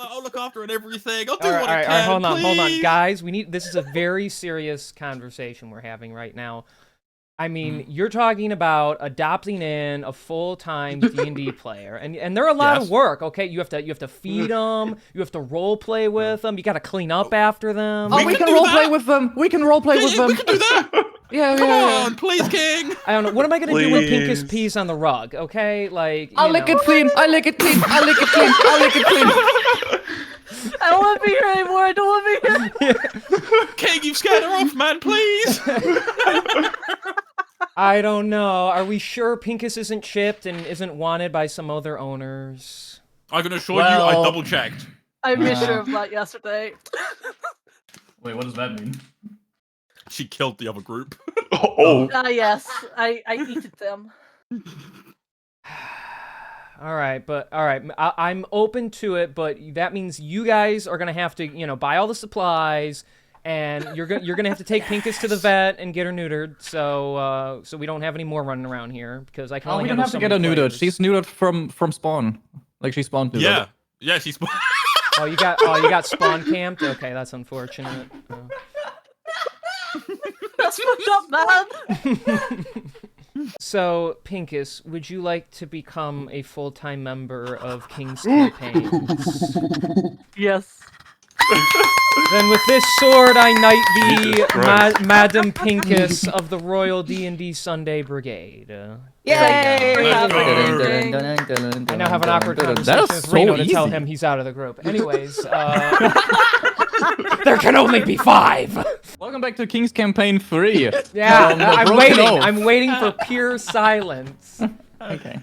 I'll look after it and everything. I'll do All right, what I all can. right, hold on, please. guys. This is a very serious conversation we're having right now. I mean, you're talking about adopting in a full-time D&D player, and they're a lot of work. Okay, you have to feed them, you have to role play with them, you got to clean up after them. Oh, we can role play with them. We can role play with them. We can do that. Yeah, Come on, please, King. I don't know. What am I gonna do when Pincus pees on the rug? Okay, like I'll lick it clean. I lick it clean. I lick it clean. I lick it clean. I don't want to be here anymore. I don't want to be here. King, you've scared her off, man. Please. I don't know. Are we sure Pincus isn't chipped and isn't wanted by some other owners? I can assure you, I double checked. I made sure of that yesterday. Wait, what does that mean? She killed the other group. Oh. Yes, I eated them. All right, I'm open to it, but that means you guys are gonna have to, buy all the supplies, and you're gonna have to take Pincus to the vet and get her neutered, so we don't have any more running around here because I can only we don't have to get her neutered. She's neutered from spawn, like she spawned neutered. Yeah, she's. Oh, you got spawn camped. Okay, that's unfortunate. That's fucked up, man. So, Pincus, would you like to become a full-time member of King's Campaigns? Yes. Then with this sword I knight thee, Madam Pincus of the Royal D&D Sunday Brigade. Yay! I now have an awkward conversation with Reno to tell him he's out of the group. Anyways, there can only be 5! Welcome back to King's Campaign 3. Yeah, I'm waiting for pure silence. Okay.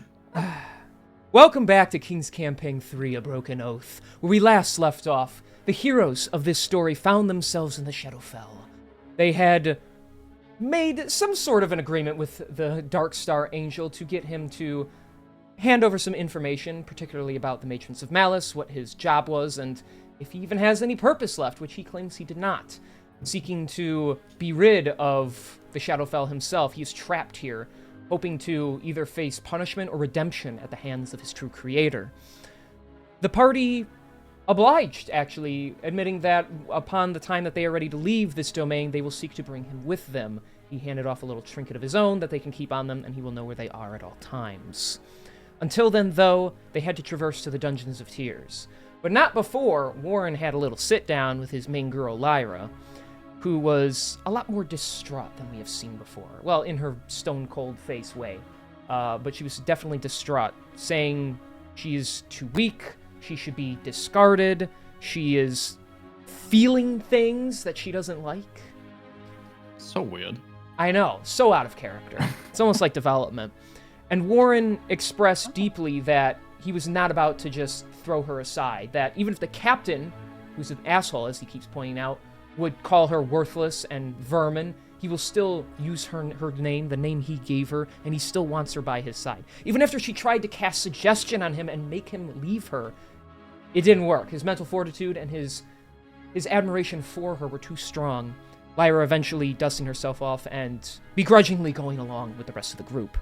Welcome back to King's Campaign 3, A Broken Oath, where we last left off. The heroes of this story found themselves in the Shadowfell. They had made some sort of an agreement with the Dark Star Angel to get him to hand over some information, particularly about the Matrons of Malice, what his job was, and if he even has any purpose left, which he claims he did not. Seeking to be rid of the Shadowfell himself, he is trapped here, hoping to either face punishment or redemption at the hands of his true creator. The party obliged, actually, admitting that upon the time that they are ready to leave this domain, they will seek to bring him with them. He handed off a little trinket of his own that they can keep on them, and he will know where they are at all times. Until then, though, they had to traverse to the Dungeons of Tears. But not before Warren had a little sit-down with his main girl, Lyra, who was a lot more distraught than we have seen before. Well, in her stone-cold face way. But she was definitely distraught, saying she is too weak, she should be discarded, she is feeling things that she doesn't like. So weird. I know, so out of character. It's almost like development. And Warren expressed deeply that he was not about to just throw her aside, that even if the captain, who's an asshole, as he keeps pointing out, would call her worthless and vermin, he will still use her name, the name he gave her, and he still wants her by his side. Even after she tried to cast suggestion on him and make him leave her, it didn't work. His mental fortitude and his admiration for her were too strong. Lyra eventually dusting herself off and begrudgingly going along with the rest of the group.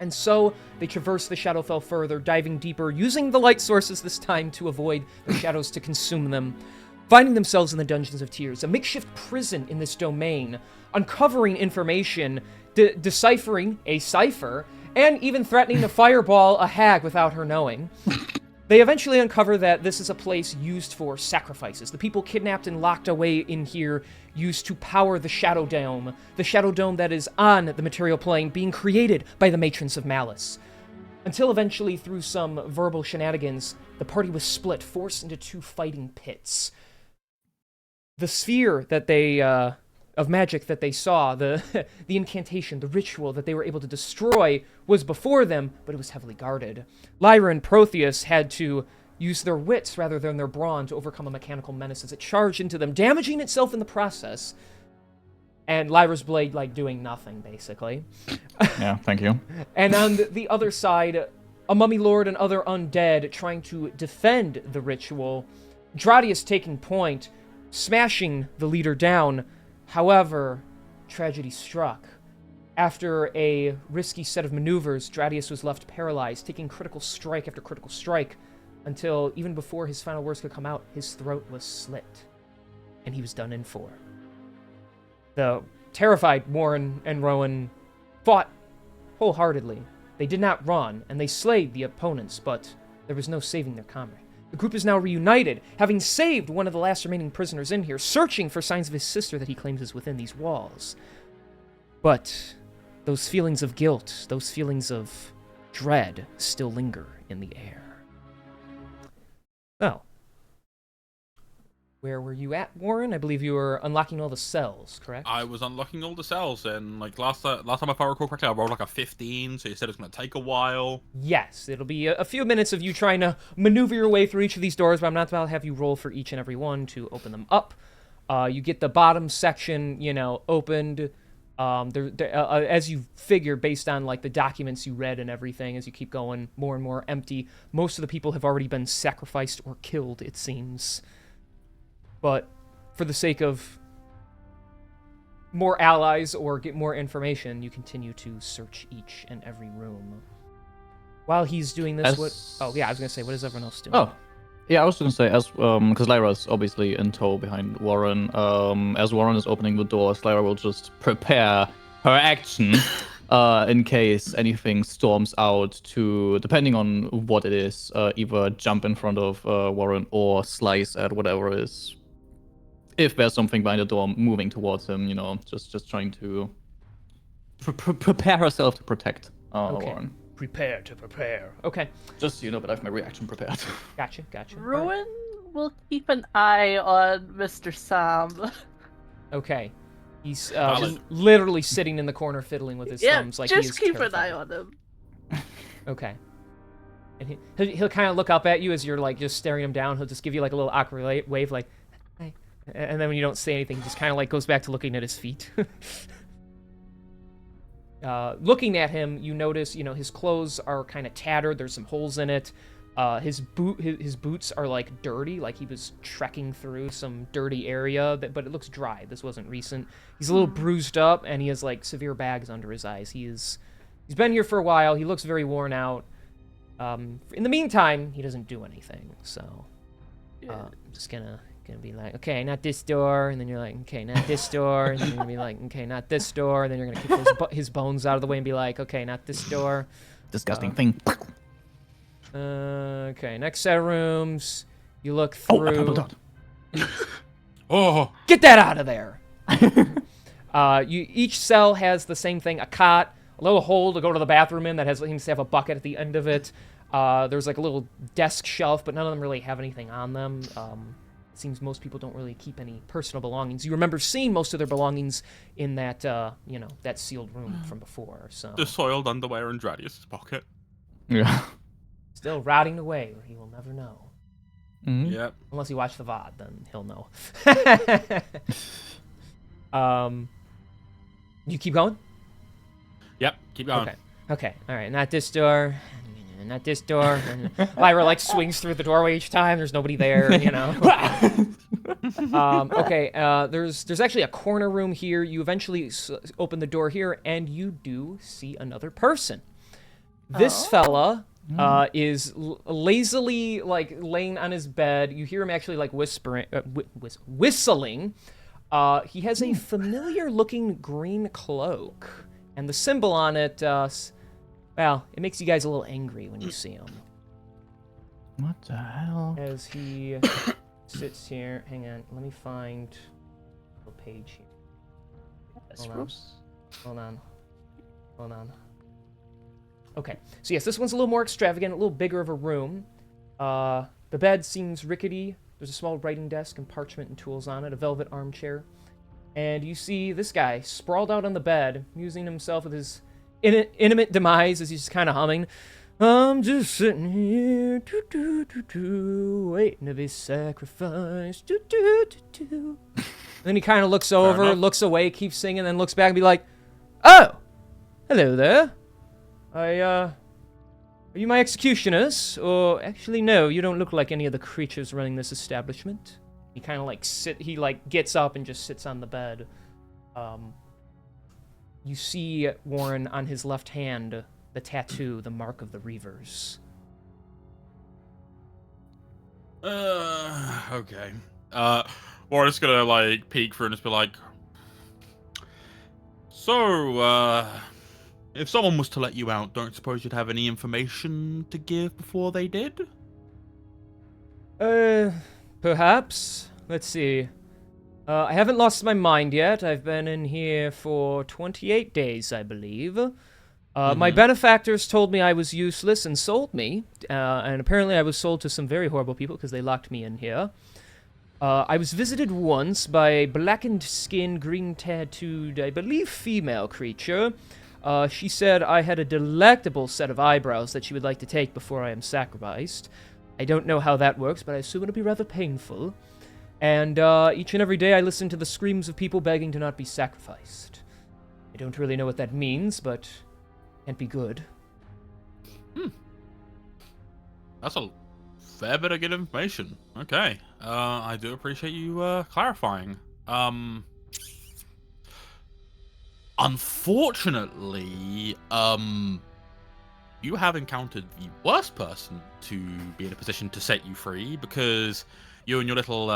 And so, they traverse the Shadowfell further, diving deeper, using the light sources this time to avoid the shadows to consume them, finding themselves in the Dungeons of Tears, a makeshift prison in this domain, uncovering information, deciphering a cipher, and even threatening to fireball a hag without her knowing. They eventually uncover that this is a place used for sacrifices. The people kidnapped and locked away in here used to power the Shadow Dome that is on the material plane being created by the Matrons of Malice. Until eventually, through some verbal shenanigans, the party was split, forced into 2 fighting pits. The sphere that they, of magic that they saw, the incantation, the ritual that they were able to destroy was before them, but it was heavily guarded. Lyra and Protheus had to use their wits rather than their brawn to overcome a mechanical menace as it charged into them, damaging itself in the process. And Lyra's blade, doing nothing, basically. Yeah, thank you. And on the other side, a mummy lord and other undead trying to defend the ritual. Dradius taking point, smashing the leader down. However, tragedy struck. After a risky set of maneuvers, Dradius was left paralyzed, taking critical strike after critical strike, until even before his final words could come out, his throat was slit, and he was done in for. The terrified Warren and Rowan fought wholeheartedly. They did not run, and they slayed the opponents, but there was no saving their comrade. The group is now reunited, having saved one of the last remaining prisoners in here, searching for signs of his sister that he claims is within these walls. But those feelings of guilt, those feelings of dread still linger in the air. So, where were you at, Warren? I believe you were unlocking all the cells, correct? I was unlocking all the cells, and like last time, if I recall correctly, I rolled like a 15. So you said it's gonna take a while. Yes, it'll be a few minutes of you trying to maneuver your way through each of these doors, but I'm not about to have you roll for each and every one to open them up. You get the bottom section, opened. As you figure, based on like the documents you read and everything, as you keep going, more and more empty. Most of the people have already been sacrificed or killed, it seems. But for the sake of more allies or get more information, you continue to search each and every room. While he's doing this, Oh, yeah, I was going to say, what is everyone else doing? Oh, yeah, I was going to say, because Lyra's obviously in tow behind Warren, as Warren is opening the doors, Lyra will just prepare her action in case anything storms out to, depending on what it is, either jump in front of Warren or slice at whatever is, if there's something behind the door moving towards him, just trying to prepare herself to protect Warren. Prepare to prepare. Okay. Just so you know, but I have my reaction prepared. Gotcha. Rowan will keep an eye on Mr. Sam. Okay. He's just literally sitting in the corner fiddling with his thumbs like he is just keep terrified. an eye on him. Okay. And he'll kind of look up at you as you're like just staring him down. He'll just give you like a little awkward wave like, hi. And then when you don't say anything, he just kind of like goes back to looking at his feet. Looking at him, you notice, his clothes are kind of tattered. There's some holes in it. His boots are like dirty, like he was trekking through some dirty area, but it looks dry. This wasn't recent. He's a little bruised up, and he has like severe bags under his eyes. He's been here for a while. He looks very worn out. In the meantime, he doesn't do anything. So I'm just gonna be like, okay, not this door, and then you're like, okay, not this door, and then you're gonna be like, okay, not this door, and then you're gonna keep his bones out of the way and be like, okay, not this door. Disgusting thing. Okay, next set of rooms. You look through. Oh, a purple dot. Oh, Get that out of there. Each cell has the same thing: a cot, a little hole to go to the bathroom in that seems to have a bucket at the end of it. There's like a little desk shelf, but none of them really have anything on them. It seems most people don't really keep any personal belongings. You remember seeing most of their belongings in that, that sealed room from before. So the soiled underwear in Dradius's pocket. Yeah. still rotting away, where he will never know. Mm-hmm. Yep. Unless you watch the VOD, then he'll know. You keep going? Yep. Keep going. Okay. All right. Not this door. Not this door. And Lyra like swings through the doorway each time. There's nobody there. Okay. There's actually a corner room here. You eventually open the door here, and you do see another person. This fella is lazily like laying on his bed. You hear him actually like whispering, whistling. He has a familiar-looking green cloak, and the symbol on it, well, it makes you guys a little angry when you see him. What the hell? As he sits here, hang on, let me find the page here. Hold on. Okay, so yes, this one's a little more extravagant, a little bigger of a room. The bed seems rickety. There's a small writing desk and parchment and tools on it, a velvet armchair. And you see this guy sprawled out on the bed, musing himself with his intimate demise as he's just kind of humming. I'm just sitting here, waiting to be sacrificed. And then he kind of looks over, looks away, keeps singing, then looks back and be like, "Oh, hello there. Are you my executioners? Or actually, no, you don't look like any of the creatures running this establishment." He kind of like gets up and just sits on the bed. You see Warren on his left hand, the tattoo, the mark of the Reavers. Okay. Warren's gonna, like, peek through and just be like, so, if someone was to let you out, don't suppose you'd have any information to give before they did? Perhaps. Let's see. I haven't lost my mind yet. I've been in here for 28 days, I believe. My benefactors told me I was useless and sold me, and apparently I was sold to some very horrible people because they locked me in here. I was visited once by a blackened-skinned, green-tattooed, I believe, female creature. She said I had a delectable set of eyebrows that she would like to take before I am sacrificed. I don't know how that works, but I assume it'll be rather painful. And each and every day I listen to the screams of people begging to not be sacrificed. I don't really know what that means, but can't be good. That's a fair bit of good information. Okay. I do appreciate you clarifying. Unfortunately, you have encountered the worst person to be in a position to set you free, because you and your little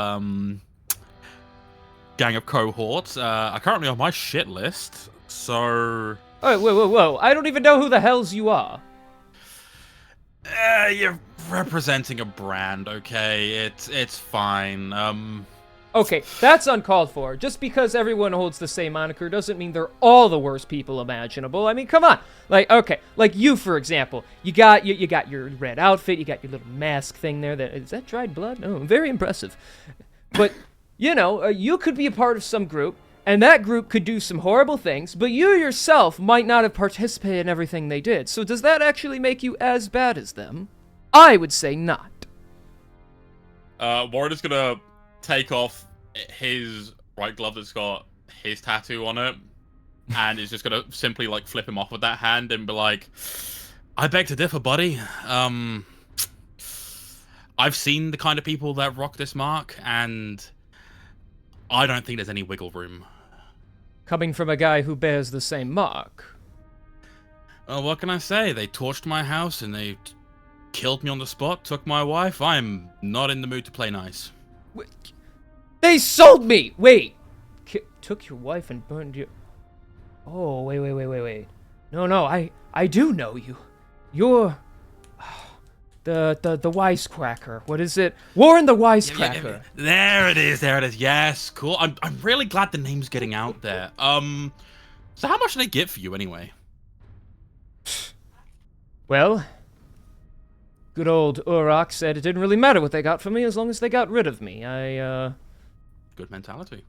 gang of cohorts are currently on my shit list. So Oh, whoa. I don't even know who the hells you are. you're representing a brand, okay? It's fine. Okay, that's uncalled for. Just because everyone holds the same moniker doesn't mean they're all the worst people imaginable. I mean, come on. Like, okay, like you, for example. You got your red outfit, you got your little mask thing there. Is that dried blood? No, very impressive. But, you know, you could be a part of some group, and that group could do some horrible things, but you yourself might not have participated in everything they did. So does that actually make you as bad as them? I would say not. Warren is gonna take off his right glove that's got his tattoo on it, and is just gonna simply, like, flip him off with that hand and be like, I beg to differ, buddy. I've seen the kind of people that rock this mark, and I don't think there's any wiggle room. Coming from a guy who bears the same mark. What can I say? They torched my house and they killed me on the spot, took my wife. I'm not in the mood to play nice. They sold me! Wait! Took your wife and burned you. Oh, wait. No, I do know you. You're... The wisecracker. What is it? Warren the Wisecracker. There it is. Yes, cool. I'm really glad the name's getting out there. So how much did they get for you anyway? Well, good old Urok said it didn't really matter what they got for me as long as they got rid of me. Good mentality.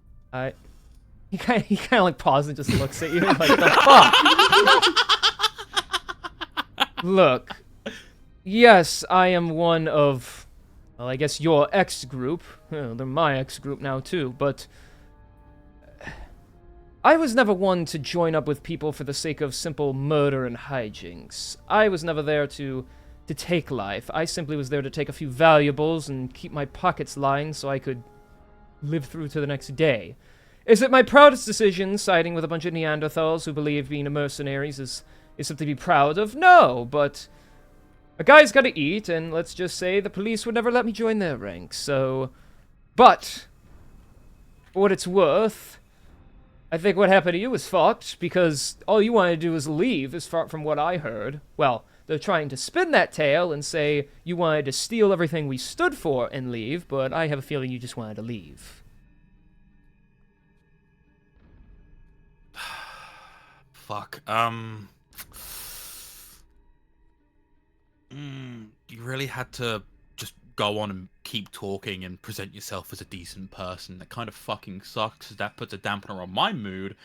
He kind of like pauses and just looks at you like, the fuck? Look, yes, I am one of, well, I guess your ex-group. They're my ex-group now too, but I was never one to join up with people for the sake of simple murder and hijinks. I was never there to take life. I simply was there to take a few valuables and keep my pockets lined so I could live through to the next day. Is it my proudest decision siding with a bunch of Neanderthals who believe being a mercenary is something to be proud of? No, but a guy's gotta eat, and let's just say the police would never let me join their ranks, so... But, for what it's worth, I think what happened to you was fucked, because all you wanted to do was leave, as far from what I heard. Well, they're trying to spin that tale and say you wanted to steal everything we stood for and leave, but I have a feeling you just wanted to leave. Fuck. You really had to just go on and keep talking and present yourself as a decent person. That kind of fucking sucks. That puts a dampener on my mood,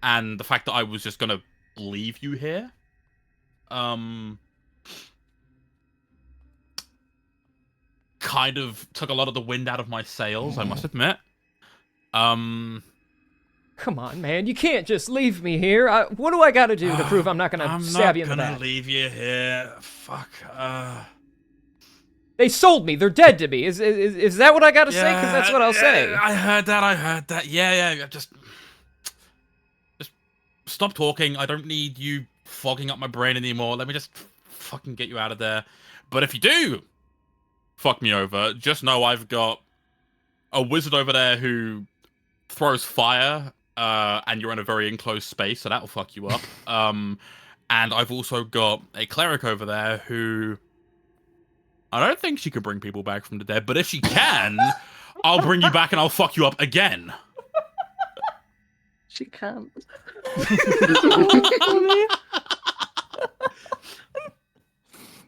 and the fact that I was just gonna leave you here. Kind of took a lot of the wind out of my sails, I must admit. Come on, man. You can't just leave me here. What do I gotta do to prove I'm not gonna stab you in the back? I'm not gonna leave you here. Fuck. They sold me. They're dead to me. Is that what I gotta say? Because that's what I'll say. I heard that. Yeah. Just stop talking. I don't need you fogging up my brain anymore. Let me just fucking get you out of there. But if you do fuck me over. Just know I've got a wizard over there who throws fire, and you're in a very enclosed space, so that'll fuck you up. And I've also got a cleric over there who I don't think she can bring people back from the dead, but if she can, I'll bring you back and I'll fuck you up again. She can't.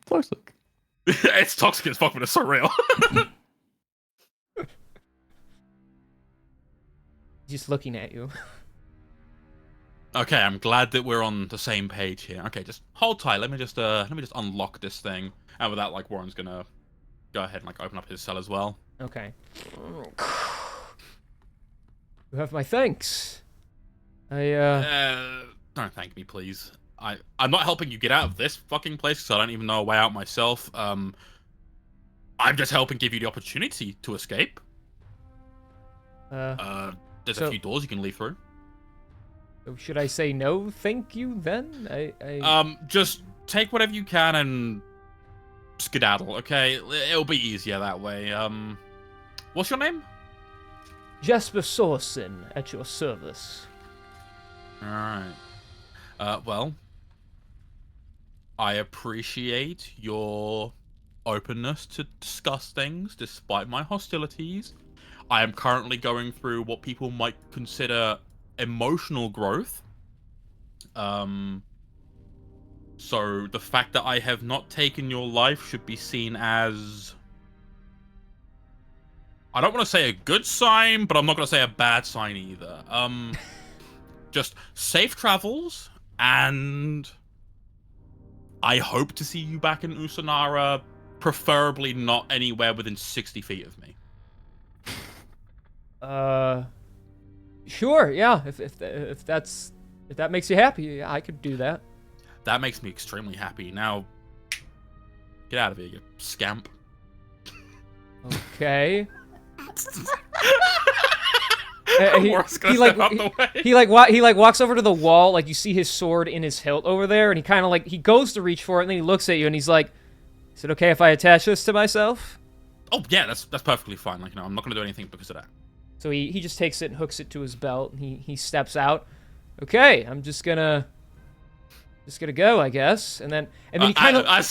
Toxic. It's toxic as fuck, but it's so real. Just looking at you. Okay, I'm glad that we're on the same page here. Okay, just hold tight. Let me just unlock this thing. And with that, like, Warren's gonna go ahead and like open up his cell as well. Okay. You have my thanks. Don't thank me, please. I'm not helping you get out of this fucking place because I don't even know a way out myself. I'm just helping give you the opportunity to escape. There's a few doors you can leave through. Should I say no, thank you then? Just take whatever you can and skedaddle, okay? It'll be easier that way. What's your name? Jasper Sorson, at your service. Alright. Well, I appreciate your openness to discuss things despite my hostilities. I am currently going through what people might consider emotional growth. So the fact that I have not taken your life should be seen as, I don't want to say a good sign, but I'm not going to say a bad sign either. Just safe travels, and I hope to see you back in Usanara, preferably not anywhere within 60 feet of me. Sure, yeah. If that makes you happy, I could do that. That makes me extremely happy. Now, get out of here, you scamp. Okay. He walks over to the wall, like you see his sword in his hilt over there, and he kind of like he goes to reach for it, and then he looks at you and he's like, "Is it okay if I attach this to myself?" Oh yeah, that's perfectly fine. Like, I'm not gonna do anything because of that. So he just takes it and hooks it to his belt, and he steps out. Okay, I'm just gonna go, I guess. And then he kind of as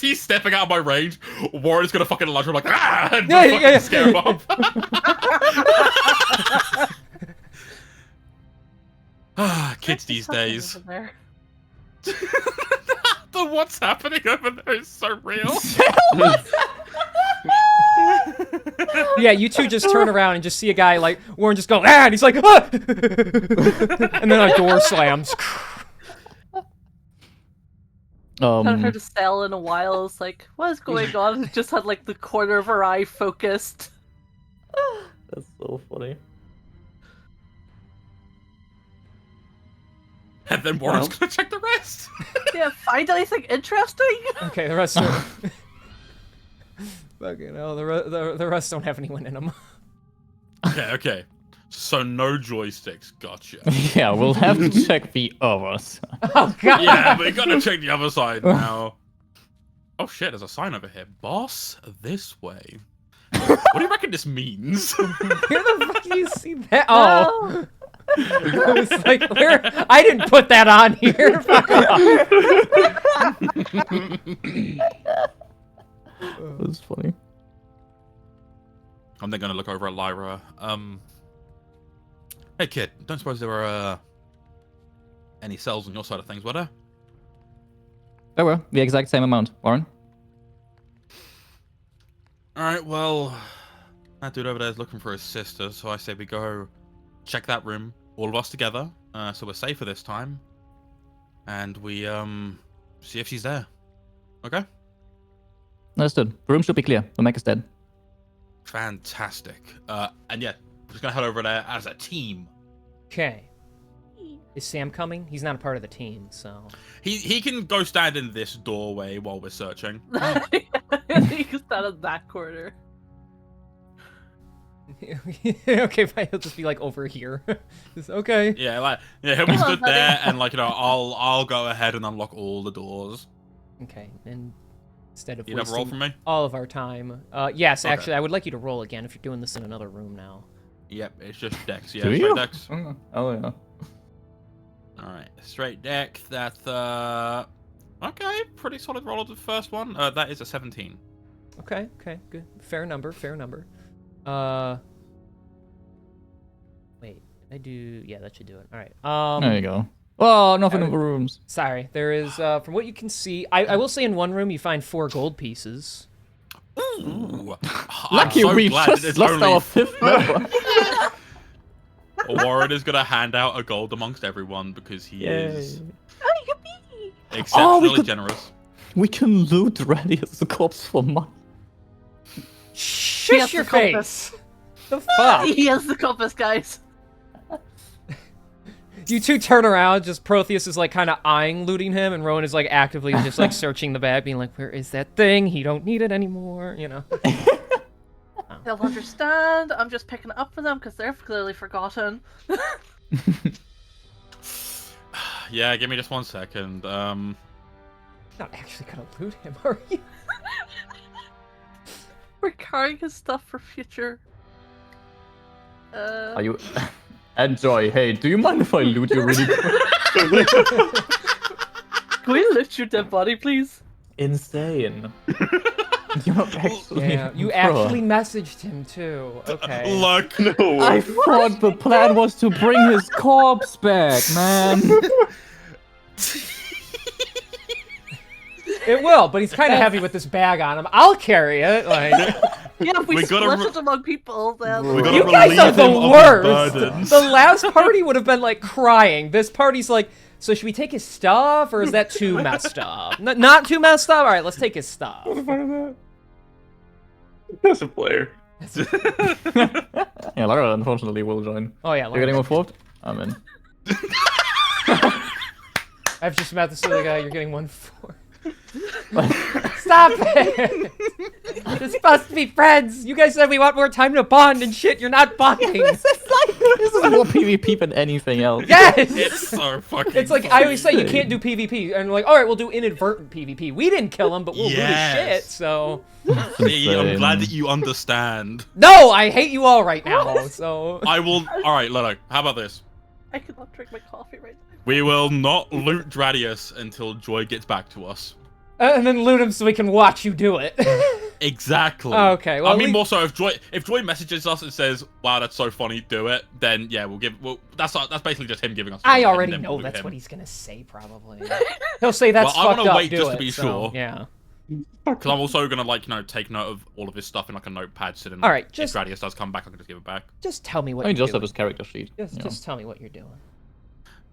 he's stepping out of my range, Warren's gonna fucking lunge him like, ah, and yeah. scare him off. Kids these days. The what's happening over there is so real. Yeah, you two just turn around and just see a guy like Warren just go, ah, and he's like, ah! And then a door slams. Haven't heard a cell in a while. It's like, what is going on? It just had like the corner of her eye focused. That's so funny. And then Warren's gonna check the rest. Yeah, find anything interesting? Okay, the rest are... Fucking hell, the rest don't have anyone in them. Okay. So no joysticks, gotcha. Yeah, we'll have to check the others. Oh god! Yeah, we gotta check the other side now. Oh shit, there's a sign over here. Boss, this way. What do you reckon this means? Where the fuck do you see that? Oh! I was like, where? I didn't put that on here. Fuck off. That's funny. I'm then gonna look over at Lyra. Hey kid, don't suppose there were any cells on your side of things, were there? There were the exact same amount, Warren. Alright, well, that dude over there is looking for his sister, so I say we go check that room, all of us together, so we're safer this time. And we, see if she's there. Okay? Understood. The room should be clear. The mech is dead. Fantastic. And yeah, we're just gonna head over there as a team. Okay. Is Sam coming? He's not a part of the team, so... He can go stand in this doorway while we're searching. He can stand in that corner. Okay, fine. He'll just be like over here. Okay. Yeah, he'll be stood there, and like I'll go ahead and unlock all the doors. Okay, and instead of You never roll wasting from me? all of our time. Yes, Okay. actually, I would like you to roll again if you're doing this in another room now. Yep, it's just Dex. Yeah, Do straight you? Dex. Oh yeah. Alright, straight Dex. That's, okay, pretty solid roll of the first one. That is a 17. Okay, good. Fair number. Wait, I do... Yeah, that should do it. All right. There you go. Oh, nothing in the rooms. Sorry, there is, from what you can see... I will say in one room you find 4 gold pieces. Ooh. Lucky I'm so we glad just it's lost only our 5th member. Warren is gonna hand out a gold amongst everyone because he is Oh, yippee! exceptionally could- generous. We can loot Radius the corpse for money. Shush has your the face! compass. The fuck? He has the compass, guys. You two turn around, just Protheus is like kind of eyeing looting him, and Rowan is like actively just like searching the bag, being like, where is that thing? He don't need it anymore, you know? They'll understand. I'm just picking it up for them because they're clearly forgotten. Yeah, give me just 1 second. Not actually gonna loot him, are you? We're carrying his stuff for future. Are you? Enjoy. Hey, do you mind if I loot you really quick? Can we lift your dead body, please? Insane. You're actually. Yeah, you bro. actually messaged him too. Okay. Look. No. I thought the plan was to bring his corpse back, man. It will, but he's kind of heavy with this bag on him. I'll carry it. Like, Yeah, if we, We gotta split re- it among people, then... We gotta you guys are relieve the him of his worst. burdens. The last party would have been like crying. This party's like, so should we take his stuff, or is that too messed up? Not too messed up. All right, let's take his stuff. As a player. Yeah, Lara unfortunately will join. Oh yeah, You're getting one fourth? I'm in. I've just met this other guy. You're getting 1-4. Stop it! We're supposed to be friends. You guys said we want more time to bond and shit. You're not bonding. This is more PvP than anything else. Yes. It's so fucking. It's like I always say, you can't do PvP, and we're like, all right, we'll do inadvertent PvP. We didn't kill him, but we'll loot his shit. Yes. So See, I'm Insane. glad that you understand. no, I hate you all right now. So I will. All right, Lolo. How about this? I cannot drink my coffee right now. We will not loot Dradius until Joy gets back to us. and then loot him so we can watch you do it. Exactly. Okay, well, I at mean, least- more so if Joy messages us and says, "Wow, that's so funny, do it," then yeah, we'll give. Well, that's basically just him giving us. I and already then know we'll loot that's him. what he's gonna say. Probably he'll say that's Well, I fucked wanna up. wait Do just it. to be So, sure. yeah. Because I'm also gonna take note of all of his stuff in like a notepad. So then, All right, if just- Dradius does come back, I can just give it back. Just tell me what I mean, you're just have doing. his character sheet. Just, you know. just tell me what you're doing.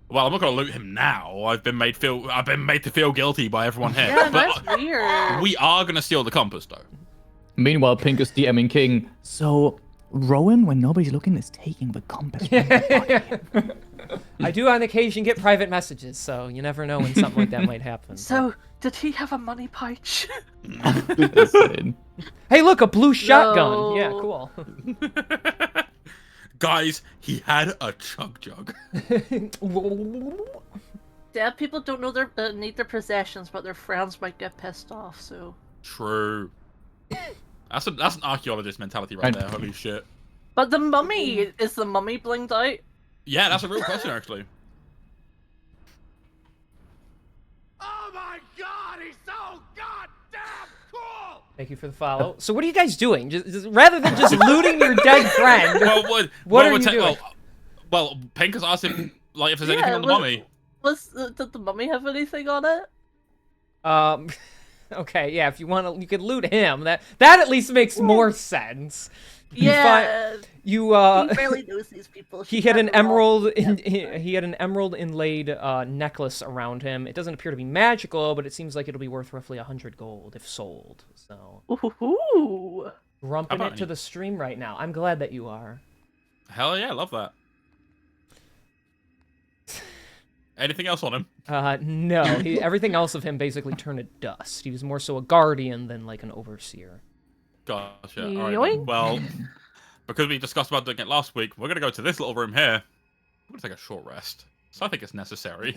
Well, I'm not gonna loot him now. I've been made to feel guilty by everyone here. Yeah, but that's weird. we are gonna steal the compass though. Meanwhile, Pink is DMing King. So, Rowan, when nobody's looking, is taking the compass. I do on occasion get private messages, so you never know when something like that might happen. So, did he have a money pouch? Insane. hey, look, a blue shotgun. No. Yeah, cool. Guys, he had a chug jug. Dead people don't know need their possessions, but their friends might get pissed off, so... True. That's an archaeologist mentality right there. Holy shit. But the mummy, is the mummy blinged out? Yeah, that's a real question actually. Oh my god, he's so goddamn cool! Thank you for the follow. So what are you guys doing? Just rather than just looting your dead friend, what are you doing? Well, Pink has asked him like if there's anything on the mummy. Did the mummy have anything on it? Okay, yeah. If you want to, you could loot him. That at least makes more sense. Yeah. You He barely knows these people. He She had an got them all. emerald. He had an emerald inlaid necklace around him. It doesn't appear to be magical, but it seems like it'll be worth roughly 100 gold if sold. So, Ooh. rumping about it to any- the stream right now. I'm glad that you are. Hell yeah, love that. Anything else on him? No. Everything else of him basically turned to dust. He was more so a guardian than like an overseer. Gotcha. All right. Yoink. Then. Well, because we discussed about doing it last week, we're gonna go to this little room here. We're gonna take a short rest. So I think it's necessary.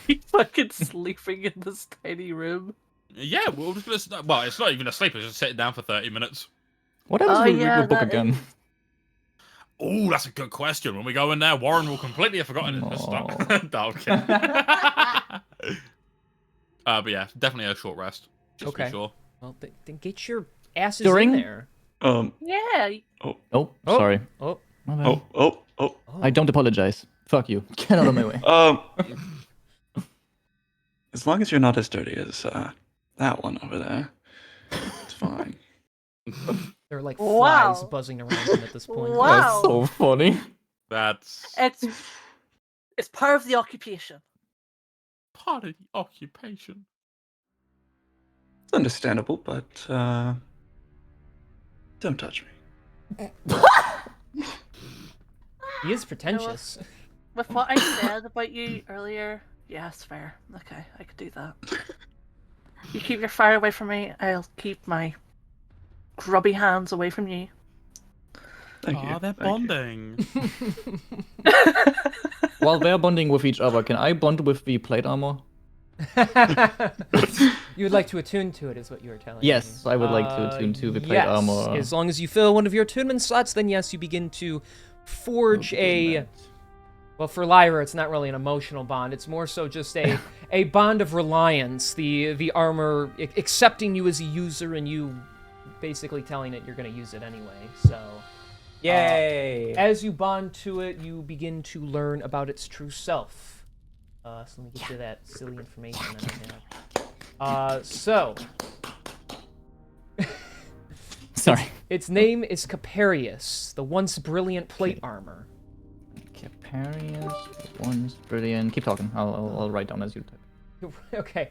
We fucking sleeping in this tiny room. Yeah, we're just gonna. Well, it's not even a sleep. It's just sitting down for 30 minutes. What happens Oh, if we read yeah, the book that again? is- Oh, that's a good question. When we go in there, Warren will completely have forgotten it this No. time. No, okay. But yeah, definitely a short rest. Just to be Okay. sure. Well, then get your asses During- in there. Yeah. Oh, Oh, sorry. Oh, My bad. oh. I don't apologize. Fuck you. Get out of my way. As long as you're not as dirty as that one over there, it's fine. There are like Wow. flies buzzing around him at this point. Wow. That's so funny. That's It's part of the occupation. part of the occupation. It's understandable, but don't touch me. He is pretentious. With what I said about you earlier, yeah, it's fair. Okay, I could do that. You keep your fire away from me, I'll keep my grubby hands away from you. Thank you. They're thank you. bonding. While they're bonding with each other, can I bond with the plate armor? You would like to attune to it, is what you were telling me. Yes, I would like to attune to the plate yes. armor. As long as you fill one of your attunement slots, then yes, you begin to forge a. Well, for Lyra, it's not really an emotional bond. It's more so just a bond of reliance. The armor accepting you as a user and you basically telling it you're going to use it anyway. So, Yay! as you bond to it, you begin to learn about its true self. So let me get you that silly information that I have. So. Sorry. Its name is Caparius, the once brilliant plate armor. Caparius, once brilliant. Keep talking. I'll write down as you type. Okay.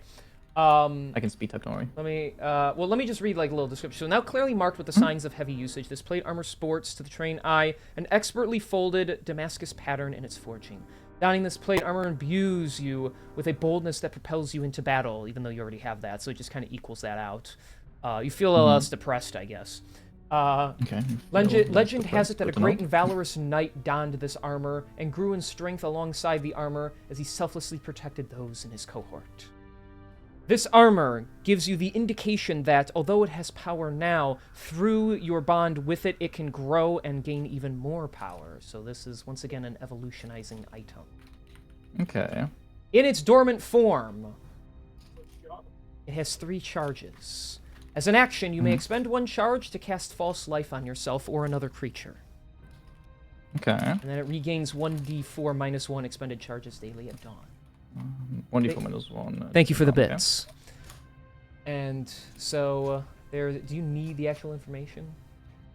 I can speed type, don't worry. Let me just read like a little description. So now clearly marked with the signs of heavy usage, this plate armor sports, to the trained eye, an expertly folded Damascus pattern in its forging. Donning this plate armor imbues you with a boldness that propels you into battle, even though you already have that, so it just kind of equals that out. You feel a little less depressed, I guess. Okay. Legend has it that a Good to know. great and valorous knight donned this armor and grew in strength alongside the armor as he selflessly protected those in his cohort. This armor gives you the indication that, although it has power now, through your bond with it, it can grow and gain even more power. So this is, once again, an evolutionizing item. Okay. In its dormant form, it has 3 charges. As an action, you may expend 1 charge to cast false life on yourself or another creature. Okay. And then it regains 1d4 minus 1 expended charges daily at dawn. 1d4 minus 1. Thank you for the Okay. bits. And so, do you need the actual information?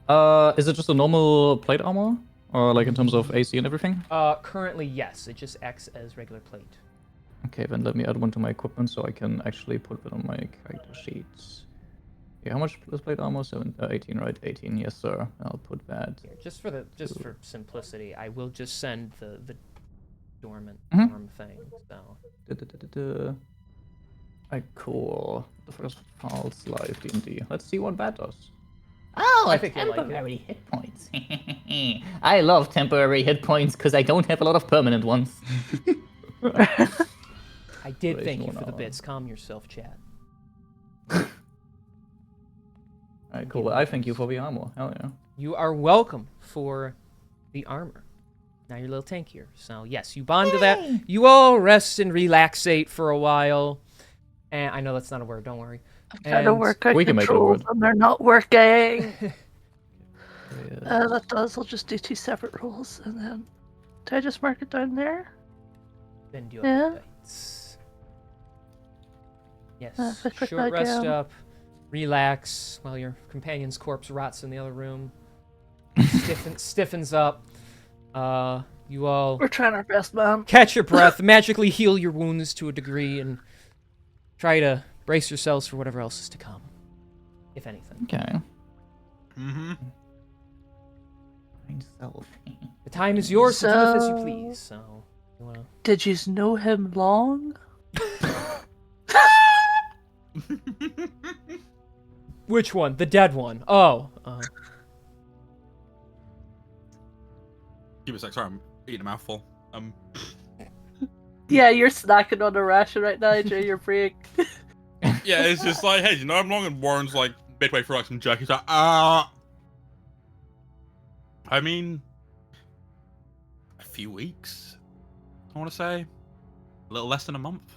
Is it just a normal plate armor? Or like in terms of AC and everything? Currently, yes. It just acts as regular plate. Okay, then let me add 1 to my equipment so I can actually put it on my character sheets. Okay, how much is plate armor? 18, right? 18, yes sir. I'll put that. Here, just for simplicity, I will just send the dormant Mhm. form thing. So Alright, cool. The first false life D&D. Let's see what that does. Oh, I think you'll like it. temporary hit points. I love temporary hit points because I don't have a lot of permanent ones. I did thank you Operational for the hour. bits. Calm yourself, Chad. Alright, cool. I thank you for the armor. Hell yeah. You are welcome for the armor. Now you're a little tankier. So yes, you bond to that. You all rest and relaxate for a while. And I know that's not a word. Don't worry. I'm trying to And work out we can make it a controls word. and they're not working. Yeah. That does. I'll just do 2 separate rolls and then. Did I just mark it down there? Then do Yeah. other dice. Yes. if I click Short that rest down. up. Relax while your companion's corpse rots in the other room. Stiffens up. You all We're trying our best, man. catch your breath, magically heal your wounds to a degree, and try to brace yourselves for whatever else is to come, if anything. Okay. Mm-hmm. Self. The time is yours to do with as you So- please. So, you wanna... Did you know him long? Which one? The dead one. Oh. Give me a sec. Sorry, I'm eating a mouthful. Yeah, you're snacking on a ration right now. Enjoy your break. Yeah, it's just like, hey, you know I'm long, and Warren's like midway through like some jerk. He's like, I mean, a few weeks. I want to say, a little less than a month.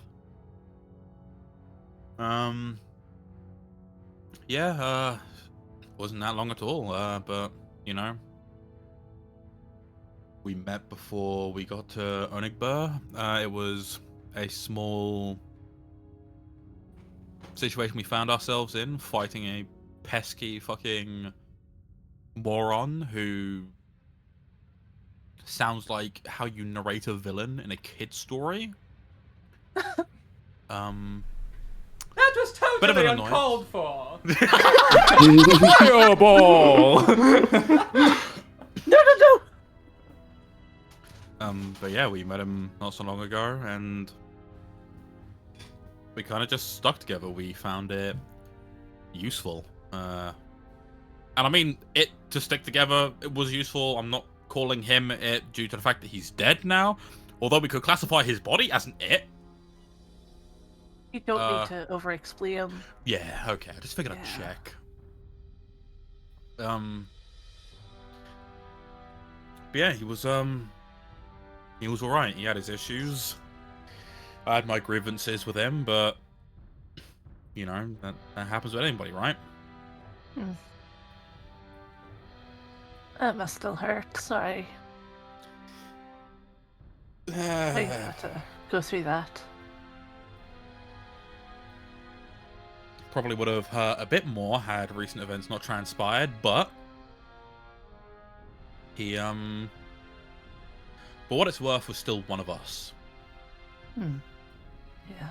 Yeah, wasn't that long at all. But you know, we met before we got to Onigbur. It was a small situation we found ourselves in, fighting a pesky fucking moron who sounds like how you narrate a villain in a kid's story. That was Bit of totally an annoyance. uncalled for. Fireball! No. But yeah, we met him not so long ago, and we kind of just stuck together. We found it useful. And I mean, it to stick together, it was useful. I'm not calling him it due to the fact that he's dead now, although we could classify his body as an it. You don't need to over-explain. Yeah, okay. I just figured I'd check. But yeah, he was alright. He had his issues. I had my grievances with him, but you know, that happens with anybody, right? That must still hurt, sorry. I had to go through that. Probably would have hurt a bit more had recent events not transpired, but he, for what it's worth, was still one of us. Yeah.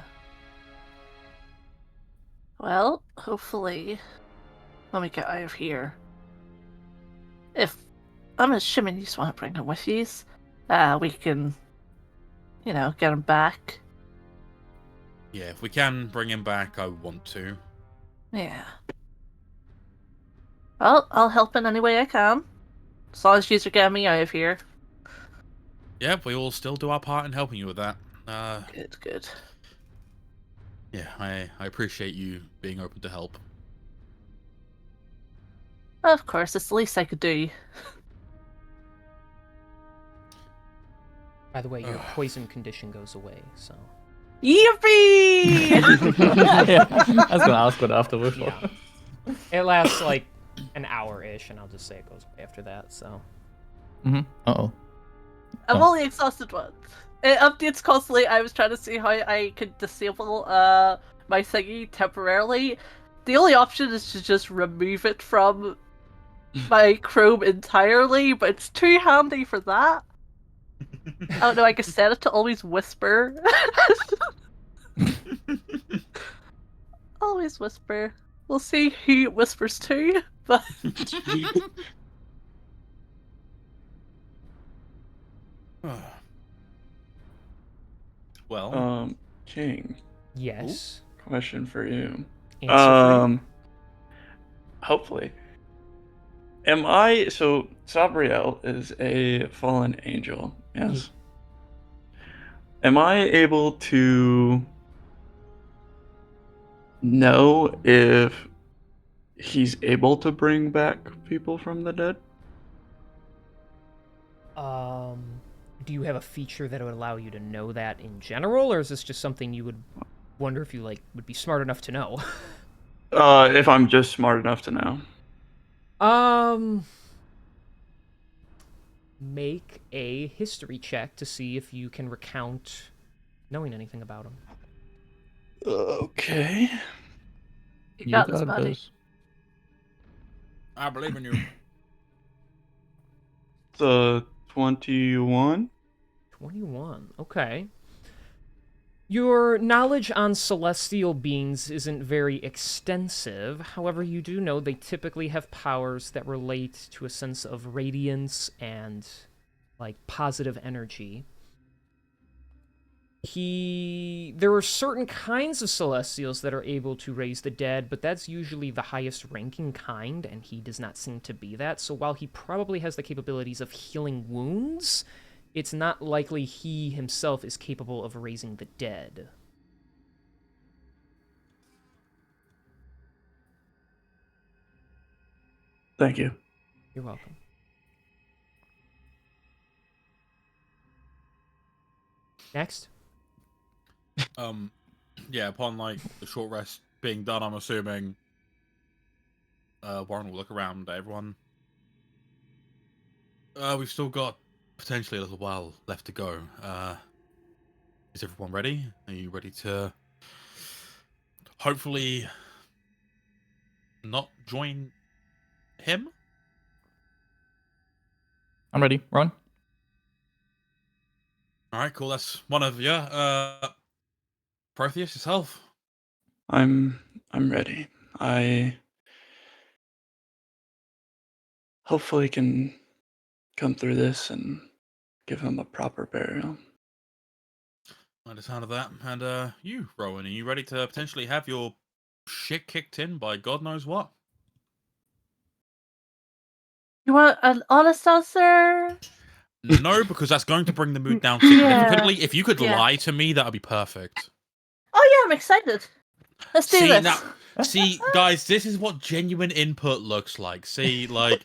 Well, hopefully, when we get out of here, if I'm assuming you just want to bring him with you, we can, you know, get him back. Yeah, if we can bring him back, I want to. Yeah. Well, I'll help in any way I can. As long as you are getting me out of here. Yeah, we all still do our part in helping you with that. Good. Yeah, I appreciate you being open to help. Of course, it's the least I could do. By the way, your poison condition goes away, so. Yippee! Yeah, I was gonna ask what afterwards. Yeah. It lasts like an hour-ish, and I'll just say it goes away after that, so. Uh-oh. I'm only exhausted once. It updates constantly. I was trying to see how I could disable my thingy temporarily. The only option is to just remove it from my Chrome entirely, but it's too handy for that. I don't know, I can set it to always whisper. Always whisper. We'll see who it whispers to, but... Well, King, Yes. question for you. Answer Hopefully. Am I so Sabriel is a fallen angel, yes? Am I able to know if he's able to bring back people from the dead? Do you have a feature that would allow you to know that in general, or is this just something you would wonder if you would be smart enough to know? If I'm just smart enough to know. Make a history check to see if you can recount knowing anything about him. Okay. You got this, buddy. this. I believe in you. The 21. 21. Okay. Your knowledge on celestial beings isn't very extensive. However, you do know they typically have powers that relate to a sense of radiance and, like, positive energy. There are certain kinds of celestials that are able to raise the dead, but that's usually the highest ranking kind, and he does not seem to be that. So while he probably has the capabilities of healing wounds, it's not likely he himself is capable of raising the dead. Thank you. You're welcome. Next. Yeah, upon like the short rest being done, I'm assuming Warren will look around at everyone. We've still got potentially a little while left to go. Is everyone ready? Are you ready to hopefully not join him? I'm ready. Ron? Alright, cool, that's one of you. Protheus, yourself? I'm ready. I hopefully can come through this and give him a proper burial. By the sound of that. And you, Rowan, are you ready to potentially have your shit kicked in by God knows what? You want an honest answer? No, because that's going to bring the mood down significantly. Yeah. If you could Yeah. lie to me, that would be perfect. Oh yeah, I'm excited. Let's do this. See, guys, this is what genuine input looks like. See, like,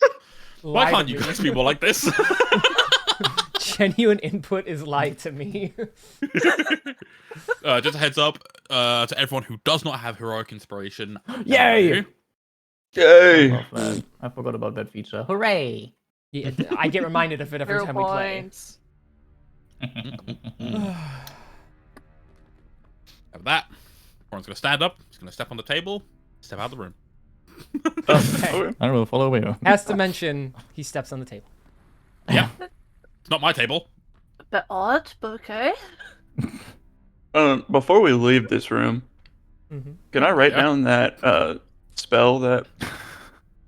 why Lie can't to you me. guys be more like this? Genuine input is lie to me. Just a heads up to everyone who does not have heroic inspiration. Yay! Yay! I love that. I forgot about that feature. Hooray! Yeah, I get reminded of it every 0 time we play. points. Have that. Everyone's gonna stand up. He's gonna step on the table. Step out of the room. Okay. I will follow you. Has to mention he steps on the table. Yeah, it's not my table. A bit odd, but okay. Before we leave this room, Mm-hmm. can I write Yeah. down that spell that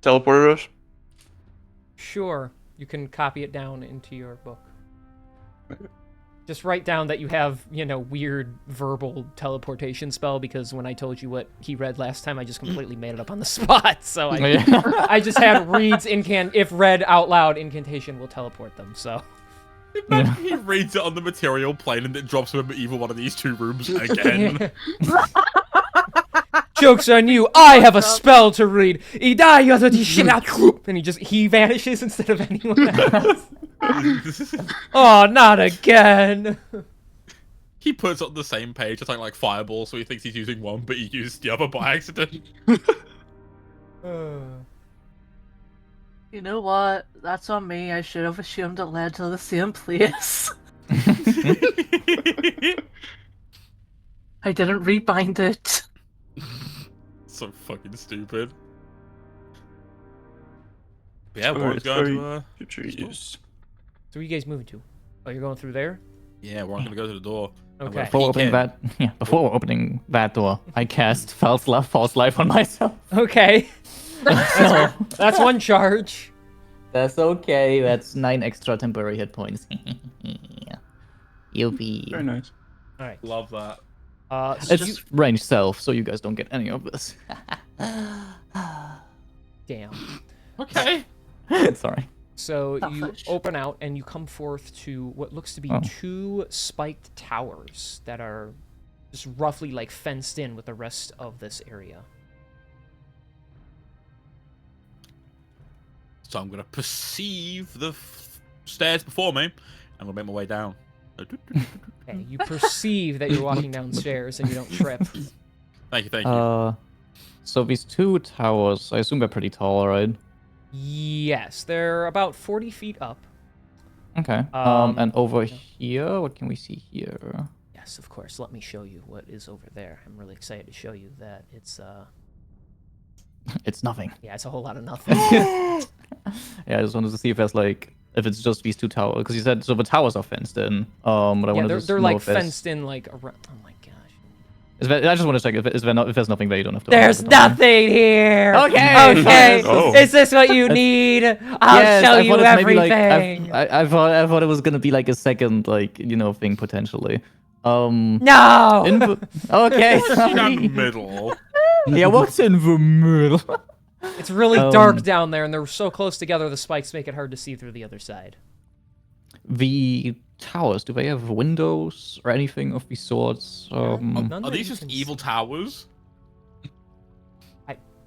teleported us? Sure, you can copy it down into your book. Just write down that you have, weird verbal teleportation spell, because when I told you what he read last time, I just completely made it up on the spot. So I just had reads if read out loud, incantation will teleport them. So Imagine he reads it on the material plane and it drops him in either one of these two rooms again. joke's on you! I have a spell to read. And he vanishes instead of anyone else. Oh, not again! He puts on the same page, it's like fireball, so he thinks he's using one, but he used the other by accident. You know what? That's on me. I should have assumed it led to the same place. I didn't rebind it. So fucking stupid. But yeah, Alright, Warren's going to future use. So where you guys moving to? Oh, you're going through there? yeah, Warren's gonna go to the door. I'm gonna Okay. Before peek opening in. before opening that door, I cast false life on myself. Okay. So That's one charge. that's okay. That's 9 extra temporary hit points. You'll be. Very nice. All right. Love that. So It's range self, so you guys don't get any of this. damn. Okay. Sorry. So you Selfish. open out and you come forth to what looks to be Oh. 2 spiked towers that are just roughly like fenced in with the rest of this area. So I'm gonna perceive the stairs before me. I'm gonna make my way down. Okay, you perceive that you're walking downstairs and you don't trip. Thank you, thank you. So these 2 towers, I assume they're pretty tall, right? Yes, they're about 40 feet up. Okay. Um, And over here, what can we see here? Yes, of course. Let me show you what is over there. I'm really excited to show you that it's It's nothing. yeah, it's a whole lot of nothing. Yeah, I just wanted to see if there's if it's just these 2 towers, because you said so the towers are fenced in. But I yeah, wanted to they're know like if there's- fenced in like around. Oh my gosh. I just want to check if there's nothing there, you don't have to. There's open it, don't worry. nothing here. Okay, Okay. Oh. Is this what you need? I'll Yes, show I you thought it's maybe, everything. I thought it was gonna be like a second thing potentially. No. Okay. What's down the Sorry. middle? Yeah, what's in the middle? It's really dark down there, and they're so close together. The spikes make it hard to see through the other side. The towers, do they have windows or anything of these sorts? None Are that these you just can evil see. towers?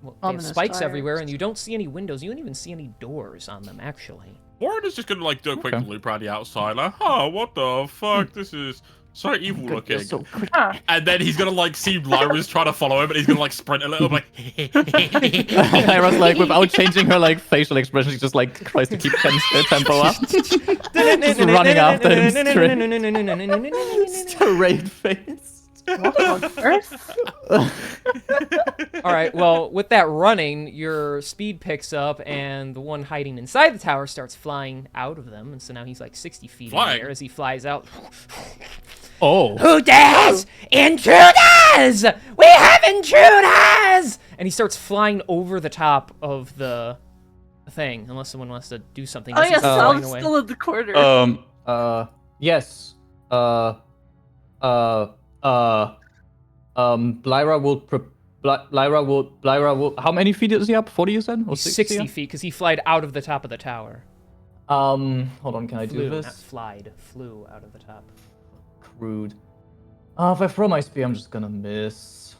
Well, they have Ominous spikes tires. everywhere, and you don't see any windows. You don't even see any doors on them, actually. Warren is just gonna like do a quick Okay. loop around the outside, like, oh, what the fuck? This is so evil looking. So quick. And then he's gonna like see Lyra's trying to follow him, and he's gonna like sprint a little, like. Lyra's like, without changing her like facial expression, she just like tries to keep tempo up. Just running after him straight face. What on earth? All right, well, with that running, your speed picks up, and the one hiding inside the tower starts flying out of them, and so now he's like 60 feet in the Flying? air as he flies out. Oh. Who dares? Intruders! We have intruders! And he starts flying over the top of the thing, unless someone wants to do something. Oh as he's yeah, flying Sal's away. still in the corner. Yes. Lyra will. Lyra will. How many feet is he up? 40, you said? Or He's 60 feet, because he flied out of the top of the tower. Hold on, can I do Flew, this? not flied. Flew out of the top. Crude. If I throw my spear, I'm just gonna miss.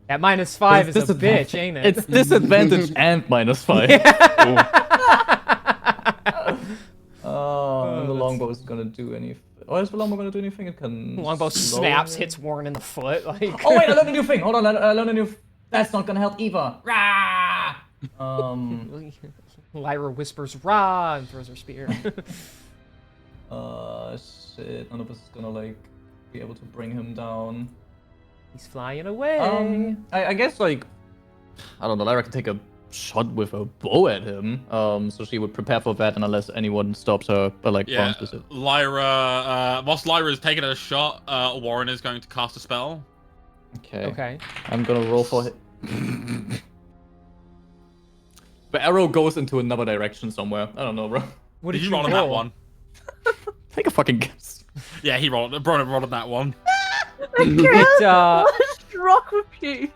At -5 is It's a bitch, ain't it? It's disadvantage and -5. And the longbow is gonna do anything. Oh, is the longbow gonna do anything? It can. Longbow slow snaps, it. hits Warren in the foot. Like. Oh wait, I learned a new thing. Hold on, I learned a new. That's not gonna help either. Rah! Lyra whispers "Rah" and throws her spear. Shit. None of us is gonna like be able to bring him down. He's flying away. I guess like I don't know. Lyra can take a shot with a bow at him. So she would prepare for that, and unless anyone stops her, but like Yeah, bonus it. Lyra. Whilst Lyra is taking a shot, Warren is going to cast a spell. Okay. Okay. I'm gonna roll for it. The arrow goes into another direction somewhere. I don't know, bro. What Did you roll on that one? Take a fucking guess. Yeah, he rolled on that one. It, What's wrong with you?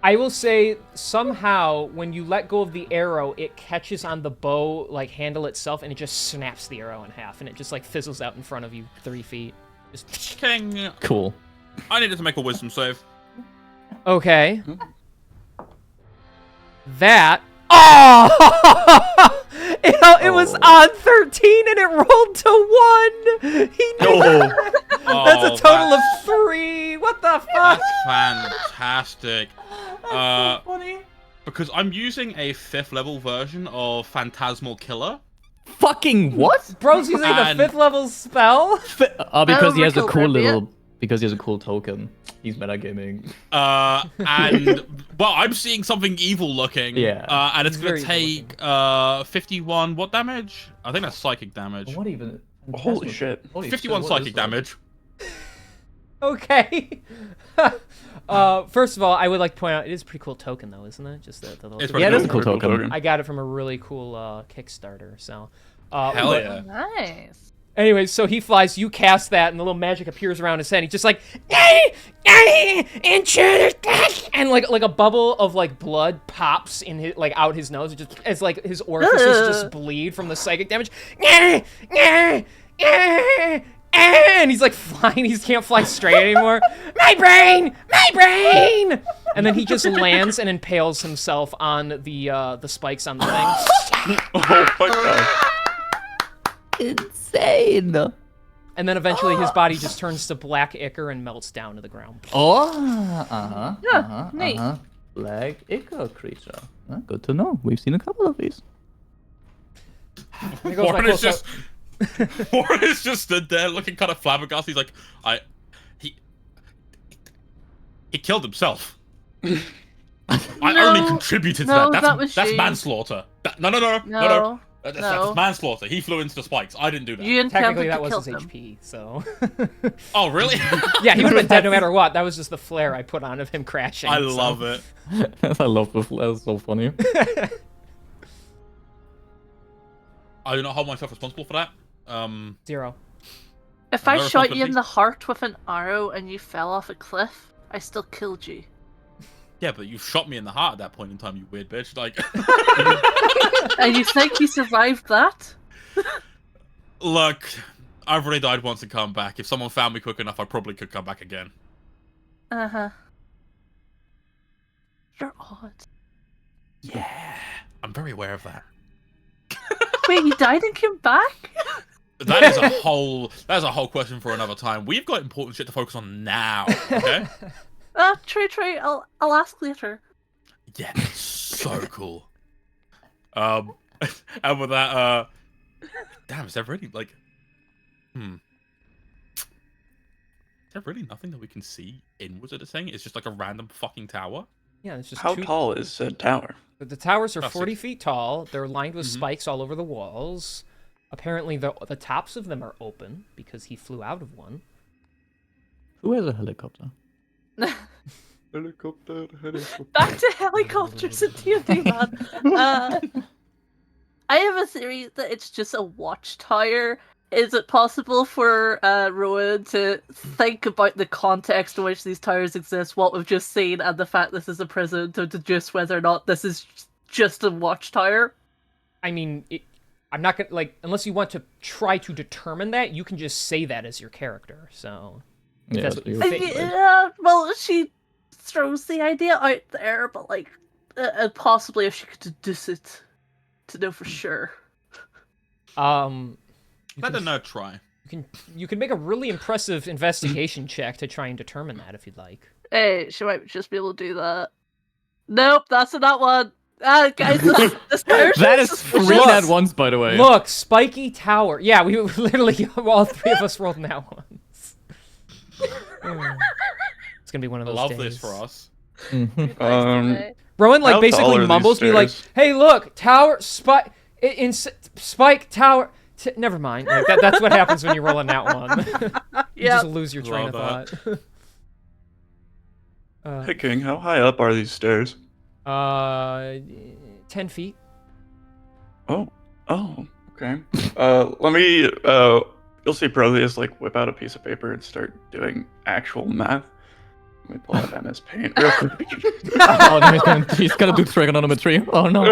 I will say somehow when you let go of the arrow, it catches on the bow like handle itself, and it just snaps the arrow in half, and it just like fizzles out in front of you 3 feet. Just... King, Cool. I needed to make a wisdom save. Okay. That. Oh! It was on 13 and it rolled to 1. He knew. That's a total of 3. What the fuck? That's fantastic. Funny. Because I'm using a 5th level version of Phantasmal Killer. Fucking what? Bro's using And- the 5th level spell? Because he has a Michael cool Burbier. little. Because he has a cool token. He's metagaming. And well, I'm seeing something evil looking. Yeah. And it's He's gonna very take 51 what damage? I think that's psychic damage. What even? Holy shit. Holy 51 shit, what psychic is that? damage. Okay. First of all, I would like to point out it is a pretty cool token, though, isn't it? Just the little. It's pretty Yeah, it is a cool. cool token. I got it from a really cool Kickstarter. So. Hell but- yeah. Nice. Anyway, so he flies, you cast that, and the little magic appears around his head. He's just like, intruder, and like a bubble of like blood pops in his like out his nose, just as like his orifices just bleed from the psychic damage. And he's like flying. He can't fly straight anymore. My brain, my brain. And then he just lands and impales himself on the spikes on the thing. Oh my god. Insane. And then eventually his body just turns to black ichor and melts down to the ground. Oh, neat. Black ichor creature. Good to know. We've seen a couple of these. Here goes my Warren is close-up. just Warren is just stood there looking kind of flabbergasted. He's like, he killed himself. I only contributed to no, that. that was That's you. manslaughter. No. No. That's No. manslaughter. He flew into the spikes. I didn't do that. You Technically, intended that to was kill his him. HP, so... Oh, really? Yeah, he would have been dead no matter what. That was just the flare I put on of him crashing. I so. love it. I love the flare. It's so funny. I do not hold myself responsible for that. 0. If I No shot you in responsibility. the heart with an arrow and you fell off a cliff, I still killed you. Yeah, but you shot me in the heart at that point in time, you weird bitch. Like, And you think you survived that? look, I've already died once and come back. If someone found me quick enough, I probably could come back again. Uh-huh. You're odd. Yeah, I'm very aware of that. Wait, he died and came back? That is a whole question for another time. We've got important shit to focus on now. Okay. True. I'll ask later. Yeah, so cool. And with that, damn, is there really like, is there really nothing that we can see inwards of the thing? It's just like a random fucking tower. Yeah, it's just How two... tall is said tower? The towers are Oh, 40 six. feet tall. They're lined with spikes all over the walls. Apparently, the tops of them are open because he flew out of one. Who has a helicopter? Helicopter. Back to helicopters and D&D, man. I have a theory that it's just a watchtower. Is it possible for Rowan to think about the context in which these towers exist, what we've just seen, and the fact this is a prison, to deduce whether or not this is just a watchtower? I mean, I'm not gonna, like, unless you want to try to determine that, you can just say that as your character, so... if Yeah, that's what you you- think. Yeah, well, she throws the idea out there, but, like, possibly if she could deduce it to know for sure. Let the nerd try. You can make a really impressive investigation check to try and determine that if you'd like. Hey, she might just be able to do that. Nope, that's not one. Guys, this tower That is suspicious. three at once, by the way. Look, spiky tower. Yeah, we literally all three of us rolled that once. It's gonna be one of I those love days. this for us. Rowan like How tall basically are these mumbles, be like, stairs? "Hey, look, tower, spike tower." Never mind. Like that's what happens when you roll on that one. You Yeah. just lose your train of Love thought. Hey King, how high up are these stairs? 10 feet. Oh, okay. Let me, you'll see Proteus, like, whip out a piece of paper and start doing actual math. Let me pull out MS Paint real quick. Oh, no, he's gonna do trigonometry. Oh no.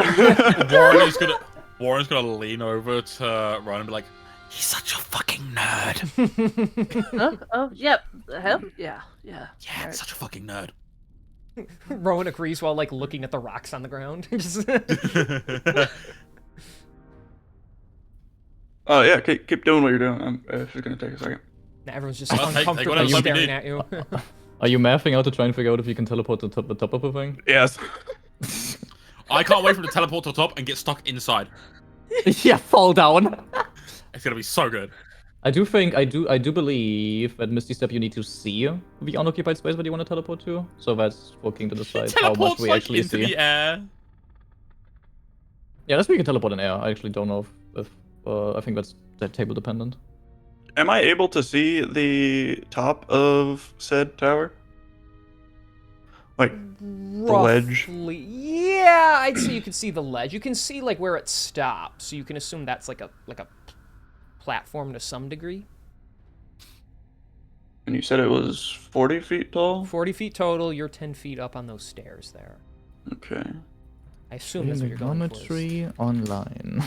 Warren's gonna lean over to Ryan and be like, "He's such a fucking nerd." Oh, yep. Hell, yeah. Yeah, Nerd. such a fucking nerd. Rowan agrees while like looking at the rocks on the ground. Just- Oh yeah, keep doing what you're doing. It's just gonna take a second. Now everyone's just Well, take uncomfortably whatever you staring need. at you. Are you mathing out to try and figure out if you can teleport to the top of the thing? Yes. I can't wait for him to teleport to the top and get stuck inside. Yeah, fall down. It's gonna be so good. I do believe at Misty Step you need to see the unoccupied space that you want to teleport to. So that's working to decide how much Teleports we like actually into see. the air. Yeah, that's where you can teleport in air. I actually don't know if I think that's table dependent. Am I able to see the top of said tower? Like, the ledge? Roughly, yeah, I'd say you can see the ledge. You can see like where it stops, so you can assume that's like a platform to some degree. And you said it was 40 feet tall? 40 feet total. You're 10 feet up on those stairs there. Okay. I assume that's what you're going for. Trigonometry online.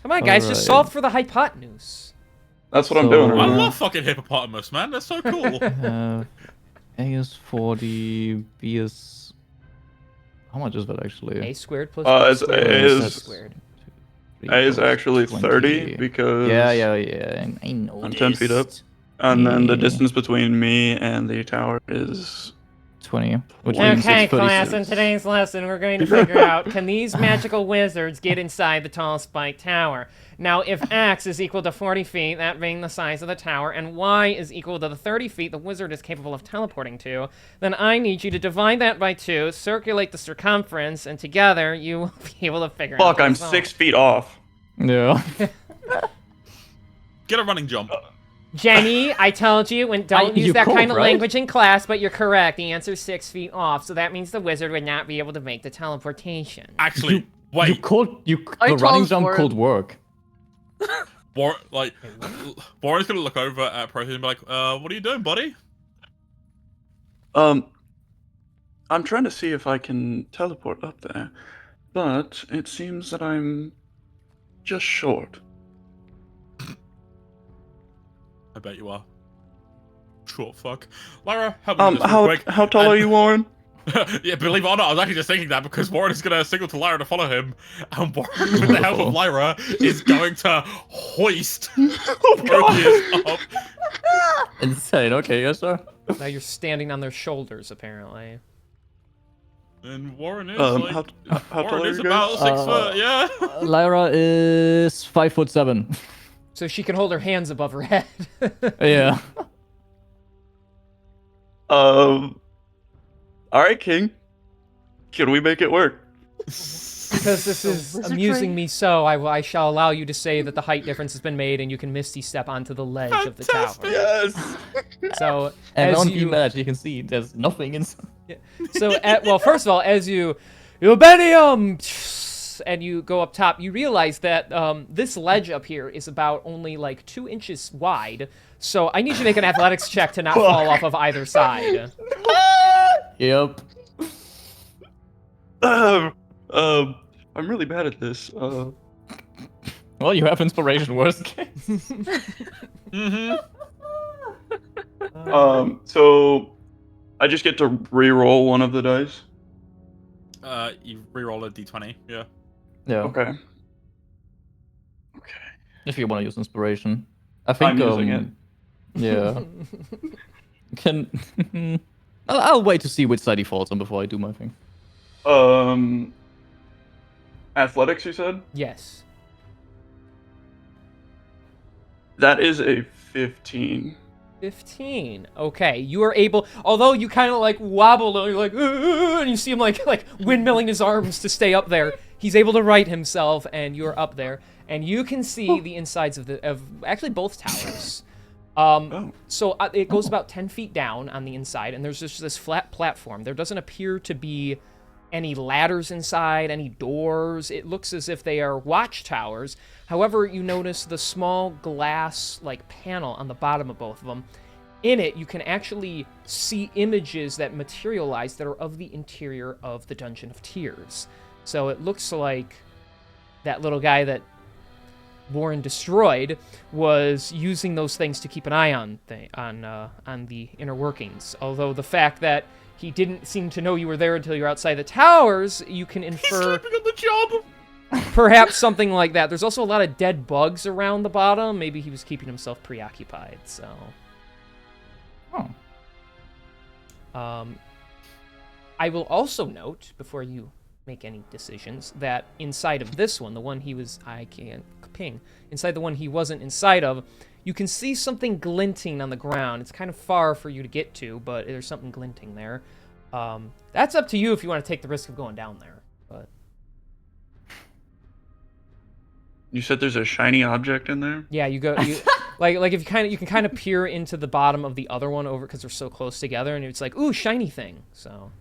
Come on, guys, just Alright. solve for the hypotenuse. That's what I'm So- doing I right now. love fucking hippopotamus, man. That's so cool. A is 40, B is... How much is that actually? A squared plus Uh, B it's- squared it plus is- C squared. A is actually 20. 30 because... Yeah, I know. I'm 10 feet up. And then the Yeah. distance between me and the tower is... 20, which means Okay, it's class, 36. in today's lesson, we're going to figure out, can these magical wizards get inside the tall spike tower? Now, if X is equal to 40 feet, that being the size of the tower, and Y is equal to the 30 feet the wizard is capable of teleporting to, then I need you to divide that by 2, circulate the circumference, and together you will be able to figure out Fuck, the I'm result. 6 feet off. Yeah. Get a running jump. Jenny, I told you, don't use you that cope, kind of right? language in class, but you're correct. The answer's 6 feet off, so that means the wizard would not be able to make the teleportation. Actually, You wait. I the running told jump Warren- could work. Warren's gonna look over at Proteus and be like, what are you doing, buddy? I'm trying to see if I can teleport up there, but it seems that I'm just short. I bet you are. Short fuck. Lyra, help me with this real quick. How tall are you, Warren? Yeah, believe it or not, I was actually just thinking that because Warren is going to signal to Lyra to follow him, and Warren, with the help of Lyra, is going to hoist Proteus up. Insane. Okay, yes, sir. Now you're standing on their shoulders, apparently. And Warren is how tall Warren are is you about guys? 6 foot, yeah. Lyra is 5'7". So she can hold her hands above her head. Yeah. All right, King. Can we make it work? Because this is wizardry? amusing me so, I shall allow you to say that the height difference has been made and you can misty step onto the ledge of the tower. Yes. So, And as on you... ledge, you can see there's nothing inside. So, well, first of all, as you Ubenium, and you go up top, you realize that this ledge up here is about only like 2 inches wide. So I need you to make an athletics check to not fall off of either side. Yep. I'm really bad at this. Well, you have inspiration, worst case. So I just get to re-roll one of the dice. You reroll a d20, yeah. Yeah. Okay. If you want to use inspiration. I think I'm using it. Yeah. Can I'll wait to see which side he falls on before I do my thing. Athletics, you said? Yes. That is a 15. 15. Okay, you are able. Although you kind of like wobble, and you're like, and you see him like windmilling his arms to stay up there. He's able to right himself, and you're up there, and you can see the insides of actually both towers. So it goes about 10 feet down on the inside, and there's just this flat platform. There doesn't appear to be any ladders inside, any doors. It looks as if they are watchtowers. However, you notice the small glass like panel on the bottom of both of them. In it, you can actually see images that materialize that are of the interior of the Dungeon of Tears. So it looks like that little guy that Warren destroyed was using those things to keep an eye on the inner workings. Although the fact that he didn't seem to know you were there until you're outside the towers, you can infer... He's sleeping on the job! Perhaps something like that. There's also a lot of dead bugs around the bottom. Maybe he was keeping himself preoccupied, so... I will also note, before you make any decisions, that inside of this one, the one he was... I can't ping. Inside the one he wasn't inside of, you can see something glinting on the ground. It's kind of far for you to get to, but there's something glinting there. That's up to you if you want to take the risk of going down there. But You said there's a shiny object in there? yeah, like if you can kind of peer into the bottom of the other one over because they're so close together, and it's like, ooh, shiny thing. So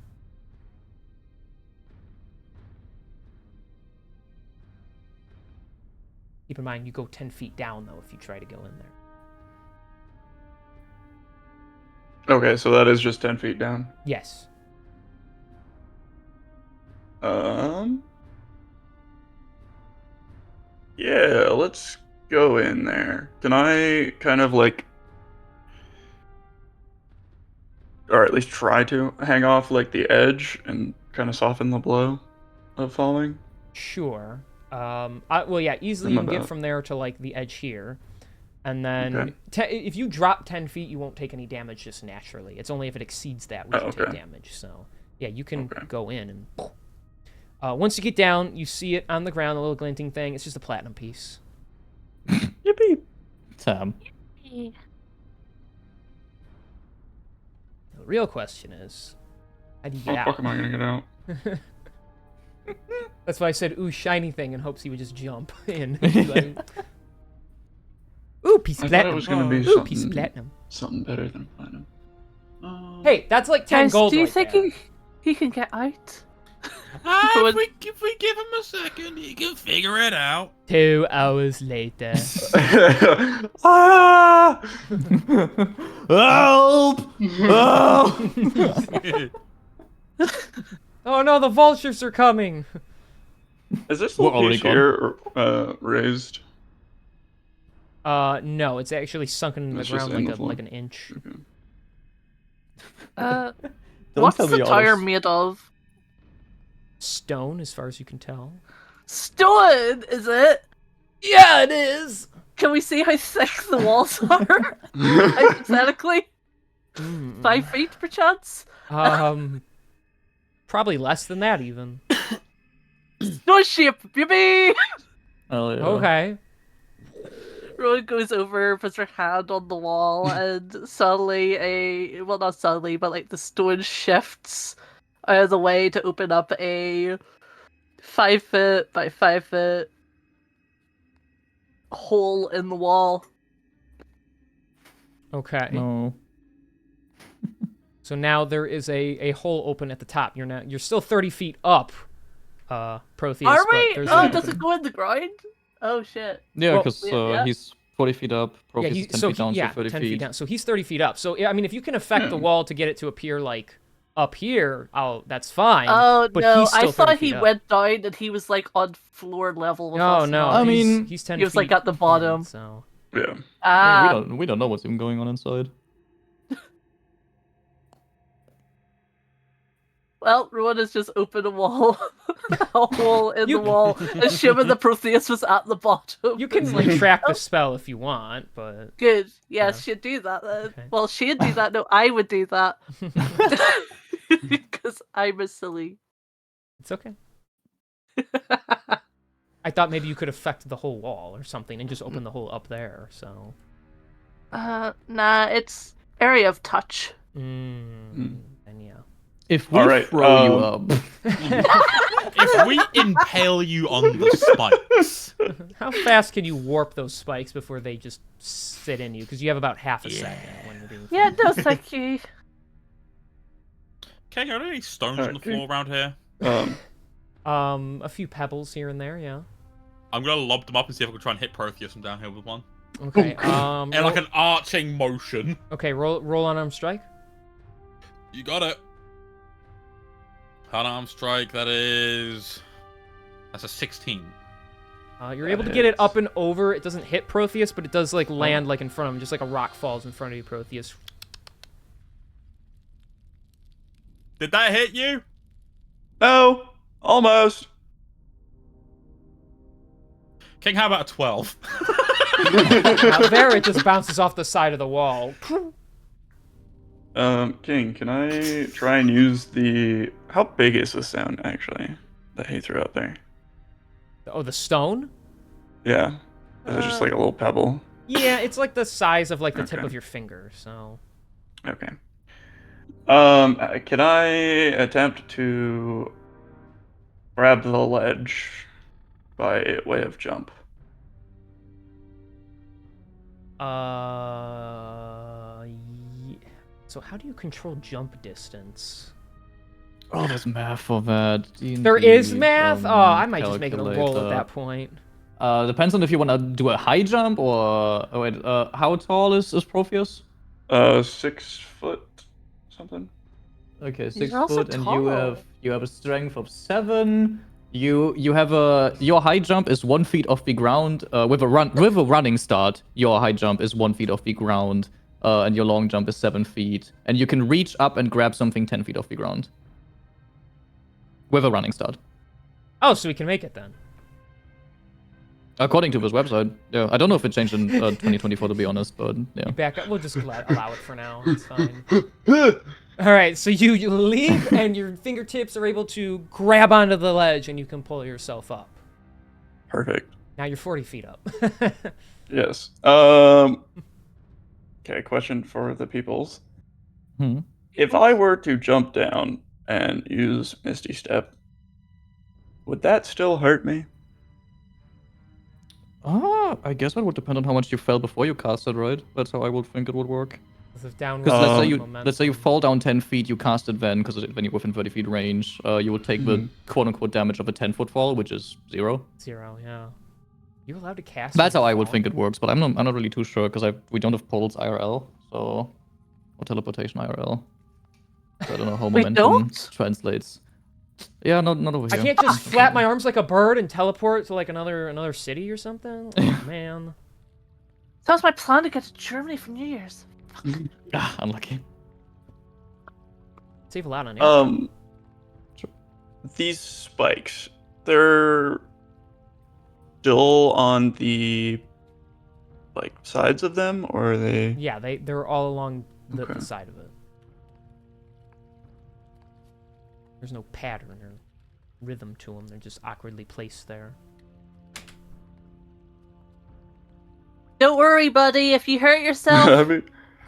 keep in mind, you go 10 feet down though if you try to go in there. Okay, so that is just 10 feet down. Yes. Yeah, let's go in there. Can I kind of like, or at least try to hang off like the edge and kind of soften the blow of falling? Sure. Well, yeah, easily you can get from there to like the edge here. And then if you drop 10 feet, you won't take any damage just naturally. It's only if it exceeds that will you take damage. So, yeah, you can go in and... once you get down, you see it on the ground, a little glinting thing. It's just a platinum piece. Yippee! Sam. The real question is, how do you get How out? the fuck am I gonna get out? That's why I said, ooh, shiny thing, in hopes he would just jump in. Ooh, piece of I platinum. thought it was gonna be Ooh, piece of platinum. something better than platinum. Hey, that's like 10 Guys, gold do you right think there. he can get out? If we give him a second, he can figure it out. 2 hours later. Ah! Help! Help! Oh no, the vultures are coming. Is this We're little already piece here raised? No, it's actually sunken in the It's just ground in the floor. like an inch. Okay. Don't What's tell the me all tire this. made of? Stone, as far as you can tell. Stone, is it? Yeah, it is. Can we see how thick the walls are? Hypothetically? 5 feet, perchance? Probably less than that, even. No ship, baby! Oh, yeah. Okay. Rowan goes over, puts her hand on the wall, and suddenly well, not suddenly, but like the stone shifts out of the way to open up a 5 foot by 5 foot hole in the wall. Okay. No. So now there is a hole open at the top. You're still 30 feet up, Protheus. Are but we? there's Oh, an does it opening. go in the ground? Oh shit. Yeah, Well, because yeah. he's 40 feet up. Yeah, Protheus is 10 feet down, so 30 10 feet. feet down. So he's 30 feet up. So yeah, I mean, if you can affect the wall to get it to appear like up here, that's fine. Oh but no, he's still I thought 30 he feet up. went down and he was like on floor level with No, us. no. I mean, he's 10 he was feet like at the bottom. in, so Yeah. I mean, we don't know what's even going on inside. Well, Rowan has just opened a wall, a hole in the wall, assuming the Protheus was at the bottom. you can retract the spell if you want, but Good. Yes, Yeah. she'd do that then. Okay. Well, she'd do that. No, I would do that. Because I'm a silly. it's okay. I thought maybe you could affect the whole wall or something and just open the hole up there. So. Nah, it's area of touch. And yeah. If we All right, throw you up, If we impale you on the spikes, How fast can you warp those spikes before they just sit in you? Because you have about half a second when you're being. Yeah, no, thank you. okay, are there any stones on the Okay. floor around here? A few pebbles here and there, yeah. I'm gonna lob them up and see if I can try and hit Protheus from down here with one. Okay. And like an arching motion. Okay, roll unarmed strike. You got it. Unarmed strike, that's a 16. You're able to get it up and over. It doesn't hit Protheus, but it does like land like in front of him, just like a rock falls in front of you, Protheus. Did that hit you? No, almost. King, how about a 12? Now there, it just bounces off the side of the wall. King, can I try and use the... How big is the sound, actually, that he threw out there? Oh, the stone? Yeah. Is it just like a little pebble? Yeah, it's like the size of like the tip Okay. of your finger. So. Okay. Can I attempt to grab the ledge by way of jump? So how do you control jump distance? oh, there's math for that. There D&D, is math? Oh, I might just make it a roll at calculator. that point. Depends on if you want to do a high jump or... Oh, wait, how tall is Protheus? 6 foot something. Okay, He's 6 also foot, and tall. you have a strength of 7. You have your high jump is 1 feet off the ground. With a running start, your high jump is 1 feet off the ground, and your long jump is 7 feet. And you can reach up and grab something 10 feet off the ground. With a running start. Oh, so we can make it then. According to this website. Yeah, I don't know if it changed in 2024 to be honest, but yeah. Back up. We'll just allow it for now. It's fine. All right, so you leap, and your fingertips are able to grab onto the ledge, and you can pull yourself up. Perfect. Now you're 40 feet up. Yes. Okay, question for the peoples. Hmm. If I were to jump down and use Misty Step, would that still hurt me? I guess that would depend on how much you fell before you cast it, right? That's how I would think it would work. Because downward Because momentum. let's say you fall down 10 feet, you cast it then, because then you're within 30 feet range. You would take the quote-unquote damage of a 10-foot fall, which is 0. 0, yeah. You allowed to cast? That's it how I would fall? think it works, but I'm not really too sure because we don't have pulse IRL, so or teleportation IRL. So I don't know how We momentum don't? translates. Yeah, not over I here. can't just flap my arms like a bird and teleport to like another city or something. Oh, man. That was my plan to get to Germany for New Year's. Ah, unlucky. Save a lot on air. These spikes, they're still on the like sides of them, or are they? Yeah, they're all along the Okay. side of it. There's no pattern or rhythm to them. They're just awkwardly placed there. Don't worry, buddy. If you hurt yourself,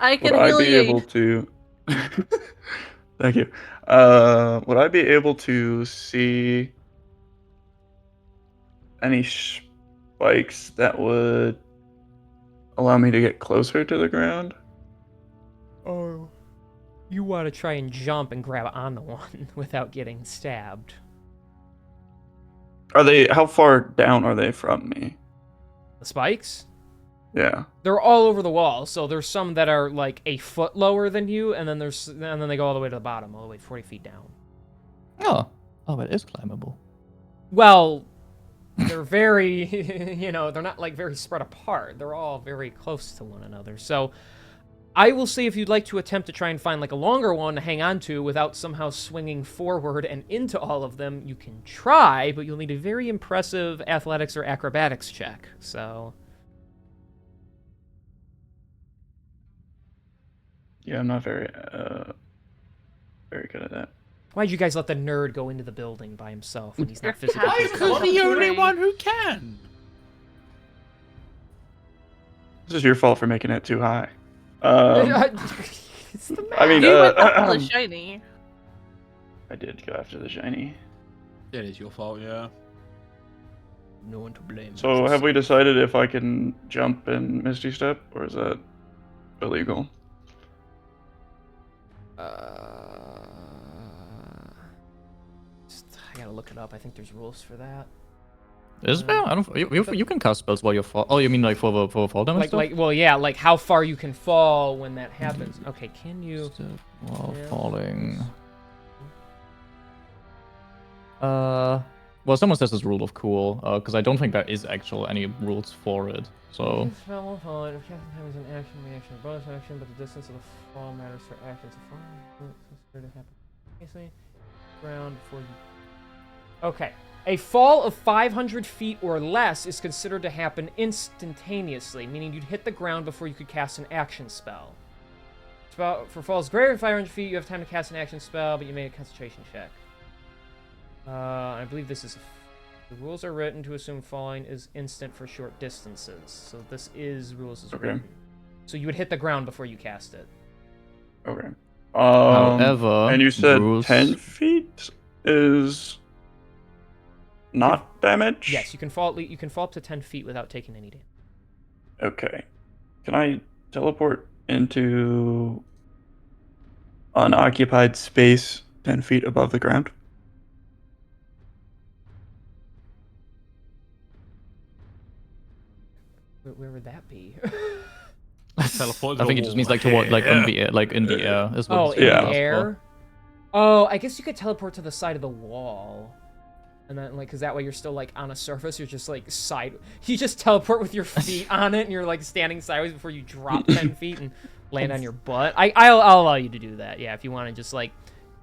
I can Would I heal be you. able to? Thank you. Would I be able to see any spikes that would allow me to get closer to the ground? Oh. You want to try and jump and grab onto one without getting stabbed. Are they? How far down are they from me? The spikes? Yeah. They're all over the wall, so there's some that are like a foot lower than you, and then they go all the way to the bottom, all the way 40 feet down. Oh, it is climbable. Well, they're very, they're not like very spread apart. They're all very close to one another. So I will say if you'd like to attempt to try and find like a longer one to hang on to without somehow swinging forward and into all of them, you can try, but you'll need a very impressive athletics or acrobatics check. So Yeah, I'm not very good at that. why'd you guys let the nerd go into the building by himself when he's not physically Why? capable? Because the only one who can. This is your fault for making it too high. It's the I mean, You went after the shiny. I did go after the shiny. It is your fault, yeah. no one to blame. So have we decided if I can jump and Misty Step, or is that illegal? I gotta look it up. I think there's rules for that. Is there? I don't. You can cast spells while you're fall. Oh, you mean like for fall damage stuff? Well, yeah, like how far you can fall when that happens. Okay, can you? Step while Yeah. falling. Well, someone says it's rule of cool, because I don't think there is actual any rules for it. So. Spell will fall. If casting time is an action, reaction, or bonus action, but the distance of the fall matters for actions. The fall is considered to happen. Basically, ground before you. Okay. A fall of 500 feet or less is considered to happen instantaneously, meaning you'd hit the ground before you could cast an action spell. For falls greater than 500 feet, you have time to cast an action spell, but you made a concentration check. I believe this is... The rules are written to assume falling is instant for short distances. So this is rules is written. So you would hit the ground before you cast it. Okay. However, and you said rules... 10 feet is not damage? Yes, you can fall up to 10 feet without taking any damage. Okay. Can I teleport into unoccupied space 10 feet above the ground? Where would that be? Teleport I think it just means like toward, like in the air, like in the air. Is what Oh, it's in Yeah. the air? Oh, I guess you could teleport to the side of the wall. And then, like, because that way you're still, like, on a surface. You're just, like, You just teleport with your feet on it, and you're, like, standing sideways before you drop 10 feet and land on your butt. I'll allow you to do that, yeah, if you want to just, like,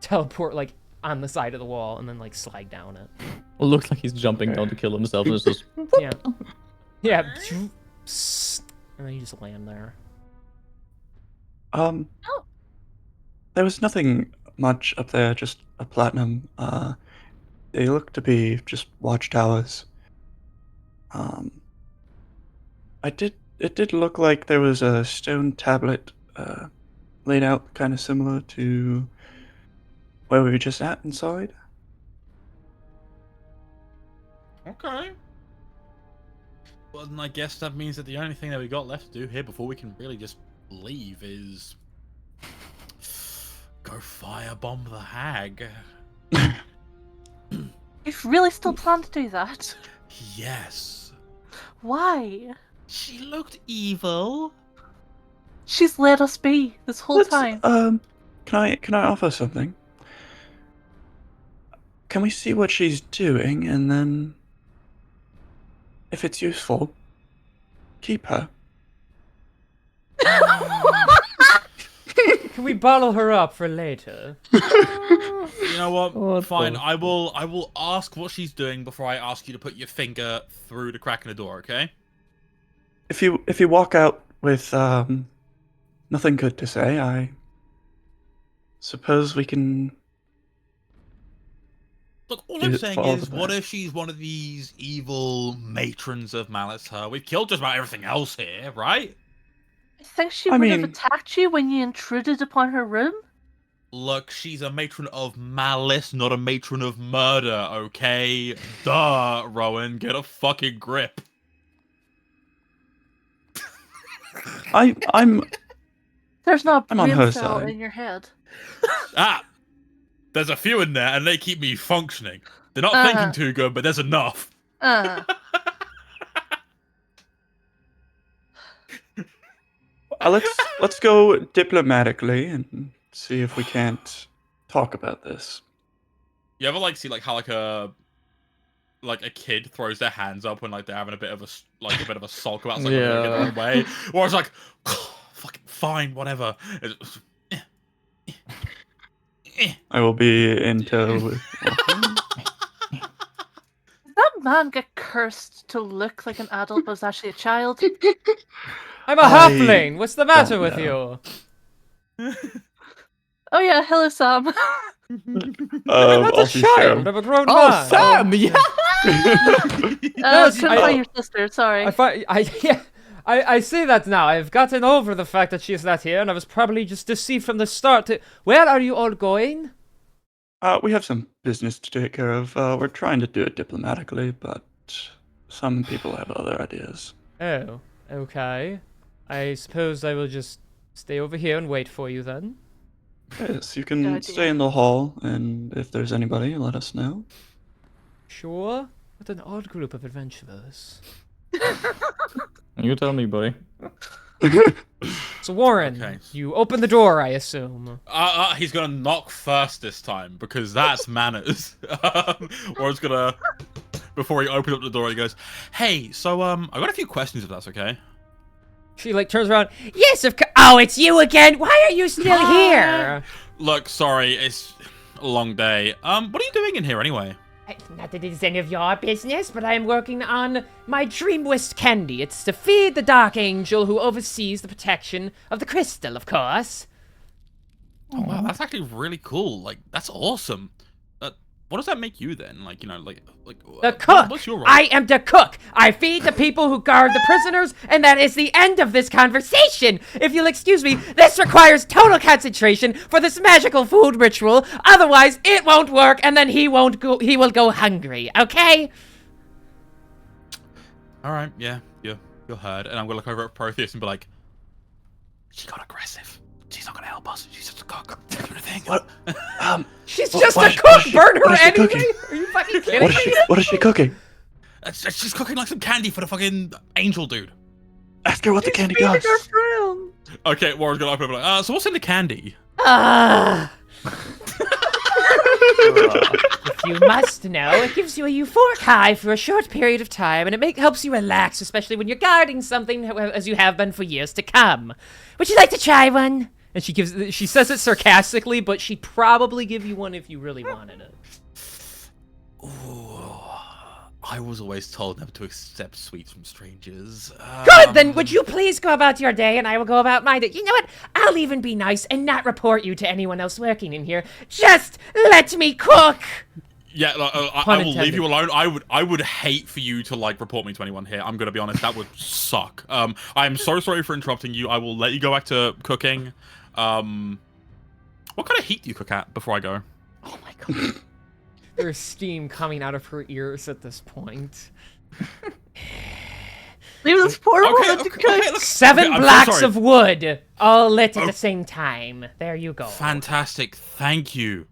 teleport, like, on the side of the wall and then, like, slide down it. Well, it looks like he's jumping down to kill himself, and it's just. Yeah. Yeah. And then you just land there. There was nothing much up there, just a platinum. They look to be just watchtowers. It did look like there was a stone tablet laid out kind of similar to where we were just at inside. Okay. Well, then I guess that means that the only thing that we got left to do here before we can really just leave is go firebomb the hag. You really still plan to do that? Yes. Why? She looked evil. She's let us be this whole time. Can I offer something? Can we see what she's doing, and then if it's useful, keep her? Can we bottle her up for later? You know what? What Fine. the- I will ask what she's doing before I ask you to put your finger through the crack in the door. Okay? If you walk out with nothing good to say, I suppose we can. Look, all I'm saying follow is, the what plan. if she's one of these evil matrons of Malice? We've killed just about everything else here, right? I think she I would have mean- attacked you when you intruded upon her room. Look, she's a matron of malice, not a matron of murder, okay? Duh, Rowan, get a fucking grip. I'm There's not a I'm on brain her cell side. in your head. Ah! There's a few in there, and they keep me functioning. They're not Uh-huh. thinking too good, but there's enough. let's go diplomatically and see if we can't talk about this. You ever like see like how like a kid throws their hands up when like they're having a bit of a sulk about something they're gonna get their own way, or it's like, fucking fine, whatever. I will be in tow with. Did that man get cursed to look like an adult but was actually a child? I'm a I halfling. What's the matter don't with know. you? Oh yeah, hello Sam. I'm not a Also child. Sam. I'm a grown Oh, man. Sam! Yeah. Couldn't find your sister, sorry. I see that now. I've gotten over the fact that she's not here, and I was probably just deceived from the start. Where are you all going? We have some business to take care of. We're trying to do it diplomatically, but some people have other ideas. Oh, okay. I suppose I will just stay over here and wait for you then. Yes, you Good can idea. stay in the hall, and if there's anybody, let us know. Sure. What an odd group of adventurers. You tell me, buddy. So Warren, Okay. you open the door, I assume. He's gonna knock first this time because that's manners. Or it's gonna, before he opens up the door, he goes, "Hey, so I got a few questions if that's okay." She like turns around. Yes, of course. Oh, it's you again. Why are you still here? Look, sorry, it's a long day. What are you doing in here anyway? Not that it's any of your business, but I am working on my Dreamwist candy. It's to feed the Dark Angel who oversees the protection of the crystal, of course. Oh wow, that's actually really cool. Like, that's awesome. What does that make you then? Like, you know, like The cook! What's your role? I am the cook! I feed the people who guard the prisoners, and that is the end of this conversation! If you'll excuse me, this requires total concentration for this magical food ritual, otherwise it won't work, and then he will go hungry, okay? Alright, yeah, you're heard. And I'm gonna look over at Protheus and be like, she got aggressive. She's not gonna help us. She's just a cook. Everything. What? She's What- just what a is- cook! what is she- Burn her what is she anyway! cooking? Are you fucking kidding me? What is she cooking? She's cooking like some candy for the fucking angel dude. Ask her what the candy does. Okay, Warren's gonna open up and be like, so what's in the candy? Ah. If you must know, it gives you a euphoric high for a short period of time, and it helps you relax, especially when you're guarding something, as you have been for years to come. Would you like to try one? And she says it sarcastically, but she'd probably give you one if you really wanted it. Ooh, I was always told never to accept sweets from strangers. Good, then would you please go about your day, and I will go about my day. You know what? I'll even be nice and not report you to anyone else working in here. Just let me cook! Yeah, I Pun will leave intended. you alone. I would hate for you to like report me to anyone here. I'm gonna be honest, that would suck. I am so sorry for interrupting you. I will let you go back to cooking. What kind of heat do you cook at before I go? Oh my god. There's steam coming out of her ears at this point. Leave this poor Okay, woman to okay, cook. okay, look. Seven Okay, I'm so blocks sorry. of wood, all lit at Oh. the same time. There you go. Fantastic, thank you.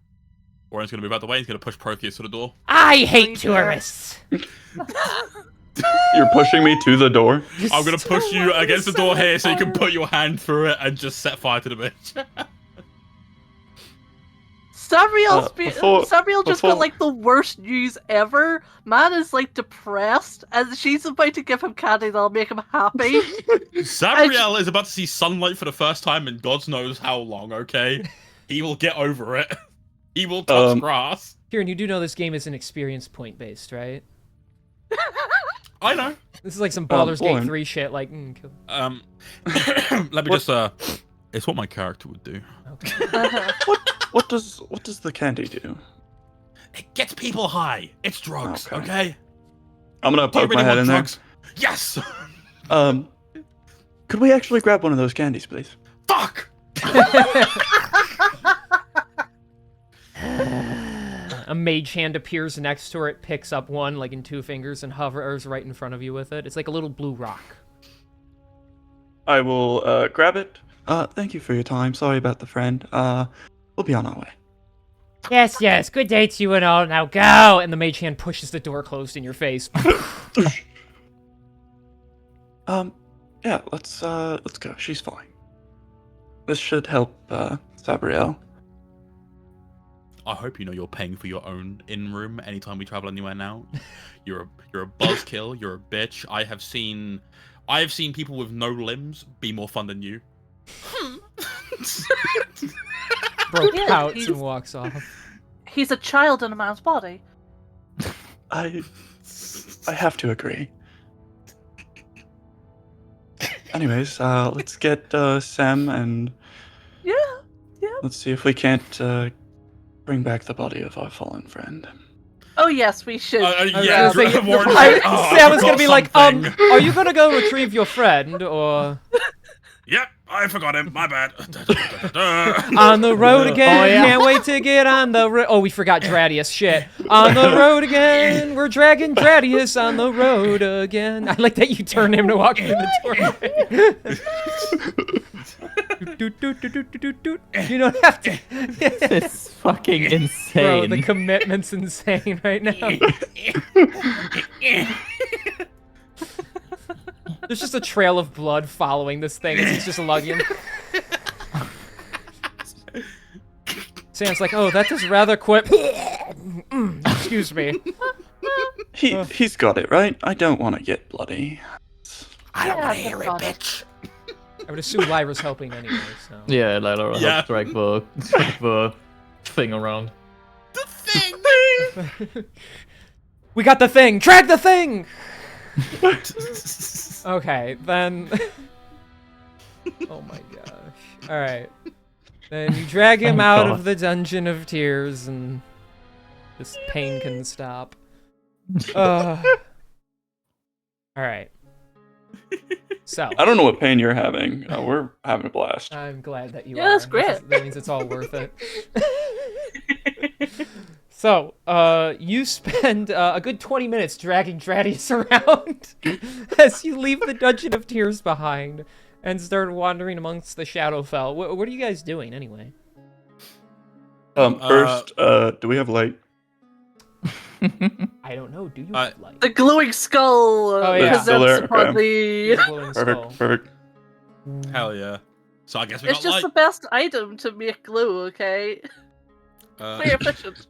Warren's gonna move out the way. He's gonna push Protheus to the door. I hate tourists. You're pushing me to the door. I'm gonna push you against the door here so you can put your hand through it and just set fire to the bitch. Sabriel just got before- like the worst news ever. Man is like depressed, and she's about to give him candy that'll make him happy. Sabriel is about to see sunlight for the first time in God knows how long, okay? He will get over it. He will touch grass. Kieran, you do know this game isn't experience point based, right? I know. This is like some Baldur's Gate Warren. 3 shit, like, kill. Let me just, it's what my character would do. Okay. What does the candy do? It gets people high. It's drugs, okay? I'm gonna Do you poke my really head want in drugs? Yes! there. Could we actually grab one of those candies, please? Fuck! A mage hand appears next to her. It picks up one, like in 2 fingers, and hovers right in front of you with it. It's like a little blue rock. I will grab it. Thank you for your time. Sorry about the friend. We'll be on our way. Yes, yes. Good day to you and all. Now go! And the mage hand pushes the door closed in your face. Yeah, let's go. She's fine. This should help, Sabriel. I hope you know you're paying for your own in-room anytime we travel anywhere now. You're a buzzkill, you're a bitch. I have seen people with no limbs be more fun than you. Bro Yeah, pouts and walks off. He's a child in a man's body. I have to agree. Anyways, let's get Sam and Yeah. let's see if we can't bring back the body of our fallen friend. Oh yes, we should. Yeah, gonna say, Warren's I- like, "Oh, Sam I is gonna forgot be like, something." are you gonna go retrieve your friend, or... Yep, I forgot him. My bad. On the road again, Oh, yeah. can't wait to get on the road. Oh, we forgot Dradius, shit. On the road again, we're dragging Dradius on the road again. I like that you turn him to walk through the doorway. You don't have to. It's fucking Bro, insane. the commitment's insane right now. There's just a trail of blood following this thing as he's just lugging. Sam's like, oh, that is rather quick. Excuse me. He's got it, right? I don't want to get bloody. I don't Yeah, want to hear it, that's bitch. I would assume Lyra's helping anyway, so. Yeah, Lila Yeah. helped drag the thing around. The thing! We got the thing! Drag the thing! Okay, then... Oh my gosh. Alright. Then you drag him Oh, out God. of the Dungeon of Tears, and this pain can stop. Alright. So, I don't know what pain you're having. We're having a blast. I'm glad that you Yeah, are. that's great. That means it's all worth it. So, you spend a good 20 minutes dragging Dradius around as you leave the Dungeon of Tears behind and start wandering amongst the Shadowfell. What are you guys doing, anyway? First, do we have light? I don't know. Do you Uh, have light? The glowing skull. Oh, yeah. Presents Still there, upon okay. the. The glowing skull. Perfect, perfect. Hell yeah. So I guess we It's got just light. the best item to make glue. Okay. Very efficient.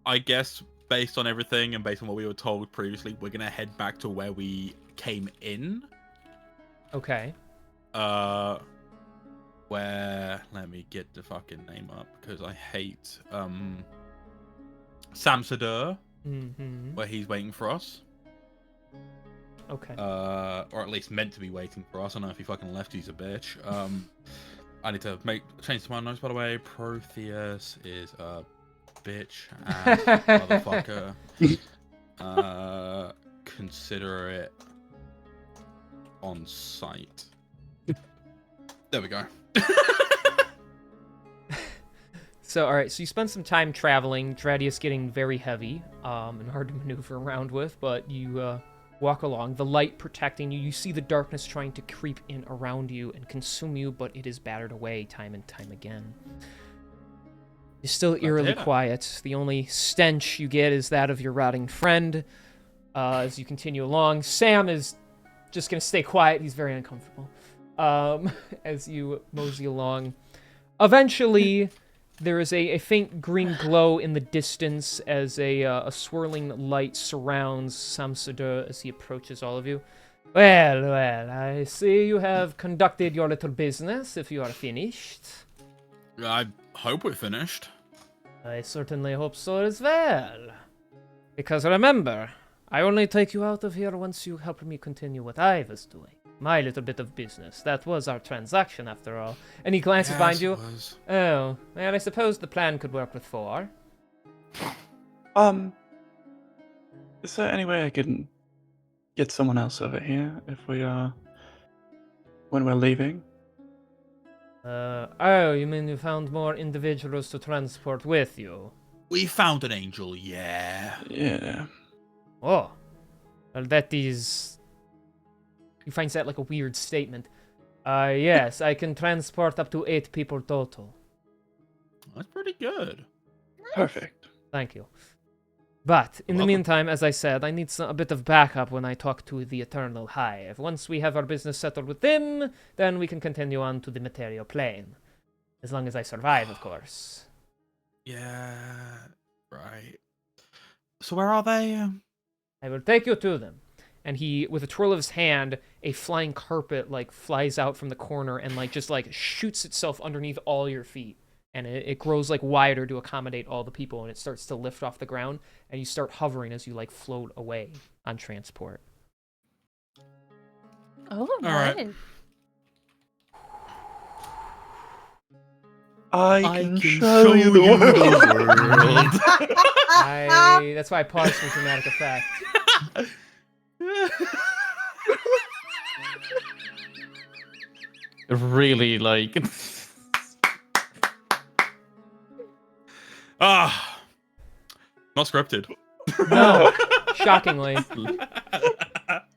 I guess based on everything and based on what we were told previously, we're gonna head back to where we came in. Okay. Where let me get the fucking name up because I hate Samsadur, Mm-hmm. where he's waiting for us. Okay. Or at least meant to be waiting for us. I don't know if he fucking left. He's a bitch. I need to change my notes, by the way. Protheus is a bitch ass motherfucker. Consider it on site. There we go. So, alright, so you spend some time traveling. Dradius getting very heavy and hard to maneuver around with, but you walk along, the light protecting you. You see the darkness trying to creep in around you and consume you, but it is battered away time and time again. You're still eerily hear that. quiet. The only stench you get is that of your rotting friend. As you continue along, Sam is just going to stay quiet. He's very uncomfortable as you mosey along. Eventually, There is a faint green glow in the distance as a swirling light surrounds Samsudar as he approaches all of you. Well, well, I see you have conducted your little business if you are finished. I hope we're finished. I certainly hope so as well. Because remember, I only take you out of here once you help me continue what I was doing. My little bit of business. That was our transaction, after all. And he glances behind you. Oh, well, I suppose the plan could work with 4. Is there any way I can get someone else over here if we when we're leaving? Oh, you mean you found more individuals to transport with you? We found an angel, yeah. Yeah. Oh, well, that is... He finds that like a weird statement. Yes, I can transport up to 8 people total. That's pretty good. Perfect. Thank you. But, in the Welcome. meantime, as I said, I need a bit of backup when I talk to the Eternal Hive. Once we have our business settled with them, then we can continue on to the material plane. As long as I survive, of course. Yeah, right. So where are they? I will take you to them. And he, with a twirl of his hand, a flying carpet, like, flies out from the corner and, like, just, like, shoots itself underneath all your feet. And it grows, like, wider to accommodate all the people, and it starts to lift off the ground, and you start hovering as you, like, float away on transport. Oh, right. nice. I can show you the world. That's why I paused for dramatic effect. Really, like... Not scripted. No, shockingly.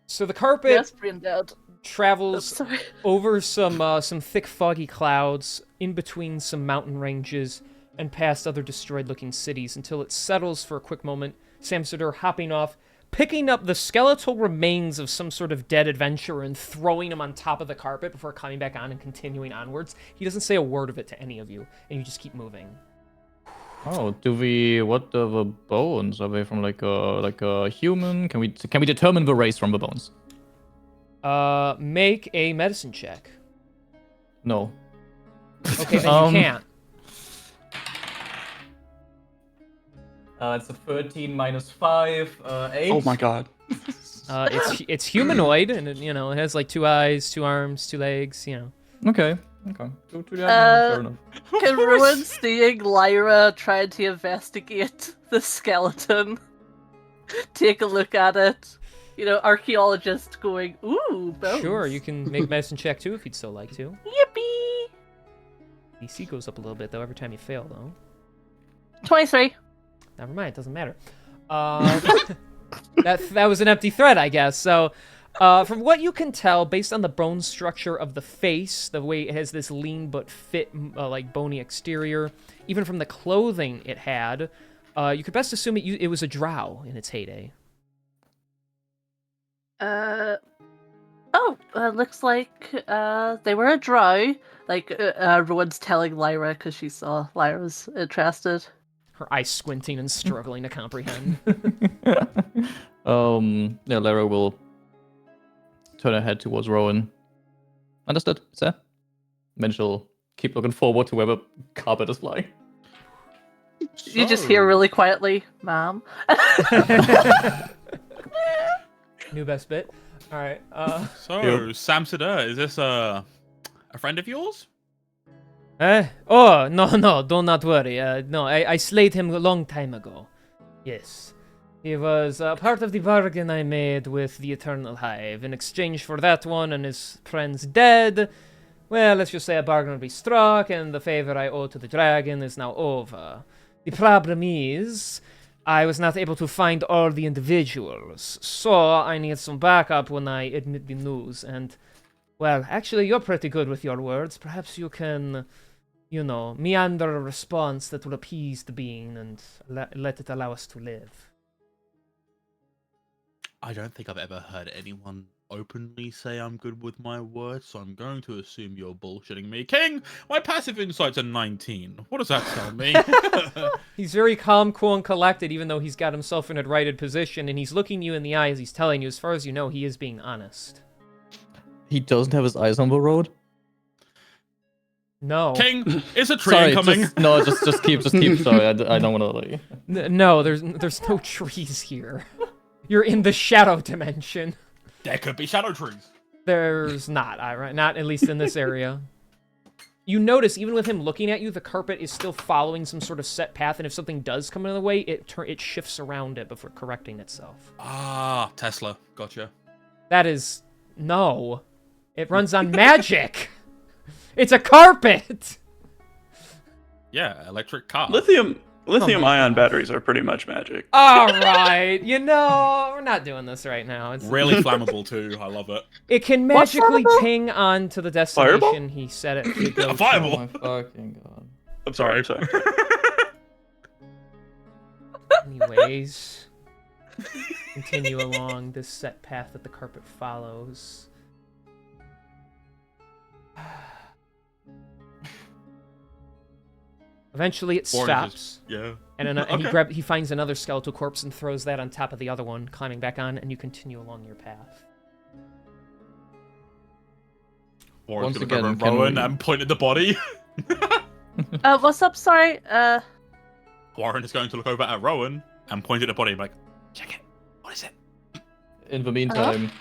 So the carpet Yes, brain dead. travels Sorry. over some thick foggy clouds, in between some mountain ranges, and past other destroyed-looking cities until it settles for a quick moment. Samsudar hopping off, picking up the skeletal remains of some sort of dead adventurer and throwing them on top of the carpet before coming back on and continuing onwards. He doesn't say a word of it to any of you, and you just keep moving. Oh, what are the bones? Are they from like a human? Can we determine the race from the bones? Make a medicine check. No. Okay, then you can't. It's a 13 minus 5, 8. Oh my god. It's humanoid, and it, it has like 2 eyes, 2 arms, 2 legs, Okay. Fair enough. Can Ruin seeing Lyra trying to investigate the skeleton? Take a look at it. Archaeologist going, ooh, bones. Sure, you can make medicine check too if you'd so like to. Yippee! DC goes up a little bit though every time you fail though. 23. Never mind, it doesn't matter. That was an empty threat, I guess. So, from what you can tell, based on the bone structure of the face, the way it has this lean but fit, like bony exterior, even from the clothing it had, you could best assume it was a drow in its heyday. Looks like they were a drow. Like Rowan's telling Lyra because she saw Lyra's interested. Her eyes squinting and struggling to comprehend. Yeah, Lara will turn her head towards Rowan. Understood, sir? Then she'll keep looking forward to where the carpet is flying. You just hear really quietly, Mom. New best bit. All right. So, Samsudar, is this a friend of yours? Oh, no, do not worry. No, I slayed him a long time ago. Yes. He was part of the bargain I made with the Eternal Hive. In exchange for that one and his friends dead, well, let's just say a bargain will be struck, and the favor I owe to the dragon is now over. The problem is, I was not able to find all the individuals, so I need some backup when I admit the news, and, well, actually, you're pretty good with your words. Perhaps you can, meander a response that will appease the being and let it allow us to live. I don't think I've ever heard anyone openly say I'm good with my words, so I'm going to assume you're bullshitting me. King, my passive insight's a 19. What does that tell me? He's very calm, cool, and collected, even though he's got himself in a righted position, and he's looking you in the eye as he's telling you, as far as you know, he is being honest. He doesn't have his eyes on the road. No. King, is a tree Sorry, incoming? just keep. Sorry, I don't want to like. No, there's no trees here. You're in the shadow dimension. There could be shadow trees. There's not, not at least in this area. You notice, even with him looking at you, the carpet is still following some sort of set path, and if something does come in the way, it shifts around it before correcting itself. Ah, Tesla. Gotcha. That is... no. It runs on magic! It's a carpet! Yeah, electric car. Lithium-ion batteries are pretty much magic. Alright, we're not doing this right now. It's Really flammable, too. I love it. It can What's magically flammable? ping on to the destination Fireball? he set it to go A to. fireball. Oh my fucking god. I'm sorry. Anyways, continue along this set path that the carpet follows. Eventually, it Warren stops, just- yeah. and he finds another skeletal corpse and throws that on top of the other one, climbing back on, and you continue along your path. Warren's Once gonna again, go can Rowan we- and point at the body. What's up? Sorry. Warren is going to look over at Rowan and point at the body, like, check it. What is it? In the meantime,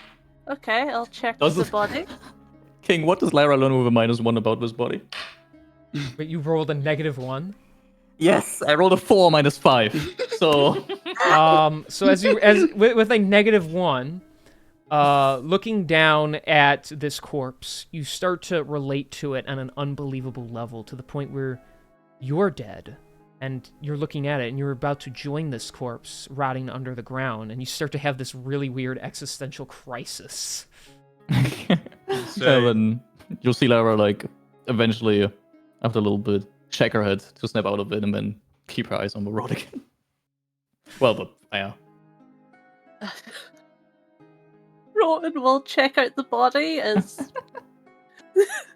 Okay, I'll check Does the it- body. King, what does Lyra learn with a -1 about this body? But you rolled a -1. Yes, I rolled a 4 -5. So So with a -1, looking down at this corpse, you start to relate to it on an unbelievable level, to the point where you're dead, and you're looking at it, and you're about to join this corpse rotting under the ground, and you start to have this really weird existential crisis. and then you'll see Lyra like eventually, after a little bit, shake her head to snap out of it, and then keep her eyes on the road again. Well, but yeah. Rowan will check out the body as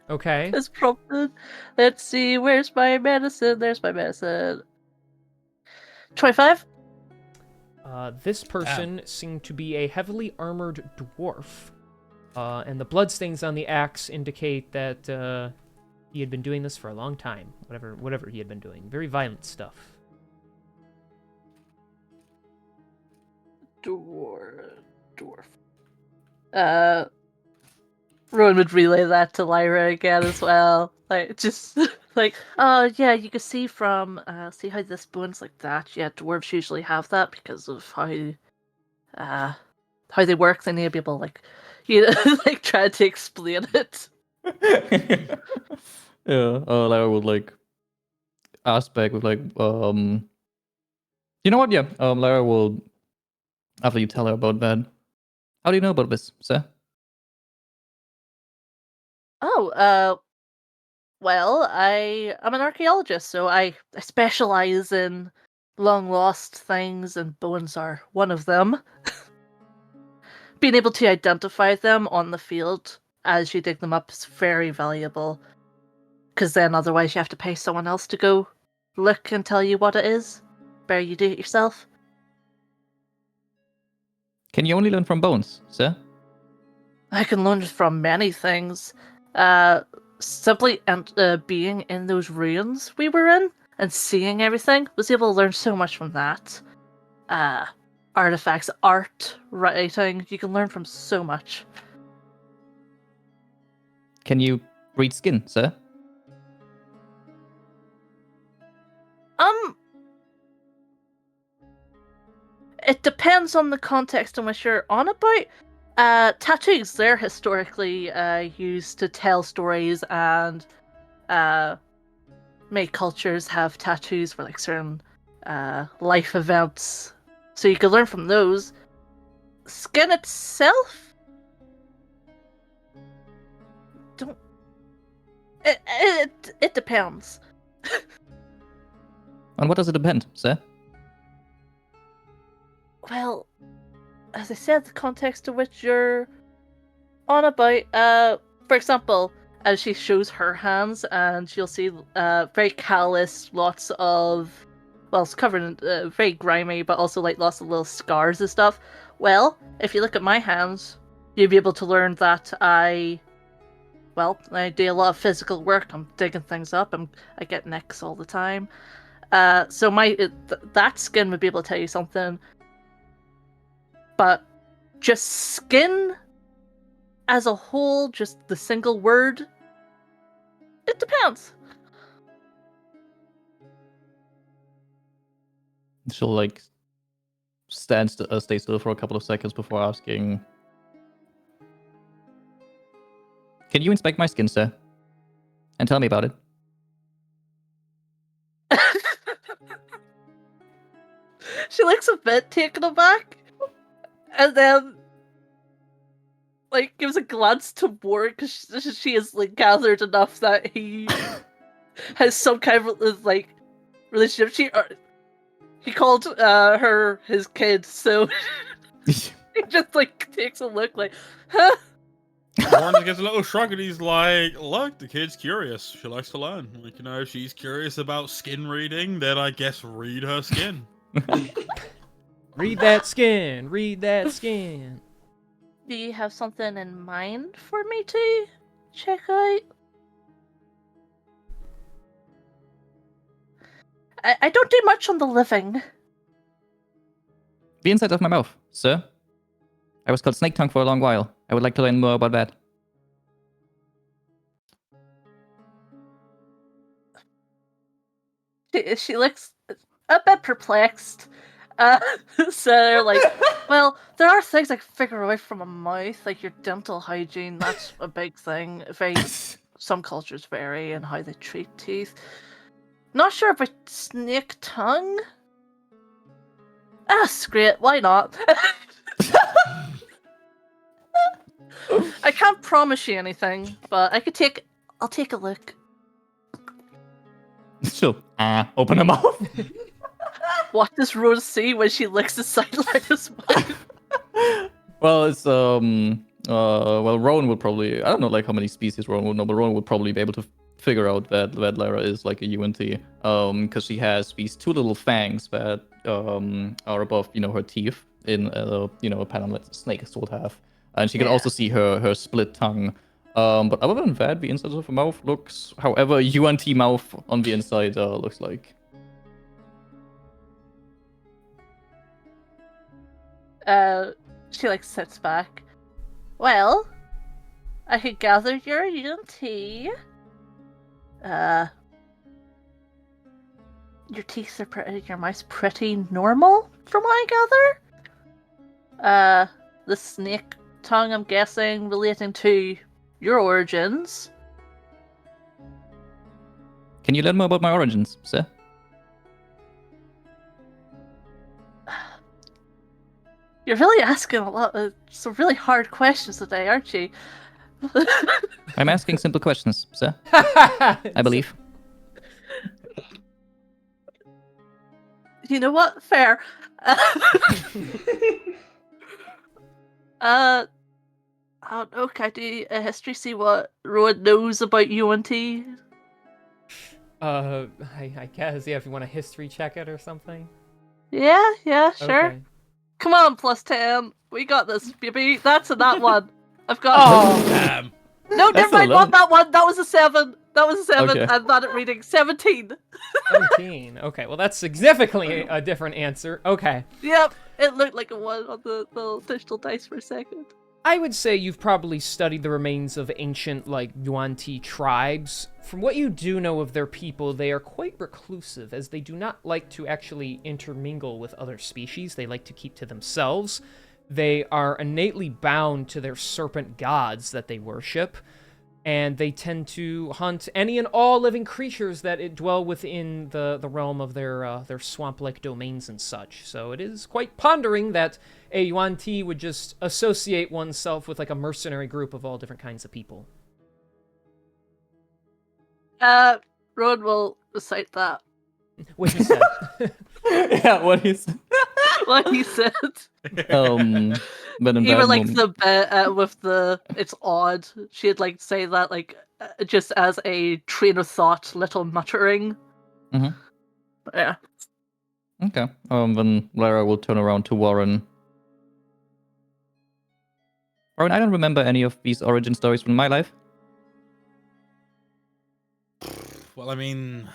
Okay. as prompted. Let's see, where's my medicine? There's my medicine. 25? This person seemed to be a heavily armored dwarf, and the bloodstains on the axe indicate that he had been doing this for a long time. Whatever he had been doing, very violent stuff. Dwarf. Rowan would relay that to Lyra again as well. Like, just like, oh yeah, you can see from see how this bone's like that. Yeah, dwarves usually have that because of how they work. They need to be able, like, like try to explain it. Yeah, Lyra would like ask back with like, you know what? Yeah, Lyra will, after you tell her about that. How do you know about this, sir? Oh, well, I'm an archaeologist, so I specialize in long lost things, and bones are one of them. Being able to identify them on the field as you dig them up is very valuable, because then otherwise you have to pay someone else to go look and tell you what it is. Better you do it yourself. Can you only learn from bones, sir? I can learn from many things. Simply being in those ruins we were in and seeing everything, was able to learn so much from that. Artifacts, art, writing, you can learn from so much. Can you read skin, sir? It depends on the context in which you're on about. Tattoos, they're historically used to tell stories, and many cultures have tattoos for like certain life events, so you can learn from those. Skin itself, don't. It depends. On what does it depend, sir? Well, as I said, the context to which you're on about. For example, as she shows her hands, and you'll see very callous, lots of, well, it's covered in very grimy, but also like lots of little scars and stuff. Well, if you look at my hands, you'll be able to learn that I do a lot of physical work. I'm digging things up. I get nicks all the time. So that skin would be able to tell you something. But just skin as a whole, just the single word, it depends. She'll like stay still for a couple of seconds before asking, "Can you inspect my skin, sir? And tell me about it." She looks a bit taken aback, and then like gives a glance to Ward because she is like gathered enough that he has some kind of like relationship. He called her his kid, so he just like takes a look like, huh? Warren gets a little shrug and he's like, look, the kid's curious. She likes to learn. Like, if she's curious about skin reading, then I guess read her skin. Read that skin. Read that skin. Do you have something in mind for me to check out? I don't do much on the living. The inside of my mouth, sir. I was called Snake Tongue for a long while. I would like to learn more about that. She looks a bit perplexed. So they're like, well, there are things I can figure out from a mouth, like your dental hygiene. That's a big thing. Some cultures vary in how they treat teeth. Not sure about snake tongue. Screw it. Why not? I can't promise you anything, but I'll take a look. She'll open her mouth. What does Rose see when she licks inside Lyra's mouth? Well, it's well, Rowan would probably, I don't know like how many species Rowan would know, but Rowan would probably be able to figure out that Lyra is like a UNT, because she has these two little fangs that are above, her teeth in a pattern that snakes would have, and she can also see her split tongue. But other than that, the inside of her mouth looks however UNT mouth on the inside looks like. She like sits back. Well, I could gather your UNT. Your teeth are pretty, your mouth's pretty normal, from what I gather. The snake tongue, I'm guessing, relating to your origins. Can you learn more about my origins, sir? You're really asking a lot of some really hard questions today, aren't you? I'm asking simple questions, sir. I believe. You know what? Fair. I don't know, can I do a history, see what Rowan knows about UNT? I guess, yeah, if you want to history check it or something. Yeah, sure. Okay. Come on, +10. We got this, baby. That's that one. I've got Damn. No, never mind, not that one. That was a 7. That was a 7. Okay. I'm bad at reading. 17. 17. Okay, well that's significantly a different answer. Okay. Yep, it looked like a 1 on the digital dice for a second. I would say you've probably studied the remains of ancient, Yuan-Ti tribes. From what you do know of their people, they are quite reclusive, as they do not like to actually intermingle with other species. They like to keep to themselves. They are innately bound to their serpent gods that they worship, and they tend to hunt any and all living creatures that dwell within the realm of their swamp-like domains and such. So it is quite pondering that a Yuan-Ti would just associate oneself with a mercenary group of all different kinds of people. Rowan will recite that. What you said. Yeah, what he said. What he said. But in Even that like moment, the bit with the it's odd. She'd like say that like just as a train of thought, little muttering. Mhm. Yeah. okay. Then Lara will turn around to Warren. Warren, I don't remember any of these origin stories from my life. Well, I mean,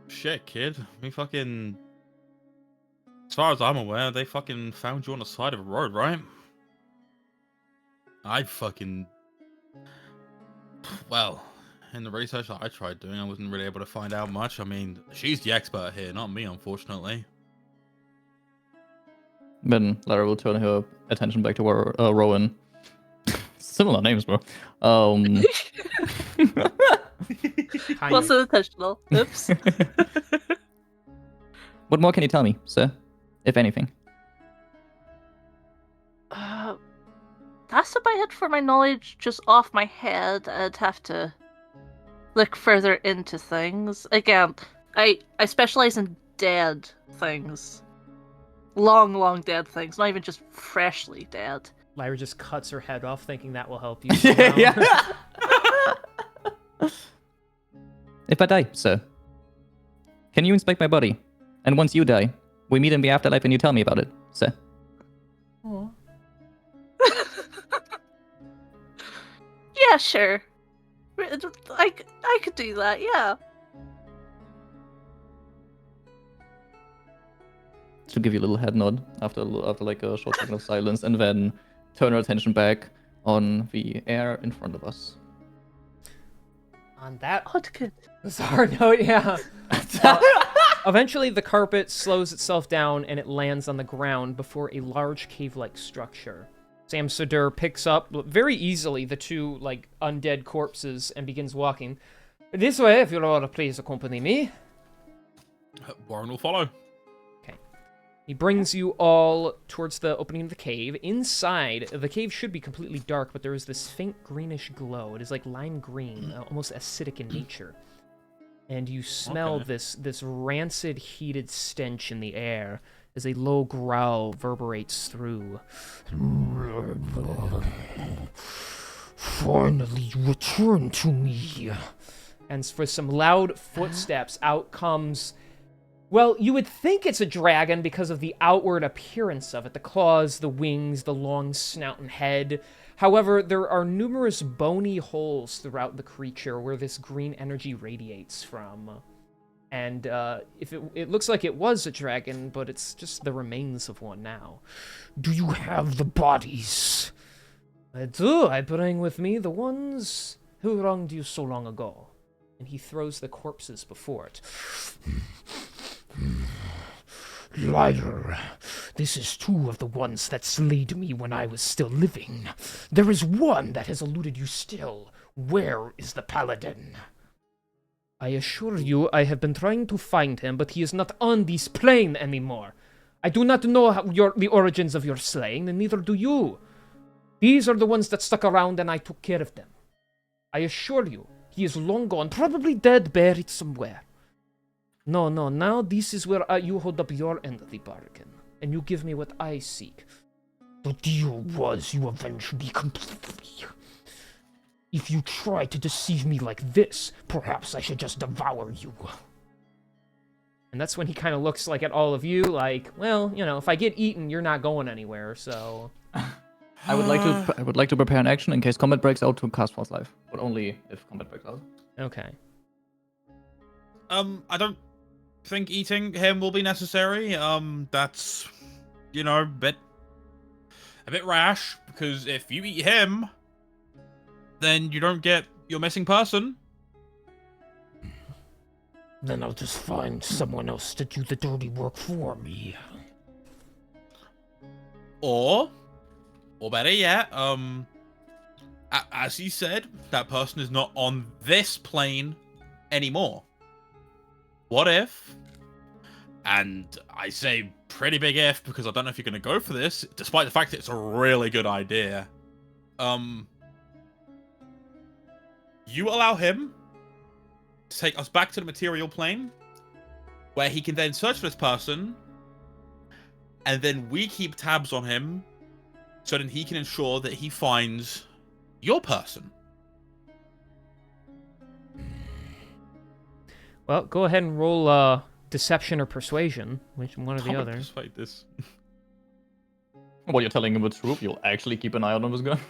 shit, kid. We fucking, as far as I'm aware, they fucking found you on the side of a road, right? I fucking, well, in the research that I tried doing, I wasn't really able to find out much. I mean, she's the expert here, not me, unfortunately. Then Lara will turn her attention back to Rowan. Similar names, bro. Um, Kind Also intentional. Oops. what more can you tell me, sir? If anything. That's about it for my knowledge, just off my head. I'd have to look further into things. Again, I specialize in dead things. Long dead things, not even just freshly dead. Lyra just cuts her head off, thinking that will help you. somehow. If I die, sir, can you inspect my body? And once you die, we meet in the afterlife and you tell me about it, sir. Aw. Yeah, sure. I could do that, yeah. She'll give you a little head nod after like a short second of silence, and then turn her attention back on the air in front of us. On that Odd kid. bizarre note, yeah. Eventually, the carpet slows itself down and it lands on the ground before a large cave-like structure. Sam Sadur picks up very easily the two like undead corpses and begins walking. This way, if you'll all please accompany me. Warren will follow. He brings you all towards the opening of the cave. Inside, the cave should be completely dark, but there is this faint greenish glow. It is like lime green, almost acidic in nature. And you smell this rancid, heated stench in the air as a low growl reverberates through. Finally return to me. And for some loud footsteps, out comes... Well, you would think it's a dragon because of the outward appearance of it. The claws, the wings, the long snout and head. However, there are numerous bony holes throughout the creature where this green energy radiates from. And if it looks like it was a dragon, but it's just the remains of one now. Do you have the bodies? I do. I bring with me the ones who wronged you so long ago. And he throws the corpses before it. Liar. This is two of the ones that slayed me when I was still living. There is one that has eluded you still. Where is the paladin? I assure you, I have been trying to find him, but he is not on this plane anymore. I do not know the origins of your slaying, and neither do you. These are the ones that stuck around, and I took care of them. I assure you, he is long gone, probably dead, buried somewhere. No, now this is where you hold up your end of the bargain, and you give me what I seek. The deal was you avenge me completely. If you try to deceive me like this, perhaps I should just devour you. And that's when he kind of looks like at all of you, like, well, you know, if I get eaten, you're not going anywhere, so... I would like to prepare an action in case combat breaks out to cast Force Life, but only if combat breaks out. Okay. I don't think eating him will be necessary. That's, you know, a bit rash, because if you eat him, then you don't get your missing person. Then I'll just find someone else to do the dirty work for me. Or better yet, as he said, that person is not on this plane anymore. What if, and I say pretty big if because I don't know if you're going to go for this, despite the fact that it's a really good idea, you allow him to take us back to the material plane, where he can then search for this person, and then we keep tabs on him, so then he can ensure that he finds your person. Well, go ahead and roll deception or persuasion, which one or the I would other. persuade this. Well, you're telling him the truth. You'll actually keep an eye on him as gun.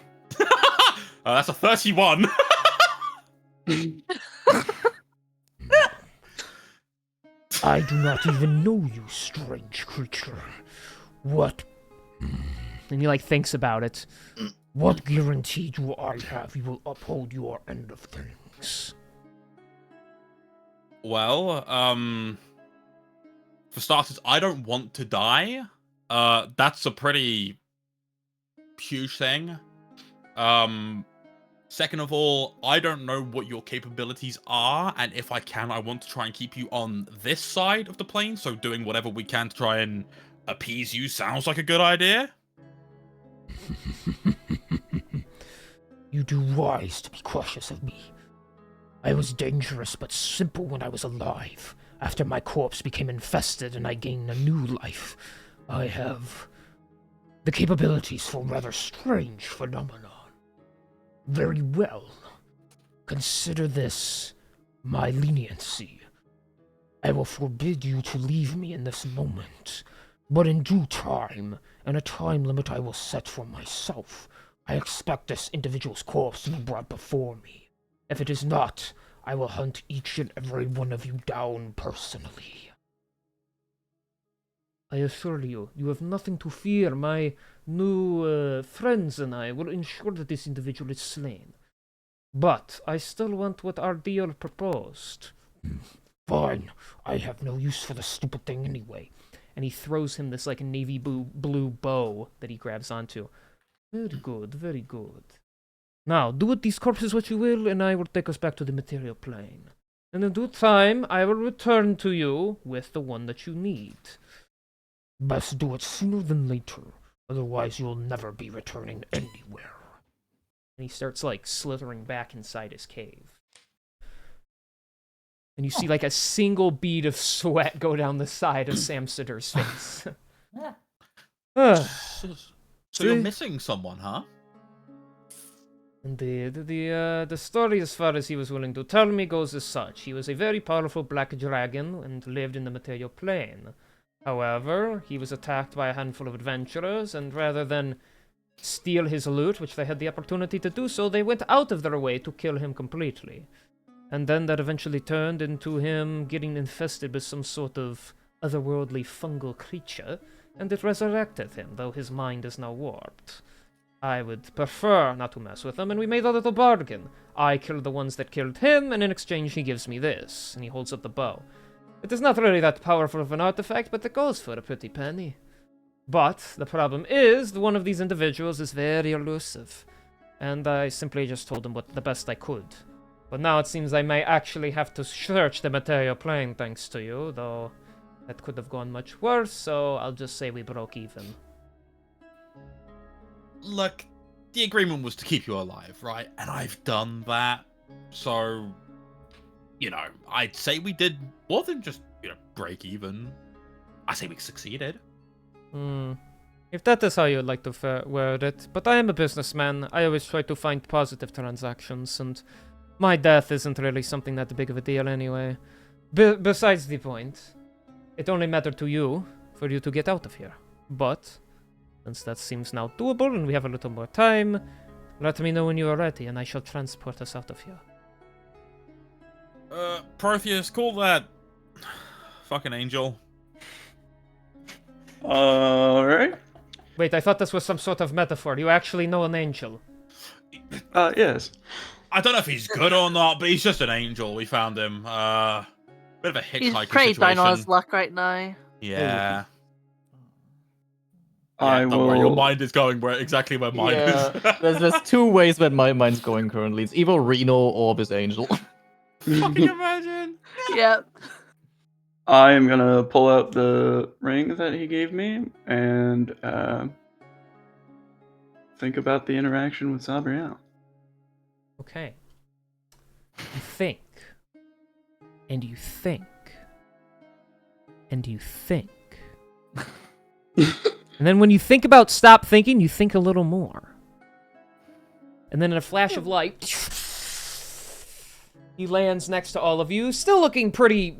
That's a 31. I do not even know you, strange creature. What? And he, like, thinks about it. What guarantee do I have you will uphold your end of things? Well, for starters, I don't want to die. That's a pretty huge thing. Second of all, I don't know what your capabilities are, and if I can, I want to try and keep you on this side of the plane, so doing whatever we can to try and appease you sounds like a good idea. You do wise to be cautious of me. I was dangerous but simple when I was alive. After my corpse became infested and I gained a new life, I have the capabilities for rather strange phenomenon. Very well. Consider this my leniency. I will forbid you to leave me in this moment, but in due time, and a time limit I will set for myself, I expect this individual's corpse to be brought before me. If it is not, I will hunt each and every one of you down personally. I assure you, you have nothing to fear. My new friends and I will ensure that this individual is slain. But I still want what our deal proposed. Fine. I have no use for the stupid thing anyway. And he throws him this, like, navy blue bow that he grabs onto. Very good, very good. Now, do with these corpses what you will, and I will take us back to the material plane. And in due time, I will return to you with the one that you need. Best do it sooner than later, otherwise you'll never be returning anywhere. And he starts, like, slithering back inside his cave. And you see, like, a single bead of sweat go down the side of Sam Sitter's face. So you're missing someone, huh? Indeed. The story, as far as he was willing to tell me, goes as such. He was a very powerful black dragon and lived in the material plane. However, he was attacked by a handful of adventurers, and rather than steal his loot, which they had the opportunity to do so, they went out of their way to kill him completely. And then that eventually turned into him getting infested with some sort of otherworldly fungal creature, and it resurrected him, though his mind is now warped. I would prefer not to mess with him, and we made a little bargain. I killed the ones that killed him, and in exchange he gives me this, and he holds up the bow. It is not really that powerful of an artifact, but it goes for a pretty penny. But the problem is, one of these individuals is very elusive, and I simply just told him what the best I could. But now it seems I may actually have to search the material plane thanks to you, though that could have gone much worse, so I'll just say we broke even. Look, the agreement was to keep you alive, right? And I've done that. So, you know, I'd say we did more than just, you know, break even. I say we succeeded. If that is how you'd like to word it. But I am a businessman. I always try to find positive transactions, and my death isn't really something that big of a deal anyway. Besides the point, it only mattered to you for you to get out of here. But since that seems now doable and we have a little more time, let me know when you are ready and I shall transport us out of here. Protheus, call that fucking angel. Alright. Wait, I thought this was some sort of metaphor. You actually know an angel. Yes. I don't know if he's good or not, but he's just an angel. We found him. Bit of a He's hitchhiker pretty down situation. on his luck right now. Yeah. I Don't worry, your will. mind is going exactly where mine is. there's two ways that my mind's going currently. It's either Reno or this angel. Fucking imagine. Yep. I am gonna pull out the ring that he gave me and think about the interaction with Sabriel. Okay. You think. And you think. And you think. And then when you think about stop thinking, you think a little more. And then in a flash of light, he lands next to all of you, still looking pretty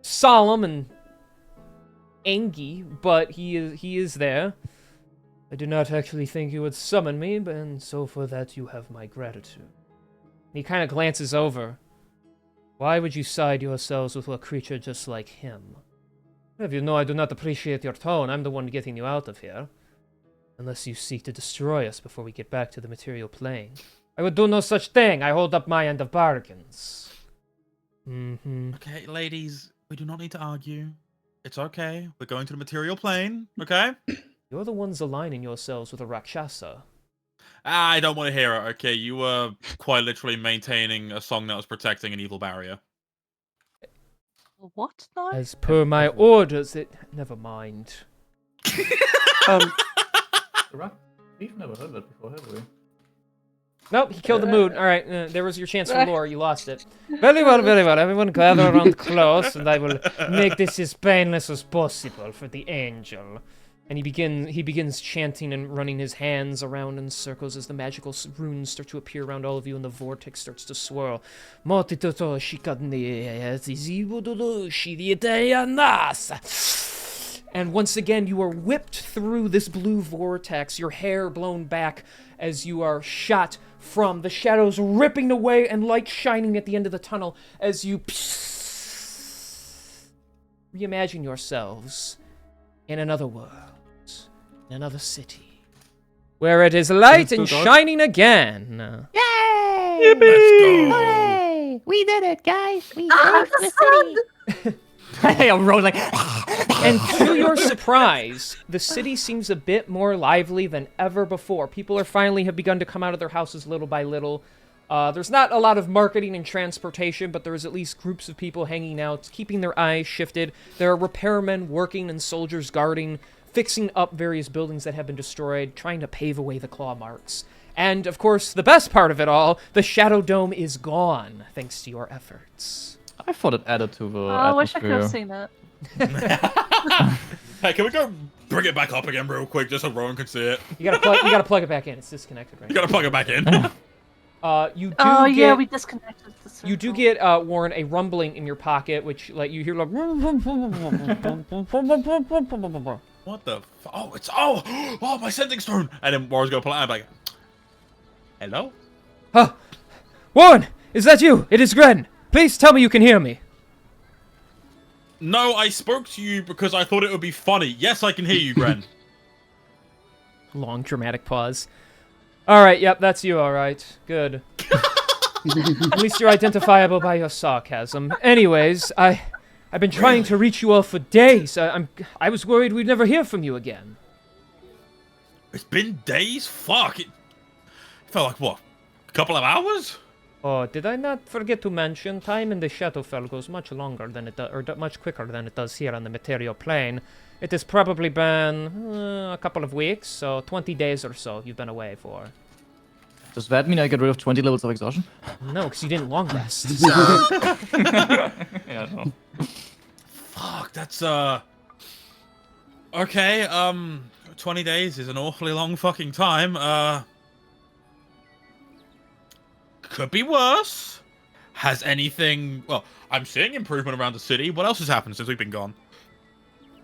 solemn and angry, but he is there. I did not actually think you would summon me, and so for that you have my gratitude. He kind of glances over. Why would you side yourselves with a creature just like him? If you know I do not appreciate your tone, I'm the one getting you out of here. Unless you seek to destroy us before we get back to the material plane. I would do no such thing. I hold up my end of bargains. Okay, ladies, we do not need to argue. It's okay. We're going to the material plane, okay? You're the ones aligning yourselves with a Rakshasa. I don't want to hear it, okay? You were quite literally maintaining a song that was protecting an evil barrier. What now? As per my orders, never mind. We've never heard that before, have we? Nope, he killed the mood. Alright, there was your chance for lore. You lost it. Very well, very well. Everyone gather around close, and I will make this as painless as possible for the angel. And he begins chanting and running his hands around in circles as the magical runes start to appear around all of you, and the vortex starts to swirl. And once again, you are whipped through this blue vortex, your hair blown back as you are shot from the shadows ripping away and light shining at the end of the tunnel as you reimagine yourselves in another world, in another city, where it is light and shining again. Yay! Let's go! Hooray! We did it, guys! We saved the city! I'm rolling. And to your surprise, the city seems a bit more lively than ever before. People have begun to come out of their houses little by little. There's not a lot of marketing and transportation, but there's at least groups of people hanging out, keeping their eyes shifted. There are repairmen working and soldiers guarding, fixing up various buildings that have been destroyed, trying to pave away the claw marks. And, of course, the best part of it all, the Shadow Dome is gone, thanks to your efforts. I thought it added to the I wish I atmosphere. could have seen that. Hey, can we go bring it back up again real quick, just so Rowan can see it? You gotta plug it back in. It's disconnected right You now. gotta plug it back in. You do Oh get, yeah, we disconnected the circle. You do get, Warren, a rumbling in your pocket, which, like, you hear, like... What the oh, it's... Oh, my sending stone! And then Warren's gonna pull it out, like... Hello? Huh? Warren! Is that you? It is Gren! Please tell me you can hear me. No, I spoke to you because I thought it would be funny. Yes, I can hear you, Gren. Long, dramatic pause. Alright, yep, that's you, alright. Good. At least you're identifiable by your sarcasm. Anyways, I've been trying to reach you all for days. I was worried we'd never hear from you again. It's been days? Fuck, it felt like, what, a couple of hours? Oh, did I not forget to mention, time in the Shadowfell goes much longer than it does, or much quicker than it does here on the material plane. It has probably been a couple of weeks, so 20 days or so you've been away for. Does that mean I get rid of 20 levels of exhaustion? No, because you didn't long rest. Yeah, no. Fuck, that's, okay, 20 days is an awfully long fucking time, could be worse. Has anything... Well, I'm seeing improvement around the city. What else has happened since we've been gone?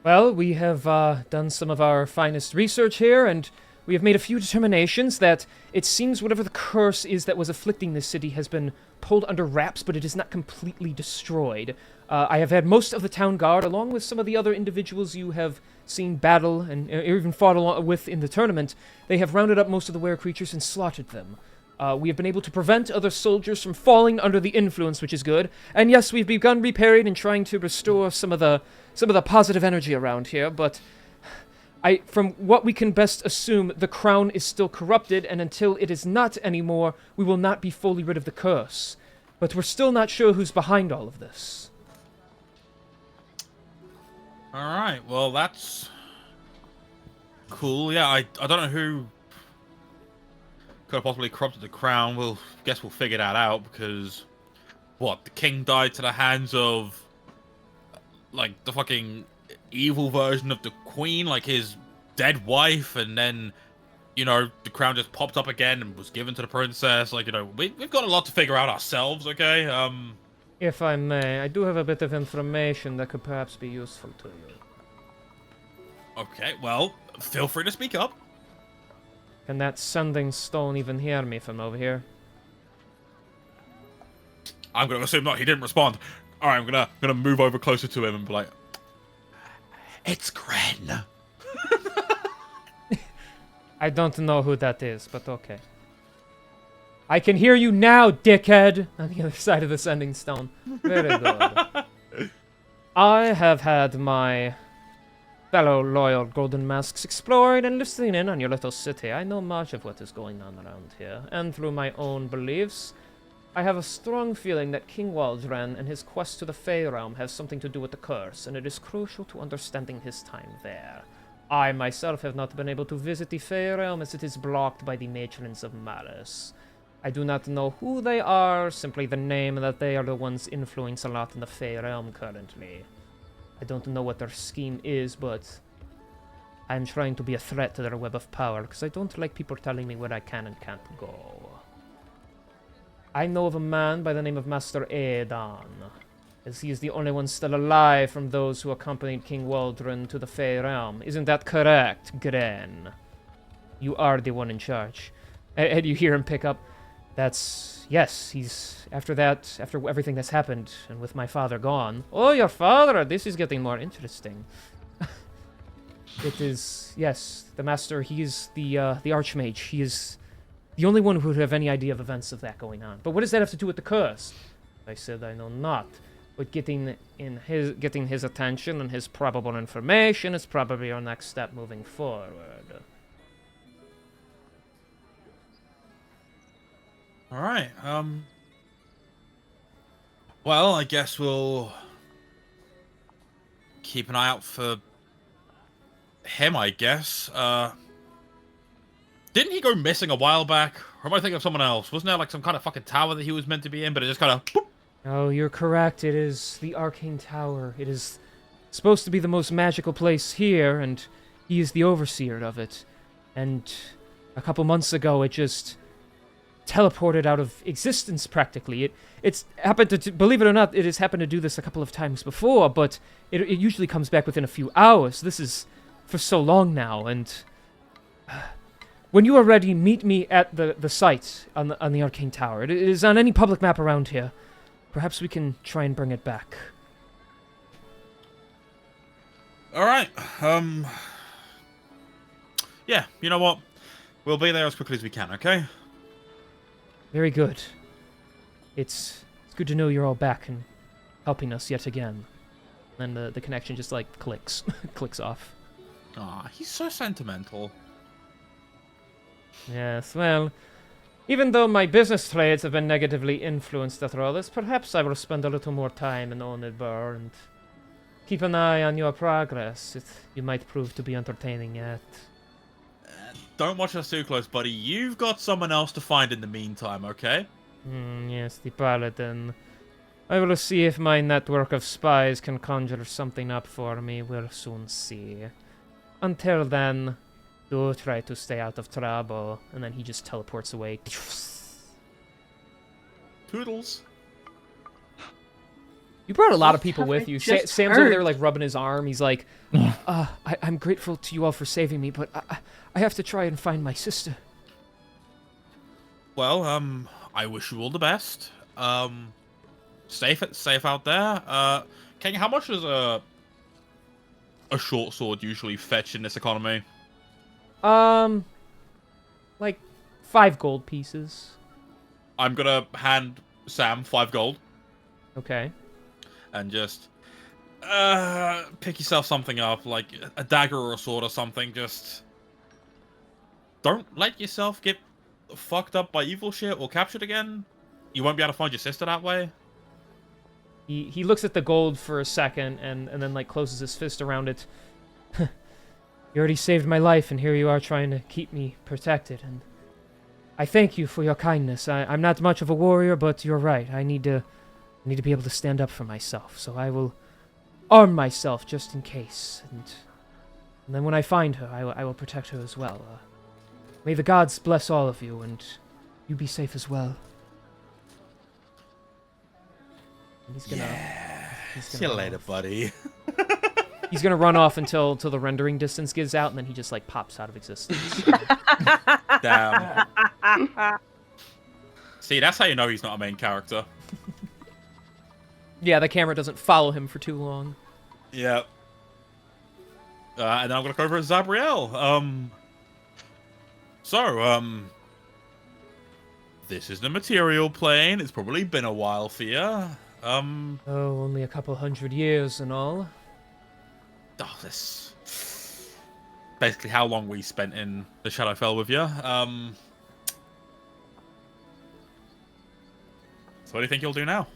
Well, we have done some of our finest research here, and we have made a few determinations that it seems whatever the curse is that was afflicting this city has been pulled under wraps, but it is not completely destroyed. I have had most of the town guard, along with some of the other individuals you have seen battle and even fought along with in the tournament. They have rounded up most of the were-creatures and slaughtered them. We have been able to prevent other soldiers from falling under the influence, which is good. And yes, we've begun repairing and trying to restore some of the positive energy around here, but from what we can best assume, the crown is still corrupted, and until it is not anymore, we will not be fully rid of the curse. But we're still not sure who's behind all of this. Alright, well, that's... cool. Yeah, I don't know who could have possibly corrupted the crown. We'll figure that out, because... What, the king died to the hands of... like, the fucking evil version of the queen, like his dead wife, and then, you know, the crown just popped up again and was given to the princess. Like, you know, we've got a lot to figure out ourselves, okay? If I may, I do have a bit of information that could perhaps be useful to you. Okay, well, feel free to speak up. Can that sending stone even hear me from over here? I'm gonna assume not. He didn't respond. All right, I'm gonna move over closer to him and be like, "It's Gren." I don't know who that is, but okay. I can hear you now, dickhead! On the other side of the sending stone. Very good. I have had my fellow loyal Golden Masks exploring and listening in on your little city. I know much of what is going on around here, and through my own beliefs, I have a strong feeling that King Waldron and his quest to the Fey Realm has something to do with the curse, and it is crucial to understanding his time there. I myself have not been able to visit the Fey Realm as it is blocked by the Matrons of Malice. I do not know who they are, simply the name that they are the ones influence a lot in the Fey Realm currently. I don't know what their scheme is, but I'm trying to be a threat to their web of power, because I don't like people telling me where I can and can't go. I know of a man by the name of Master Aedan, as he is the only one still alive from those who accompanied King Waldron to the Fey Realm. Isn't that correct, Gren? You are the one in charge. And you hear him pick up, yes, he's, after everything that's happened, and with my father gone. Oh, your father, this is getting more interesting. It is, yes, the Master, he is the Archmage. He is the only one who would have any idea of events of that going on. But what does that have to do with the curse? I said I know not. But getting his attention and his probable information is probably our next step moving forward. All right. Well, I guess we'll keep an eye out for him, I guess. Didn't he go missing a while back? Or am I thinking of someone else? Wasn't there like some kind of fucking tower that he was meant to be in, but it just kind of... Oh, you're correct. It is the Arcane Tower. It is supposed to be the most magical place here, and he is the overseer of it. And a couple months ago, it just teleported out of existence, practically. It's happened to, believe it or not, it has happened to do this a couple of times before, but it usually comes back within a few hours. This is for so long now, and... when you are ready, meet me at the site on the Arcane Tower. It is on any public map around here. Perhaps we can try and bring it back. All right. Yeah, you know what? We'll be there as quickly as we can, okay? Very good. It's good to know you're all back and helping us yet again. And the connection just, like, clicks. Clicks off. Aw, he's so sentimental. Yes, well, even though my business trades have been negatively influenced after all this, perhaps I will spend a little more time in Onidbur and keep an eye on your progress. You might prove to be entertaining yet. Don't watch us too close, buddy. You've got someone else to find in the meantime, okay? Yes, the Paladin. I will see if my network of spies can conjure something up for me. We'll soon see. Until then... do try to stay out of trouble, and then he just teleports away. Toodles. You brought a lot of people with you. just Sam's over there, heard. like, rubbing his arm. He's like, I'm grateful to you all for saving me, but I have to try and find my sister. Well, I wish you all the best. Safe out there. King, how much does a short sword usually fetch in this economy? Like 5 gold pieces. I'm gonna hand Sam 5 gold. Okay. And just pick yourself something up, like a dagger or a sword or something. Just don't let yourself get fucked up by evil shit or captured again. You won't be able to find your sister that way. He looks at the gold for a second and then, like, closes his fist around it. You already saved my life, and here you are trying to keep me protected, and I thank you for your kindness. I'm not much of a warrior, but you're right. I need to be able to stand up for myself, so I will arm myself just in case, and And then when I find her, I will protect her as well. May the gods bless all of you, and you be safe as well. And he's gonna... See you later, buddy. He's gonna run off until the rendering distance gives out, and then he just, like, pops out of existence. Damn. See, that's how you know he's not a main character. Yeah, the camera doesn't follow him for too long. Yep. And then I'm gonna go over to Zabriel. This is the material plane. It's probably been a while for you. Oh, only a couple 100 years and all. Oh, this... Basically how long we spent in the Shadowfell with you. So what do you think you'll do now?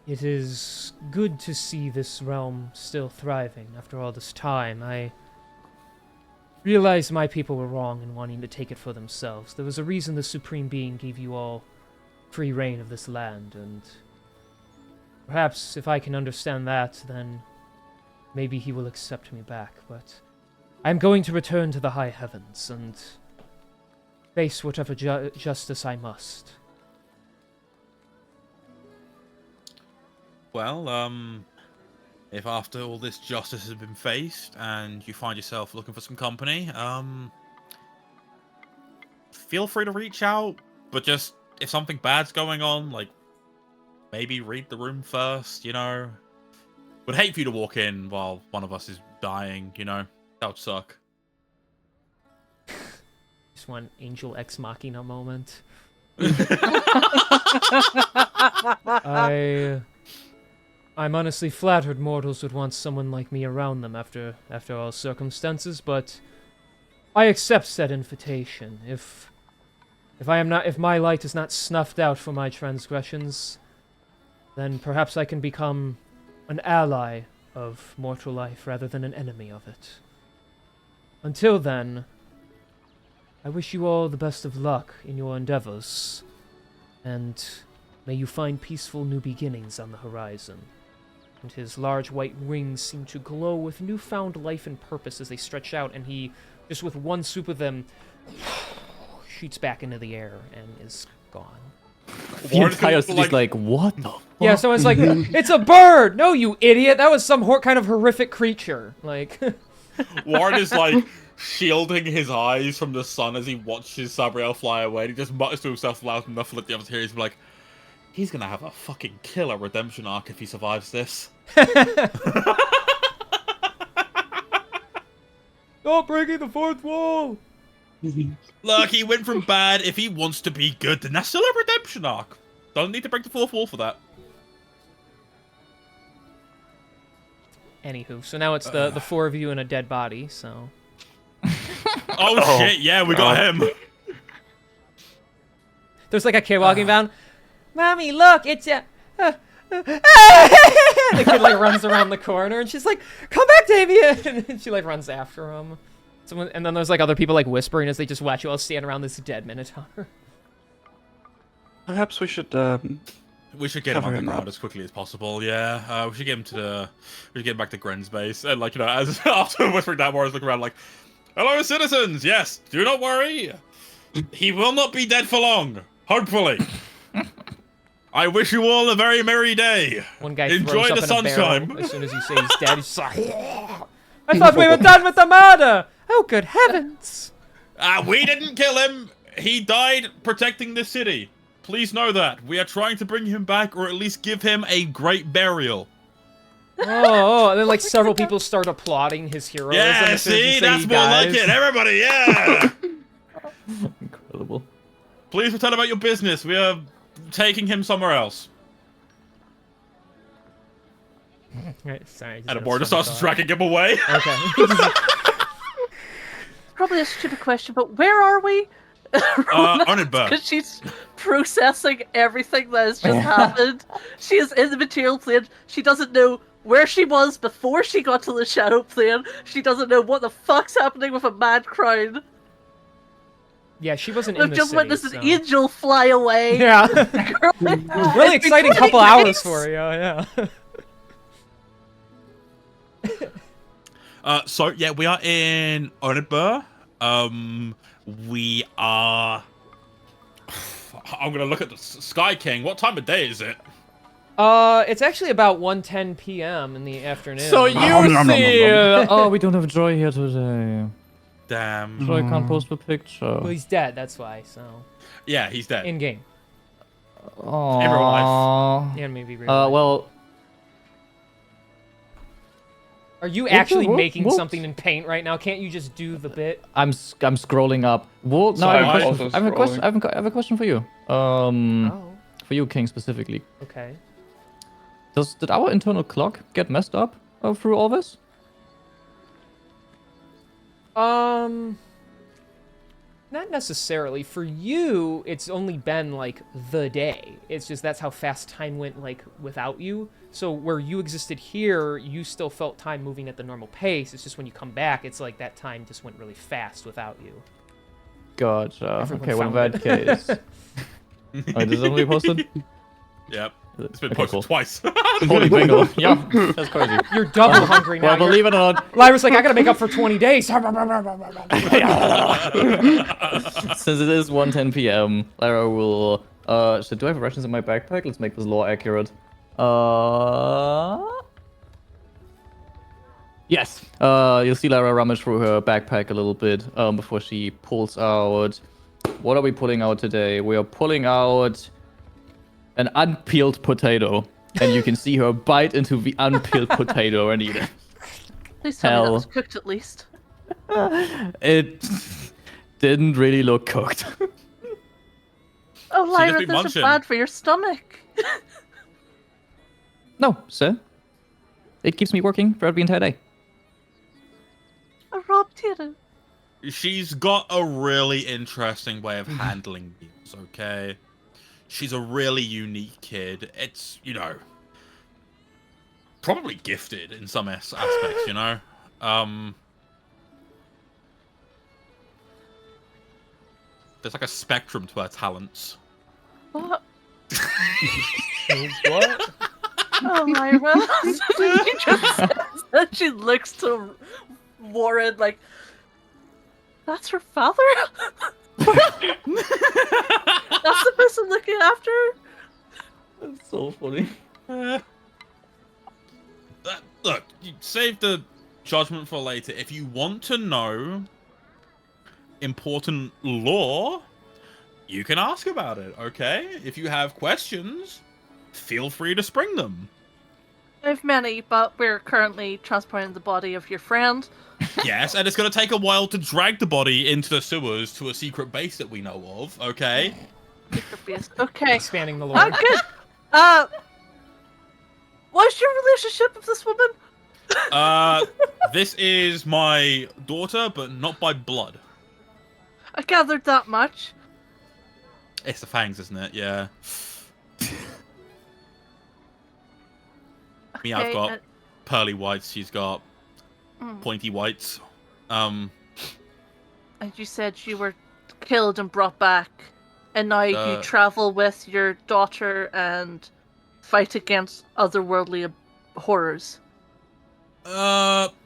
It is good to see this realm still thriving after all this time. I realize my people were wrong in wanting to take it for themselves. There was a reason the Supreme Being gave you all free reign of this land, and perhaps if I can understand that, then maybe he will accept me back. But I'm going to return to the high heavens and face whatever justice I must. Well, if after all this justice has been faced and you find yourself looking for some company, feel free to reach out, but just, if something bad's going on, like, maybe read the room first, you know? Would hate for you to walk in while one of us is dying, you know? That would suck. Just one Angel Ex Machina moment. I'm honestly flattered mortals would want someone like me around them after all circumstances, but I accept said invitation. If my light is not snuffed out for my transgressions, then perhaps I can become an ally of mortal life rather than an enemy of it. Until then, I wish you all the best of luck in your endeavors, and may you find peaceful new beginnings on the horizon. And his large white wings seem to glow with newfound life and purpose as they stretch out, and he, just with one swoop of them, shoots back into the air and is gone. The entire city's like, what the fuck? Yeah, someone's like, it's a bird! No, you idiot! That was some kind of horrific creature. Like... Warren is like shielding his eyes from the sun as he watches Sabriel fly away. And he just mutters to himself loud enough to let the others hear. He's like, he's gonna have a fucking killer redemption arc if he survives this. Stop breaking the fourth wall! Look, he went from bad. If he wants to be good, then that's still a redemption arc. Don't need to break the fourth wall for that. Anywho, so now it's the four of you and a dead body, so... Oh shit, yeah, we got him. There's like a kid walking down. Mommy, look, it's a... the kid like runs around the corner and she's like, come back, Damien! And she like runs after him. And then there's like other people like whispering as they just watch you all stand around this dead Minotaur. Perhaps we should We should get him cover on the him ground up. as quickly as possible. Yeah, we should get him to the. We should get him back to Gren's base, and like, you know, as after whispering that, Morris look around like, "Hello, citizens. Yes, do not worry. He will not be dead for long. Hopefully. I wish you all a very merry day. One guy Enjoy throws the up in a sunshine." barrel as soon as you say he's dead. He's just like, I thought we were done with the murder. Oh, good heavens! We didn't kill him. He died protecting the city. Please know that. We are trying to bring him back, or at least give him a great burial. Oh, and then like several people start applauding his heroism. Yeah, as soon as you see? say That's he more like dies. it. Everybody, yeah! Incredible. Please return about your business. We are taking him somewhere else. Right, sorry. And the border starts tracking him away. Okay. Probably a stupid question, but where are we? Onenberg. Because she's processing everything that has just happened. She is in the material plane. She doesn't know where she was before she got to the shadow plane. She doesn't know what the fuck's happening with a mad crowd. Yeah, she wasn't We've in the just city, witnessed so... an angel fly away. Yeah. Really It's been exciting 20 couple hours days. for you, yeah. So yeah, we are in Onedbur. We are. I'm gonna look at the Sky King. What time of day is it? It's actually about 1:10 p.m. in the afternoon. So you see, oh, we don't have Joy here today. Damn. Joy can't post a picture. Well, he's dead. That's why. So. Yeah, he's dead. In game. Oh. In real life. And maybe real life. Well. Are you actually making something in paint right now? Can't you just do the bit? I'm scrolling up. Well, no, Sorry, I I'm have a question. I have a question for you. For you, King, specifically. Okay. Did our internal clock get messed up through all this? Not necessarily. For you, it's only been like the day. It's just that's how fast time went like without you. So where you existed here, you still felt time moving at the normal pace. It's just when you come back, it's like that time just went really fast without you. Gotcha. Everyone Okay, well, in found that case. Wait, is it only posted? Yep. It's been Okay, posted cool. twice. Holy bingo. Yeah, that's crazy. You're double hungry now. Well, believe it or not, Lyra's like, I gotta make up for 20 days. since it is 1:10 p.m., Lyra will. So do I have rations in my backpack? Let's make this lore accurate. Yes. You'll see Lyra rummage through her backpack a little bit before she pulls out. What are we pulling out today? We are pulling out an unpeeled potato, and you can see her bite into the unpeeled potato and eat it. Please tell me that was cooked at least. It didn't really look cooked. Oh, Lyra, be this is munching. bad for your stomach. No, sir. It keeps me working throughout the entire day. A raw potato. She's got a really interesting way of handling meals, okay? She's a really unique kid. It's, you know, probably gifted in some aspects, you know? There's like a spectrum to her talents. What? What? Oh, Lyra. You just said that she looks to Warren like, that's her father? That's the person looking after her? That's so funny. Look, you save the judgment for later. If you want to know important lore, you can ask about it, okay? If you have questions, feel free to spring them. I have many, but we're currently transporting the body of your friend. Yes, and it's going to take a while to drag the body into the sewers to a secret base that we know of, okay? Okay. Expanding the lore. Oh, good. What's your relationship with this woman? This is my daughter, but not by blood. I gathered that much. It's the fangs, isn't it? Yeah. Me, I've got pearly whites. She's got pointy whites. And you said you were killed and brought back, and now you travel with your daughter and fight against otherworldly horrors.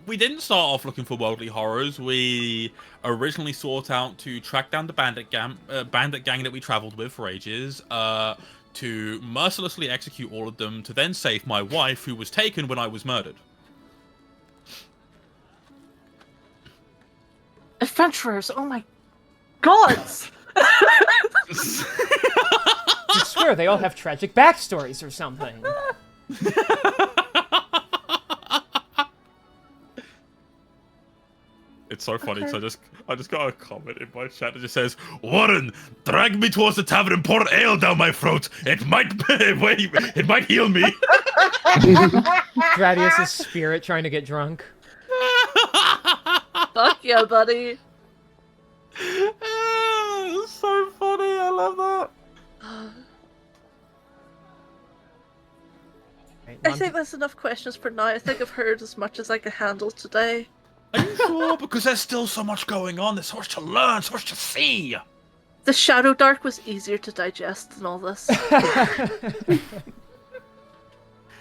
We didn't start off looking for worldly horrors. We originally sought out to track down the bandit gang that we traveled with for ages, to mercilessly execute all of them, to then save my wife, who was taken when I was murdered. Adventurers, oh my gods! I swear they all have tragic backstories or something. It's so funny because I just got a comment in my chat that just says, "Warren, drag me towards the tavern and pour ale down my throat. It might it might heal me." Gradius' spirit trying to get drunk. Fuck yeah, buddy. It's so funny. I love that. I think that's enough questions for now. I think I've heard as much as I can handle today. Are you sure? Because there's still so much going on. There's so much to learn, so much to see. The Shadow Dark was easier to digest than all this. If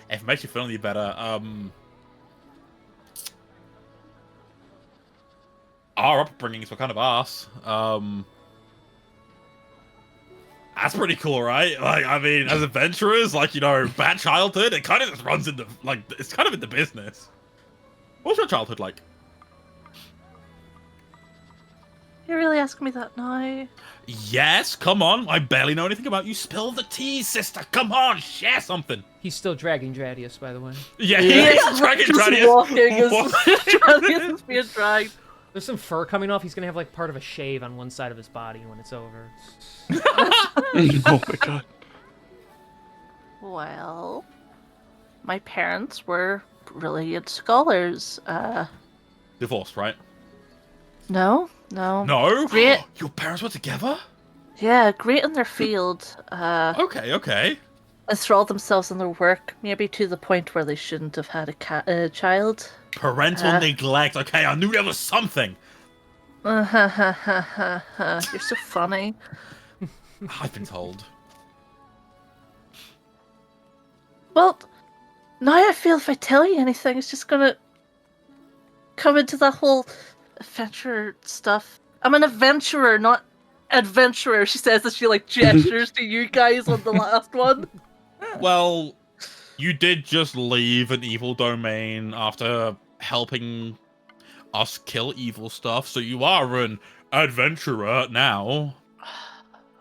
it makes you feel any better, our upbringings were kind of arse. That's pretty cool, right? Like, I mean, as adventurers, like, you know, bad childhood, it kind of just runs into, like, it's kind of in the business. What was your childhood like? You're really asking me that now? Yes, come on. I barely know anything about you. Spill the tea, sister. Come on, share something. He's still dragging Dradius, by the way. Yeah, He's dragging just Gradius. walking as Gradius is being dragged. There's some fur coming off. He's gonna have like part of a shave on one side of his body when it's over. Oh my god. Well, my parents were brilliant scholars. Divorced, right? No. No? Great. Your parents were together? Yeah, great in their field. Okay. Enthralled themselves in their work, maybe to the point where they shouldn't have had a child. Parental neglect. Okay, I knew there was something. You're so funny. I've been told. Well, now I feel if I tell you anything, it's just gonna come into that whole adventure stuff. I'm an adventurer, not adventurer, she says as she like gestures to you guys on the last one. Well, you did just leave an evil domain after helping us kill evil stuff, so you are an adventurer now.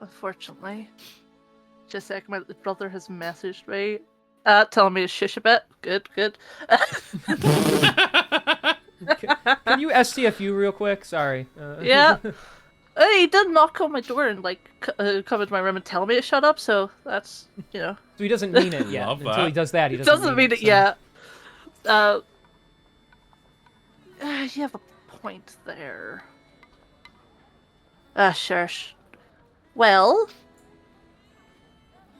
Unfortunately. Just a second, my brother has messaged me. Telling me to shush a bit. Good. Can you STFU real quick? Sorry. Yeah. He did knock on my door and like come into my room and tell me to shut up. So that's So he doesn't mean it yet. Love Until that. he does that, he doesn't mean it so. yet. You have a point there. Sure. Well,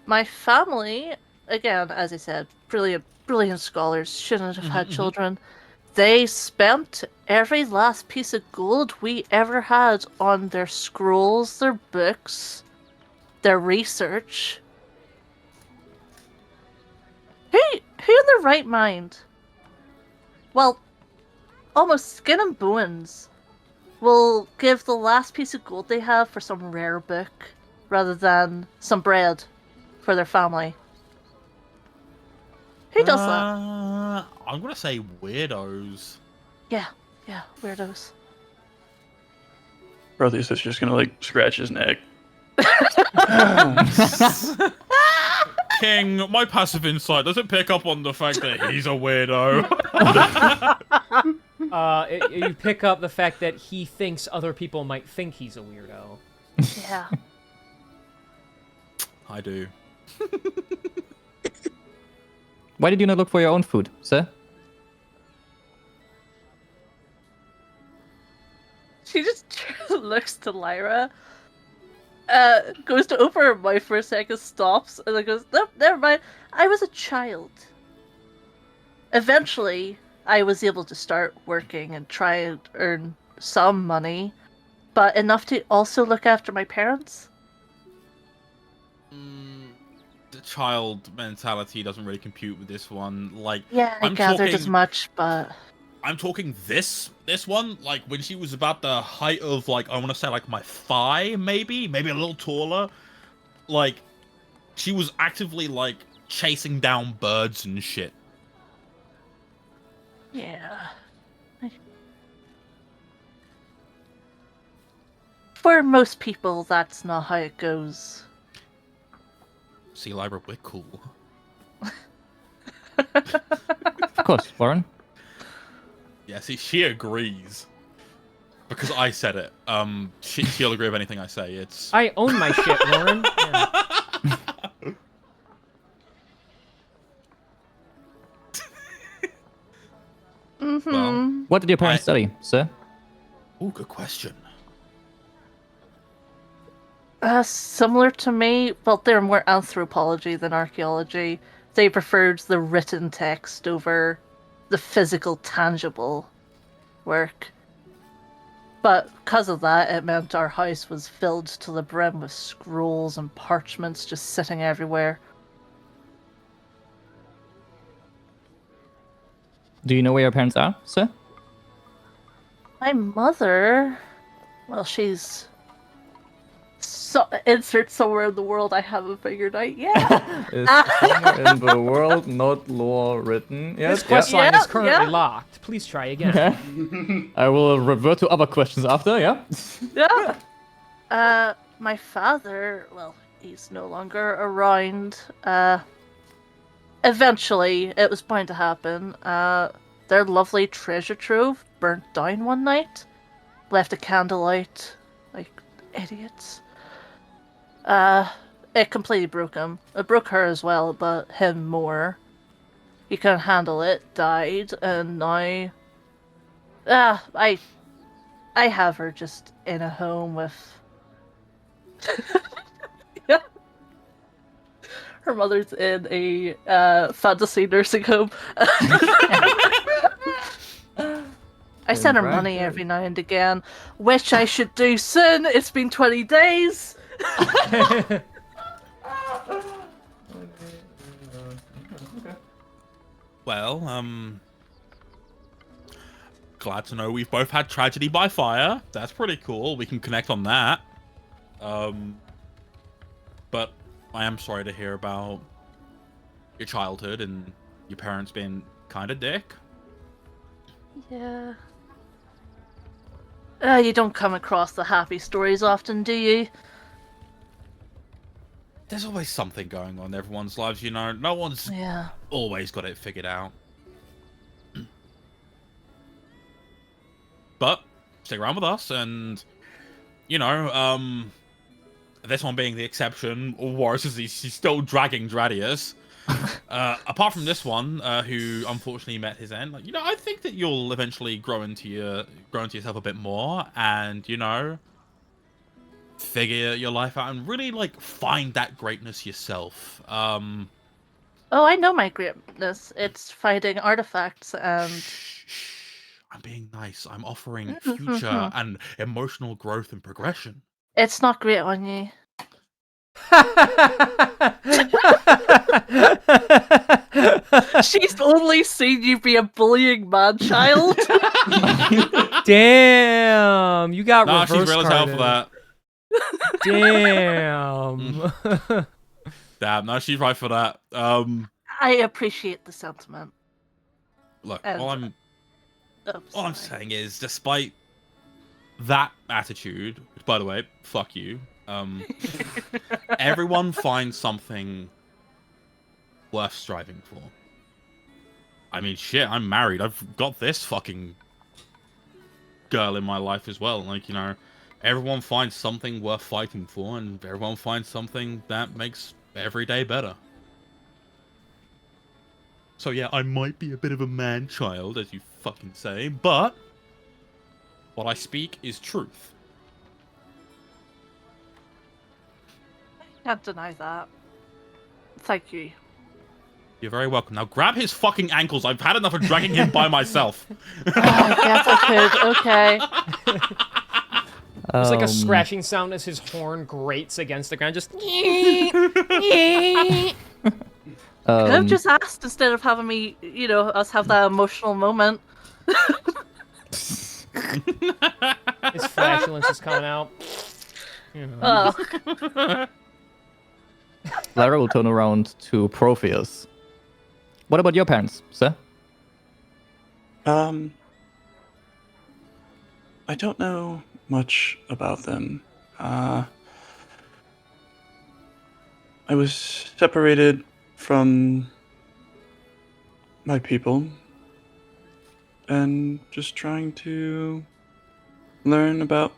my family, again, as I said, brilliant scholars, shouldn't have had children. They spent every last piece of gold we ever had on their scrolls, their books, their research. Who in their right mind? Well, almost skin and bones will give the last piece of gold they have for some rare book rather than some bread for their family. Who does that? I'm gonna say weirdos. Yeah, weirdos. Protheus is just gonna like scratch his neck. King, my passive insight doesn't pick up on the fact that he's a weirdo. You pick up the fact that he thinks other people might think he's a weirdo. Yeah. I do. Why did you not look for your own food, sir? She just looks to Lyra, goes to open her mouth for a second, stops, and then goes, nope, never mind. I was a child. Eventually, I was able to start working and try and earn some money, but enough to also look after my parents. The child mentality doesn't really compute with this one. Like, Yeah, I I'm gathered talking- as much, but... I'm talking this one, like when she was about the height of like, I want to say like my thigh, maybe a little taller. Like, she was actively like chasing down birds and shit. Yeah. For most people, that's not how it goes. See, Lyra, we're cool. Of course, Warren. Yeah, see, she agrees. Because I said it. She'll agree with anything I say. It's... I own my shit, Warren. Yeah. Well, What did your parents study, sir? ooh, good question. Similar to me, well, they're more anthropology than archaeology. They preferred the written text over the physical, tangible work. But because of that, it meant our house was filled to the brim with scrolls and parchments just sitting everywhere. Do you know where your parents are, sir? My mother, well, she's insert somewhere in the world I haven't figured out yet. Is somewhere in the world not lore written? Yes. This quest line Yeah, is currently yeah. locked. Please try again. Okay. I will revert to other questions after. Yeah. Yeah. My father, well, he's no longer around. Eventually, it was bound to happen. Their lovely treasure trove burnt down one night. Left a candle out, like idiots. It completely broke him. It broke her as well, but him more. He couldn't handle it, died, and now... I have her just in a home with... Yeah. Her mother's in a fantasy nursing home. I send her money every now and again, which I should do soon. It's been 20 days. Well, glad to know we've both had tragedy by fire. That's pretty cool. We can connect on that. But I am sorry to hear about your childhood and your parents being kind of dick. Yeah. You don't come across the happy stories often, do you? There's always something going on in everyone's lives, you know. No one's always got it figured out. But stick around with us, and you know, this one being the exception, worse is he's still dragging Dradius. Apart from this one, who unfortunately met his end, like, you know, I think that you'll eventually grow into yourself a bit more, and you know, figure your life out and really like find that greatness yourself. Oh, I know my greatness. It's finding artifacts and... I'm being nice. I'm offering future and emotional growth and progression. It's not great on you. She's only seen you be a bullying man-child. Damn, you got Nah, reverse she's real as hell for that. Damn. Damn, no, she's right for that. I appreciate the sentiment. Look, And- all I'm saying is, despite that attitude, which, by the way, fuck you, everyone finds something worth striving for. I mean, shit, I'm married. I've got this fucking girl in my life as well. Like, you know, everyone finds something worth fighting for, and everyone finds something that makes every day better. So yeah, I might be a bit of a man-child, as you fucking say, but what I speak is truth. Can't deny that. Thank you. You're very welcome. Now grab his fucking ankles. I've had enough of dragging him by myself. Yes, I could. Okay. There's like a scratching sound as his horn grates against the ground. Just. Could have just asked instead of having me, you know, us have that emotional moment. His flatulence is coming out. You know. Oh. Lara will turn around to Protheus. What about your parents, sir? I don't know much about them. I was separated from my people and just trying to learn about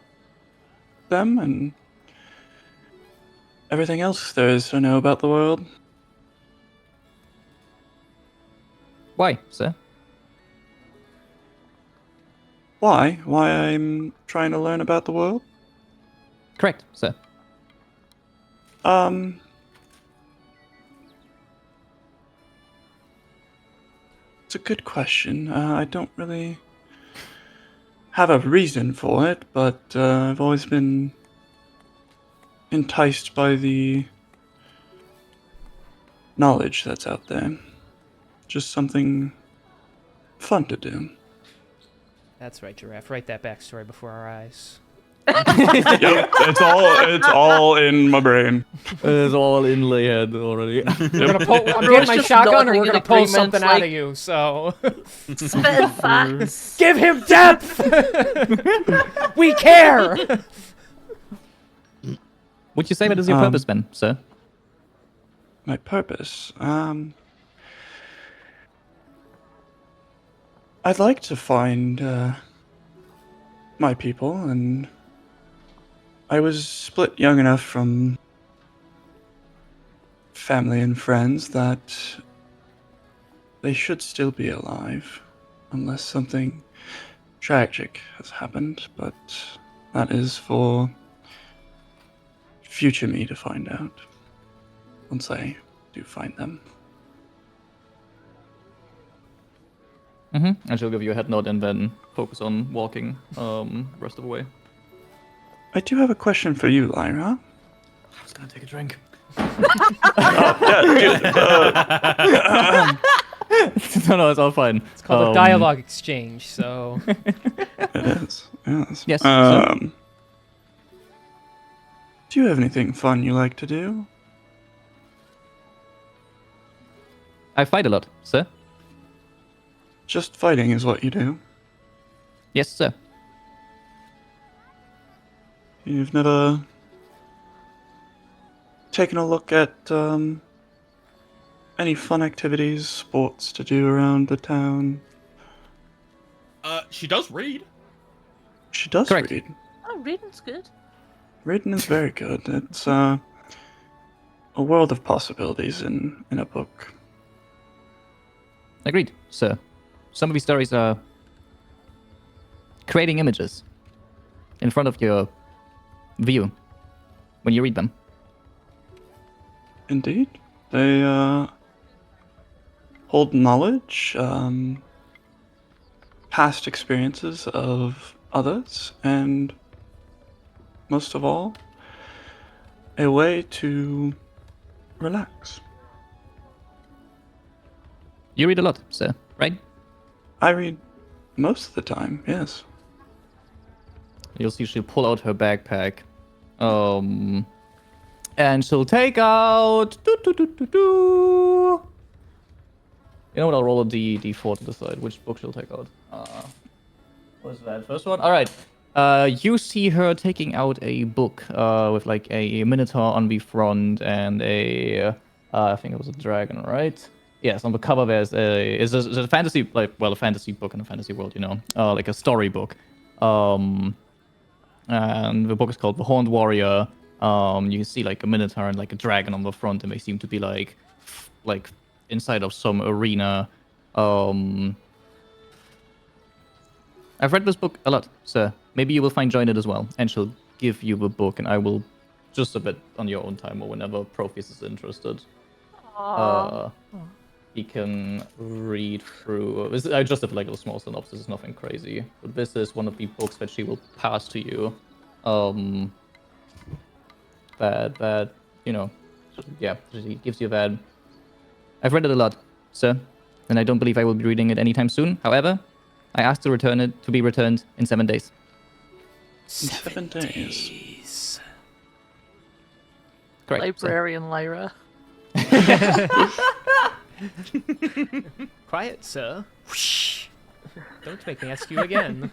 them and everything else there is to know about the world. Why, sir? Why? Why I'm trying to learn about the world? Correct, sir. It's a good question. I don't really have a reason for it, but I've always been enticed by the knowledge that's out there. Just something fun to do. That's right, Giraffe. Write that backstory before our eyes. Yep, it's all in my brain. It's all in lay head already. We're gonna pull, I'm Everyone's getting my just shotgun, and nodding we're in gonna pull agreement, something out of like- you. So Spitting facts. give him depth. We care. Would you say that is your purpose, Ben, sir? My purpose. I'd like to find my people, and I was split young enough from family and friends that they should still be alive, unless something tragic has happened, but that is for future me to find out, once I do find them. And she'll give you a head nod and then focus on walking rest of the way. I do have a question for you, Lyra. I was gonna take a drink. No, it's all fine. It's called a dialogue exchange. So It is, yes. Yes, Do you have anything fun you like to do? I fight a lot, sir. Just fighting is what you do. Yes, sir. You've never taken a look at any fun activities, sports to do around the town? She does read. She does Correct. read. Oh, reading's good. Reading is very good. It's a world of possibilities in a book. Agreed, sir. Some of these stories are creating images in front of your view when you read them. Indeed. They hold knowledge, past experiences of others, and most of all, a way to relax. You read a lot, sir, right? I read most of the time, yes. You'll see she'll pull out her backpack. And she'll take out. You know what? I'll roll a D4 to decide which book she'll take out. What is that? First one? Alright. You see her taking out a book with like a minotaur on the front and a. I think it was a dragon, right? Yes, on the cover there's a fantasy, like, well, a fantasy book in a fantasy world, you know, like a story book. And the book is called The Horned Warrior. You can see like a minotaur and like a dragon on the front, and they seem to be like inside of some arena. I've read this book a lot, sir. Maybe you will find joy in it as well, and she'll give you the book, and I will just a bit on your own time or whenever Protheus is interested. He can read through. I just have like a small synopsis. It's nothing crazy, but this is one of the books that she will pass to you. That you know, yeah, she gives you that. I've read it a lot, sir, and I don't believe I will be reading it anytime soon. However, I asked to return it to be returned in 7 days. 7 days. Correct. sir. Librarian Lyra. quiet, sir. Whoosh. Don't make me ask you again.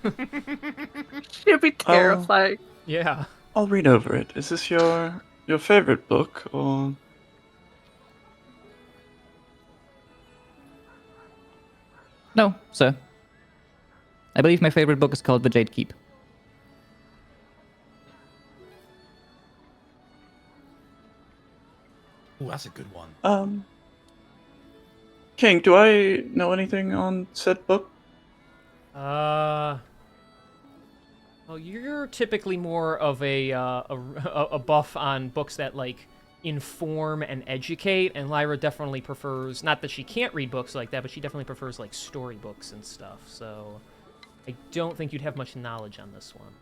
She'd be terrifying. Yeah. I'll read over it. Is this your favorite book, or? No, sir. I believe my favorite book is called The Jade Keep. Oh, that's a good one. King, do I know anything on said book? Well, you're typically more of a buff on books that like inform and educate, and Lyra definitely prefers, not that she can't read books like that, but she definitely prefers like storybooks and stuff. So I don't think you'd have much knowledge on this one.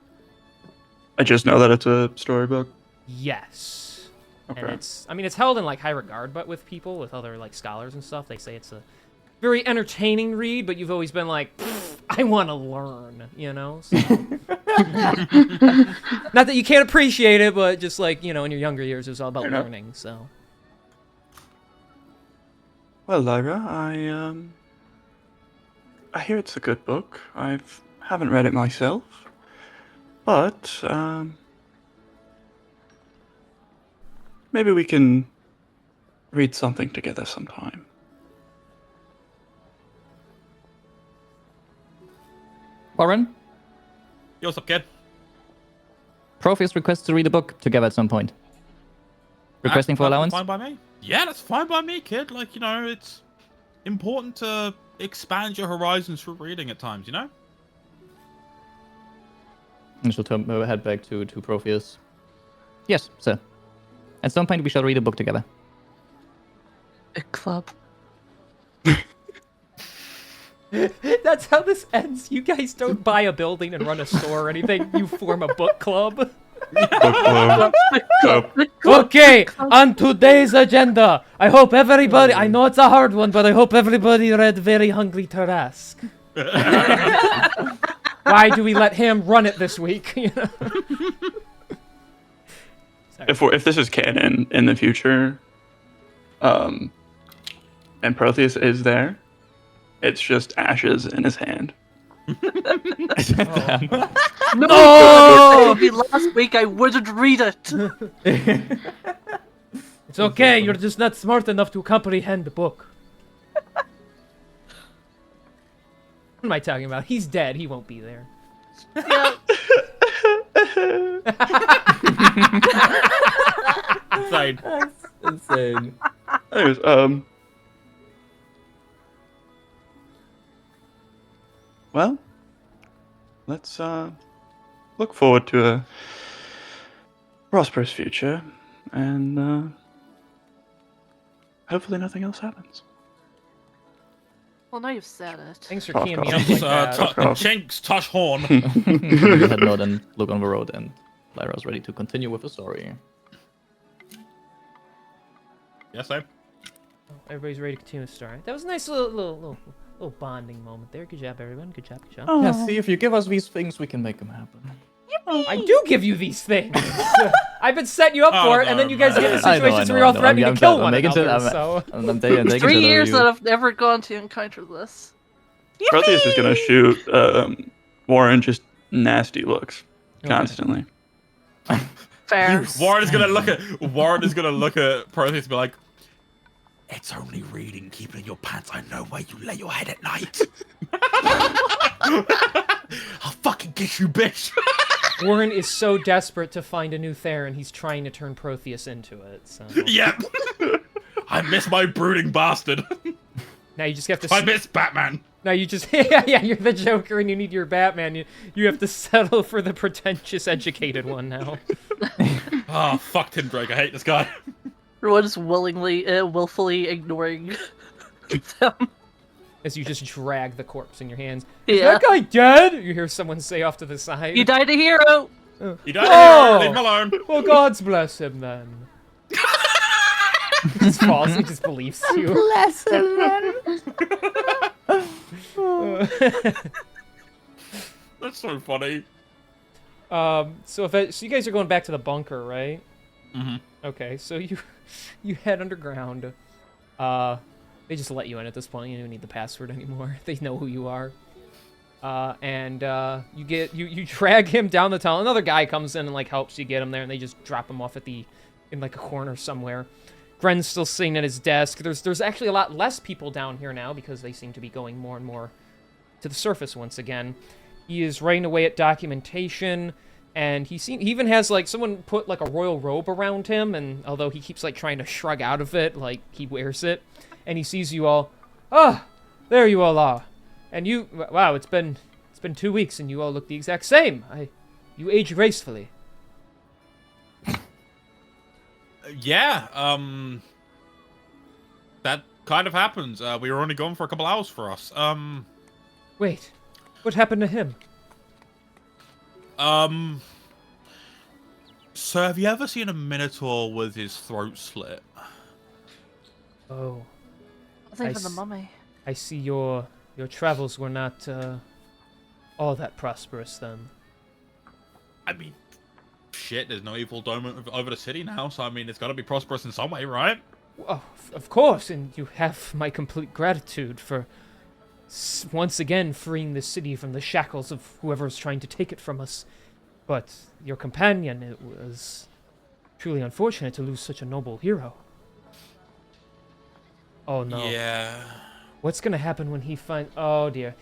I just know that it's a storybook. Yes. Okay. And it's held in like high regard, but with other like scholars and stuff, they say it's a very entertaining read, but you've always been like, I want to learn, you know? So. Not that you can't appreciate it, but just like, you know, in your younger years, it was all about Fair enough. learning, so. Well, Lyra, I hear it's a good book. Haven't read it myself, but maybe we can read something together sometime. Warren, Yo, what's up, kid? Protheus requests to read a book together at some point. Requesting for That's allowance? Fine by me. Yeah, that's fine by me, kid. Like, you know, it's important to expand your horizons through reading at times, you know? And she'll turn her head back to Protheus. Yes, sir. At some point we shall read a book together. Book club. That's how this ends. You guys don't buy a building and run a store or anything. You form a book club. Book club. Okay, on today's agenda, I hope everybody, I know it's a hard one, but I hope everybody read Very Hungry Tarrasque. Why do we let him run it this week? You know? If this is canon in the future, and Protheus is there, it's just ashes in his hand. No! Maybe last week I wouldn't read it. It's okay, you're just not smart enough to comprehend the book. What am I talking about? He's dead, he won't be there. Yeah. Insane. Insane. Anyways, well, let's look forward to a prosperous future, and hopefully nothing else happens. Well, now you've said it. Thanks for Cough, keying me cough. up like that. Chinks, Tosh Horn. You head nod and look on the road, and Lyra's ready to continue with the story. Yes, sir. Everybody's ready to continue the story. That was a nice little bonding moment there. Good job, everyone. Good job, good job. Yeah, see, if you give us these things, we can make them happen. I do give you these things. I've been setting you up for it, and then you guys get in I know, situations where you're all threatening to kill one making another. it- So I'm taking 3 it years over that you. I've never gone to encounter this. Protheus is gonna shoot Warren just nasty looks constantly. Fair. Warren is gonna look at Protheus and be like, "It's only reading, keep it in your pants. I know where you lay your head at night. I'll fucking get you, bitch." Warren is so desperate to find a new Theron, he's trying to turn Protheus into it. So Yep. I miss my brooding bastard. now you just have to. I miss Batman. Now you just yeah, you're the Joker and you need your Batman. You have to settle for the pretentious, educated one now. Oh, fuck Tim Drake. I hate this guy. Everyone's willfully ignoring them. As you just drag the corpse in your hands. Yeah. Is that guy dead? You hear someone say off to the side. You died a hero! You don't Oh! leave him alone. Well, God's bless him then. He just falls. He just believes you. Bless him, man. That's so funny. So you guys are going back to the bunker, right? Mm-hmm. Okay, so you head underground. They just let you in at this point. You don't need the password anymore. They know who you are. And you drag him down the tunnel. Another guy comes in and like helps you get him there, and they just drop him off in like a corner somewhere. Gren's still sitting at his desk. There's actually a lot less people down here now because they seem to be going more and more to the surface once again. He is writing away at documentation, and he even has like someone put like a royal robe around him, and although he keeps like trying to shrug out of it, like he wears it, and he sees you all. Ah, there you all are, and you. Wow, it's been 2 weeks, and you all look the exact same. You age gracefully. Yeah, that kind of happens. We were only gone for a couple hours for us. Wait, what happened to him? So have you ever seen a minotaur with his throat slit? Oh, I think for the mummy. I see your travels were not all that prosperous then? I mean, shit, there's no evil dome over the city now, so I mean, it's got to be prosperous in some way, right? Oh, of course, and you have my complete gratitude for once again freeing the city from the shackles of whoever's trying to take it from us. But your companion, it was truly unfortunate to lose such a noble hero. Oh no. Yeah. What's gonna happen when he finds... Oh dear.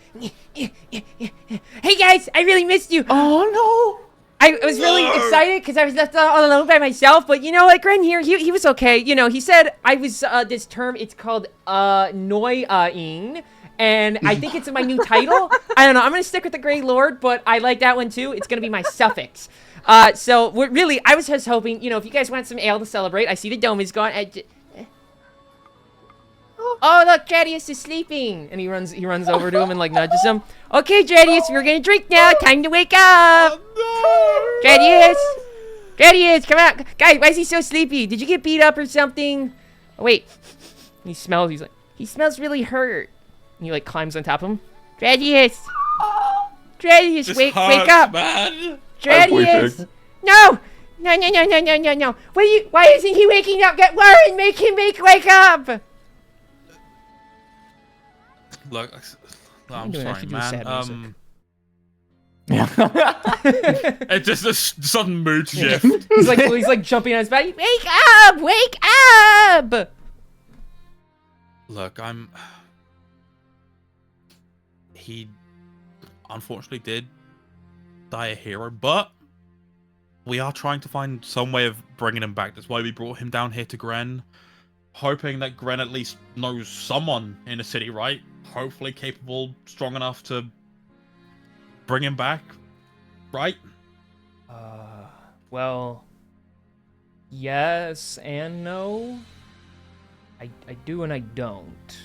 Hey guys, I really missed you. Oh I was really excited because I was left all alone by myself. But you know what, Gren here, he was okay. You know, he said I was this term. It's called Noying. And I think it's my new title. I don't know. I'm going to stick with the Grey Lord, but I like that one too. It's going to be my suffix. So, really, I was just hoping, you know, if you guys want some ale to celebrate, I see the dome is gone. Oh, look, Dradius is sleeping. And he runs over to him and, like, nudges him. Okay, Dradius, we're going to drink now. Time to wake up. Dradius. Dradius, come out. Guys, why is he so sleepy? Did you get beat up or something? Oh, wait. He smells really hurt. And he, like, climbs on top of him. Dradius! Dradius, wake up! Man. Dradius! No! No. Why isn't he waking up? Get Warren, make him wake up! Look, I'm doing? I sorry, should do sad man. music. It's just a sudden mood shift. he's like jumping on his back. Wake up! Wake up! Look, he unfortunately did die a hero, but we are trying to find some way of bringing him back. That's why we brought him down here to Gren, hoping that Gren at least knows someone in the city, right? Hopefully capable, strong enough to bring him back, right? Well, yes and no. I do and I don't.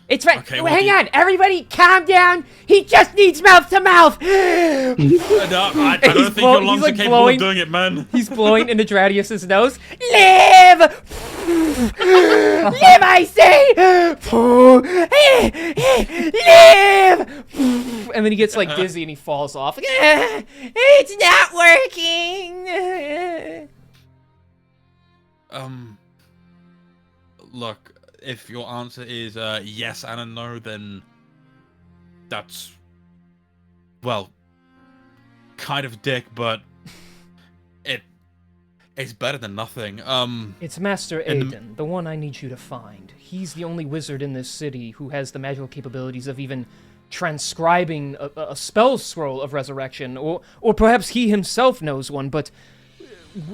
It's right. Okay, Hang on, everybody, calm down. He just needs mouth to mouth. No, I don't think your lungs are capable of doing it, man. He's blowing into Dradius's nose. Live! Live, I say! Live! And then he gets like dizzy and he falls off. It's not working. Look, if your answer is yes and a no, then that's, well, kind of dick, but it's better than nothing. It's Master Aiden, the one I need you to find. He's the only wizard in this city who has the magical capabilities of even transcribing a spell scroll of resurrection, or perhaps he himself knows one, but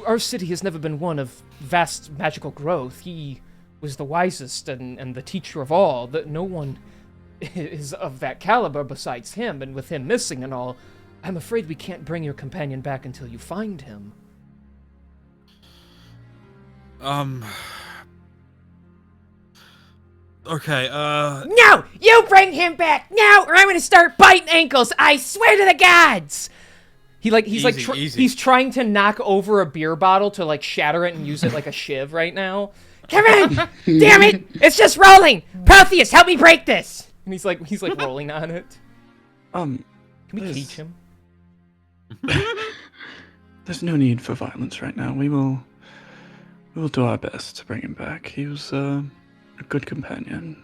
our city has never been one of vast magical growth. He was the wisest and the teacher of all. That no one is of that caliber besides him, and with him missing and all, I'm afraid we can't bring your companion back until you find him. Okay, No! You bring him back now, or I'm gonna start biting ankles! I swear to the gods! He's trying to knock over a beer bottle to like shatter it and use it like a shiv right now. Come on! Damn it! It's just rolling! Protheus, help me break this! And he's like rolling on it. Can we teach him? There's no need for violence right now. We will do our best to bring him back. He was a good companion.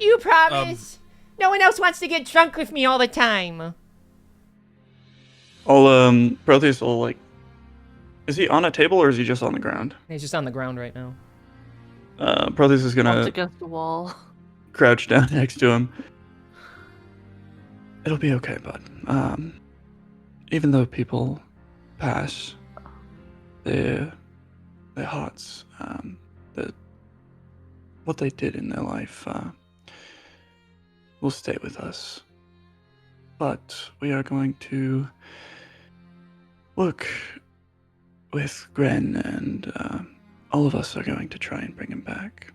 You promise? No one else wants to get drunk with me all the time. Protheus will, like... Is he on a table or is he just on the ground? He's just on the ground right now. Protheus is Up gonna against the wall. crouch down next to him. It'll be okay, bud. Even though people pass, their hearts, what they did in their life, will stay with us. But we are going to work with Gren, and all of us are going to try and bring him back.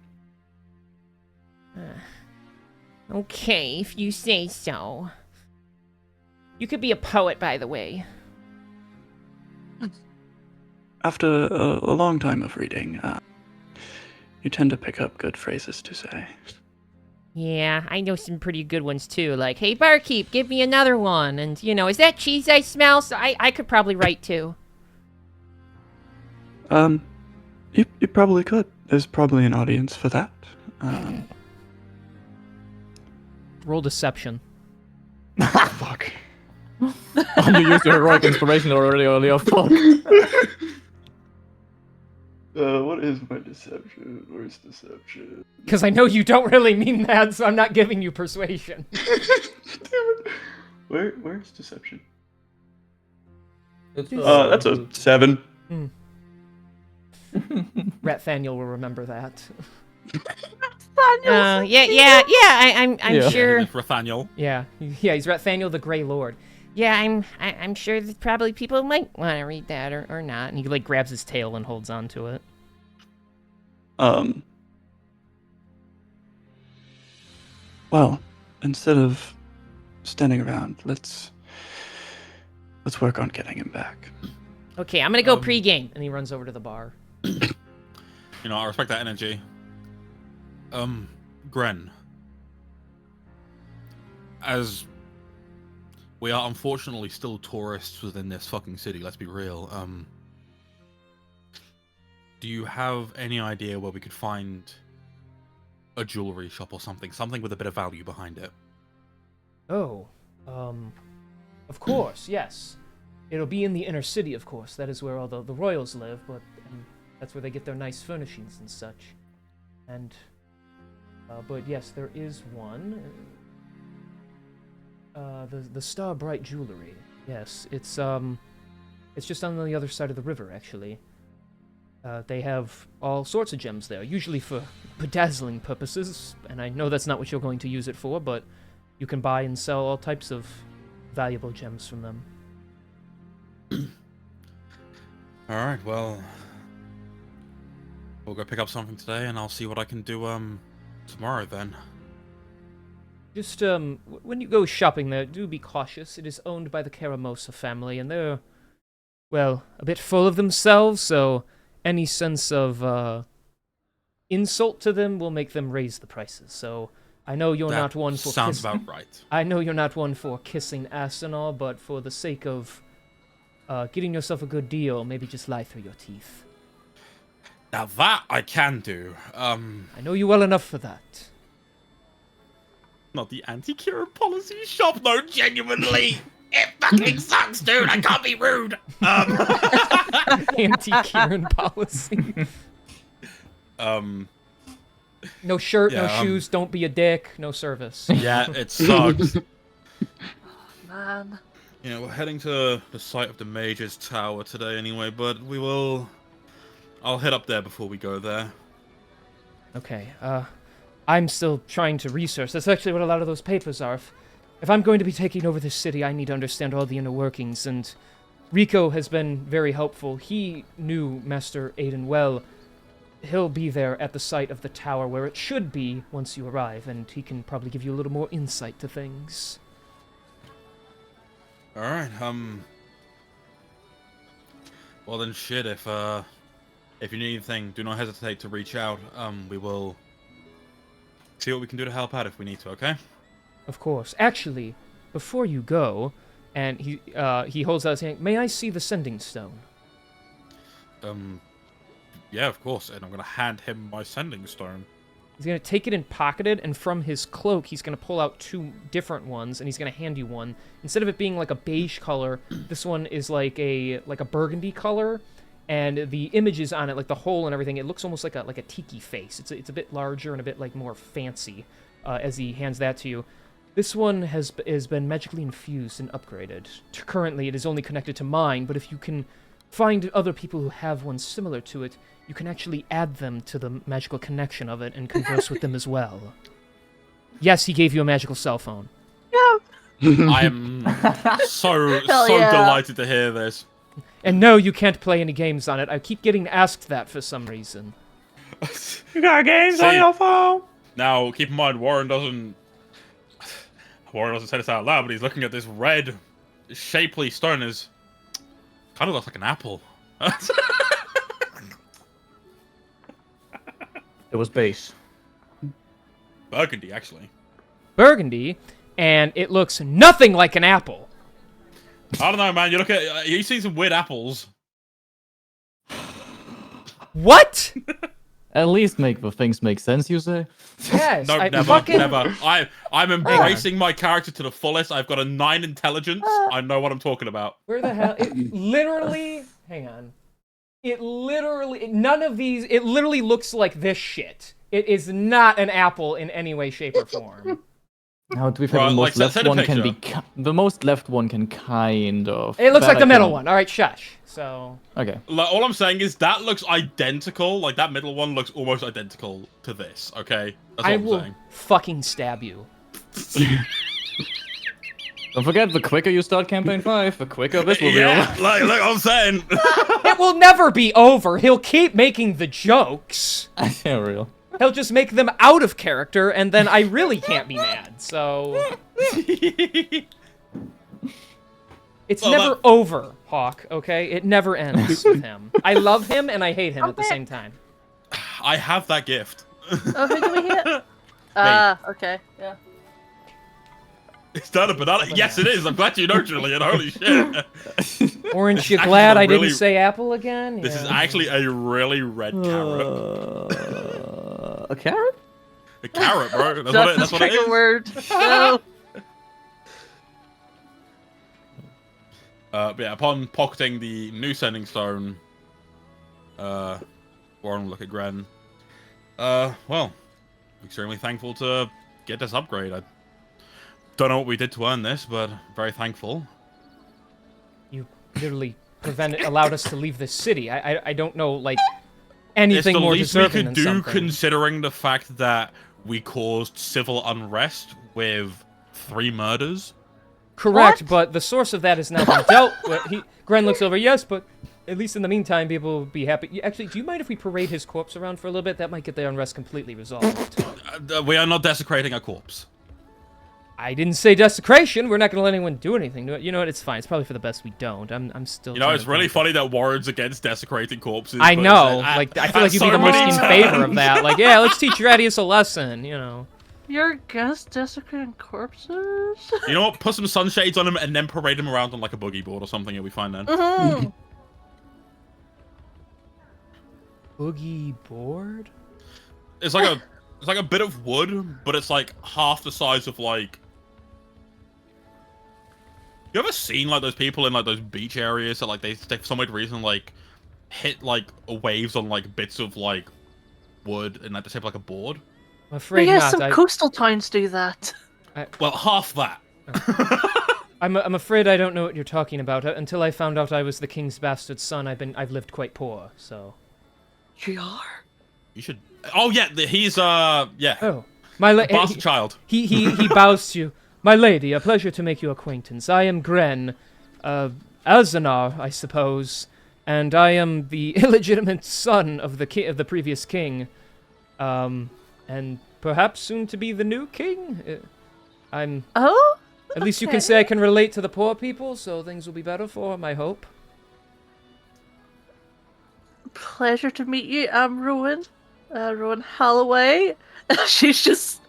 Okay, if you say so. You could be a poet, by the way. After a long time of reading, you tend to pick up good phrases to say. Yeah, I know some pretty good ones too. Like, hey, barkeep, give me another one. And, you know, is that cheese I smell? So I could probably write too. You probably could. There's probably an audience for that. Roll deception. Fuck. Oh, you used your heroic inspiration already earlier. Fuck. What is my deception? Where's deception? Because I know you don't really mean that, so I'm not giving you persuasion. Damn it. Where's deception? It's, That's a 7. Rathaniel will remember that. Yeah. I'm Yeah. sure. Rathaniel. Yeah, he's Rathaniel the Grey Lord. Yeah, I'm sure that probably people might want to read that or not. And he like grabs his tail and holds on to it. Well, instead of standing around, let's work on getting him back. Okay, I'm gonna go pregame. And he runs over to the bar. You know, I respect that energy. Gren. As we are unfortunately still tourists within this fucking city, let's be real. Do you have any idea where we could find a jewelry shop or something? Something with a bit of value behind it. Oh, of course, yes. It'll be in the inner city, of course. That is where all the royals live, but that's where they get their nice furnishings and such. And, but yes, there is one. The Star Bright Jewelry. Yes, it's just on the other side of the river, actually. They have all sorts of gems there, usually for bedazzling purposes, and I know that's not what you're going to use it for, but you can buy and sell all types of valuable gems from them. Alright, well, we'll go pick up something today, and I'll see what I can do, tomorrow then. Just, when you go shopping there, do be cautious. It is owned by the Caramosa family, and they're, well, a bit full of themselves, so any sense of, insult to them will make them raise the prices. So, I know you're not one for sounds about right. I know you're not one for kissing ass and all, but for the sake of, getting yourself a good deal, maybe just lie through your teeth. Now that I can do. I know you well enough for that. Not the anti-Kieran policy shop, no, genuinely. It fucking sucks, dude. I can't be rude. Anti-Kieran policy. No shirt, no shoes, don't be a dick, no service. Yeah, it sucks. Man. You know, we're heading to the site of the Mage's Tower today anyway, but I'll head up there before we go there. Okay, I'm still trying to research. That's actually what a lot of those papers are. If I'm going to be taking over this city, I need to understand all the inner workings, and Rico has been very helpful. He knew Master Aiden well. He'll be there at the site of the tower where it should be once you arrive, and he can probably give you a little more insight to things. Alright, well then shit, if you need anything, do not hesitate to reach out. We will see what we can do to help out if we need to, okay? Of course. Actually, before you go, and he holds out his hand, may I see the sending stone? Yeah, of course, and I'm gonna hand him my sending stone. He's going to take it and pocket it, and from his cloak, he's going to pull out 2 different ones, and he's going to hand you one. Instead of it being like a beige color, this one is like a burgundy color, and the images on it, like the hole and everything, it looks almost like a tiki face. It's a bit larger and a bit like more fancy as he hands that to you. This one has been magically infused and upgraded. Currently, it is only connected to mine, but if you can find other people who have one similar to it, you can actually add them to the magical connection of it and converse with them as well. Yes, he gave you a magical cell phone. Yeah. I am so yeah. delighted to hear this. And no, you can't play any games on it. I keep getting asked that for some reason. You got games on your phone? Now, keep in mind, Warren doesn't say this out loud, but he's looking at this red, shapely stone. Is kind of looks like an apple. It was base. Burgundy, actually. Burgundy, and it looks nothing like an apple. I don't know, man. You look at you see some weird apples. What? At least make the things make sense, you say? Yes. No, I never, fucking... never. I'm embracing my character to the fullest. I've got a 9 intelligence. I know what I'm talking about. Where the hell? It literally... Hang on. It literally... None of these... It literally looks like this shit. It is not an apple in any way, shape, or form. Now, to be fair, Right, the most like, left send a one can be... picture. The most left one can kind of... It looks like that the I middle can- one. All right, shush. So... Okay. Like, all I'm saying is that looks identical. Like, that middle one looks almost identical to this, okay? That's all I I'm will saying. fucking stab you. Don't forget, the quicker you start campaign 5, the quicker this will be Yeah, over. like I'm saying. It will never be over. He'll keep making the jokes. Yeah, real. He'll just make them out of character, and then I really can't be mad, so... It's Well, never that- over, Hawk, okay? It never ends with him. I love him, and I hate him at the same time. I have that gift. Oh, who do we hit? Okay. Yeah. Is that a banana? Yes, it is. I'm glad you know, Julian. Holy shit. Orange, This you is glad actually I a really- didn't say apple again? This is Yeah. actually a really red carrot. A carrot? A carrot, bro. That's what it trigger is. word. No. But yeah, upon pocketing the new sending stone, Warren will look at Gren. Well, extremely thankful to get this upgrade. I don't know what we did to earn this, but very thankful. You literally allowed us to leave this city. I don't know, like, anything It's the more least we deserving could than do, something. considering the fact that we caused civil unrest with 3 murders. Correct, What? but the source of that has now been dealt with. Gren looks over, yes, but at least in the meantime, people will be happy. Actually, do you mind if we parade his corpse around for a little bit? That might get the unrest completely resolved. We are not desecrating a corpse. I didn't say desecration. We're not going to let anyone do anything to it. You know what? It's fine. It's probably for the best we don't. I'm still. You know, trying it's to really think. funny that Warren's against desecrating corpses. I but know. it's- Like, I feel like you'd be so the most many in times. favor of that. Like, yeah, let's teach Radius a lesson. You know. You're against desecrating corpses? You know what? Put some sunshades on him and then parade him around on like a boogie board or something. You'll be fine then. Mhm. Boogie board. It's like a bit of wood, but it's like half the size of like. You ever seen like those people in like those beach areas that like they for some weird reason like hit like waves on like bits of like wood and like they shape like a board? I'm afraid Yeah, not. some coastal towns do that. Well, half that. I'm afraid I don't know what you're talking about. Until I found out I was the king's bastard son, I've lived quite poor. So. You are? You should. Oh yeah, he's yeah. Oh, my Bastard child. He bows to you. My lady, a pleasure to make your acquaintance. I am Gren, Elzenar, I suppose, and I am the illegitimate son of the previous king, and perhaps soon to be the new king. I'm. Oh? At least you can say I can relate to the poor people, so things will be better for them, I hope. Pleasure to meet you. I'm Rowan. Rowan Holloway. She's just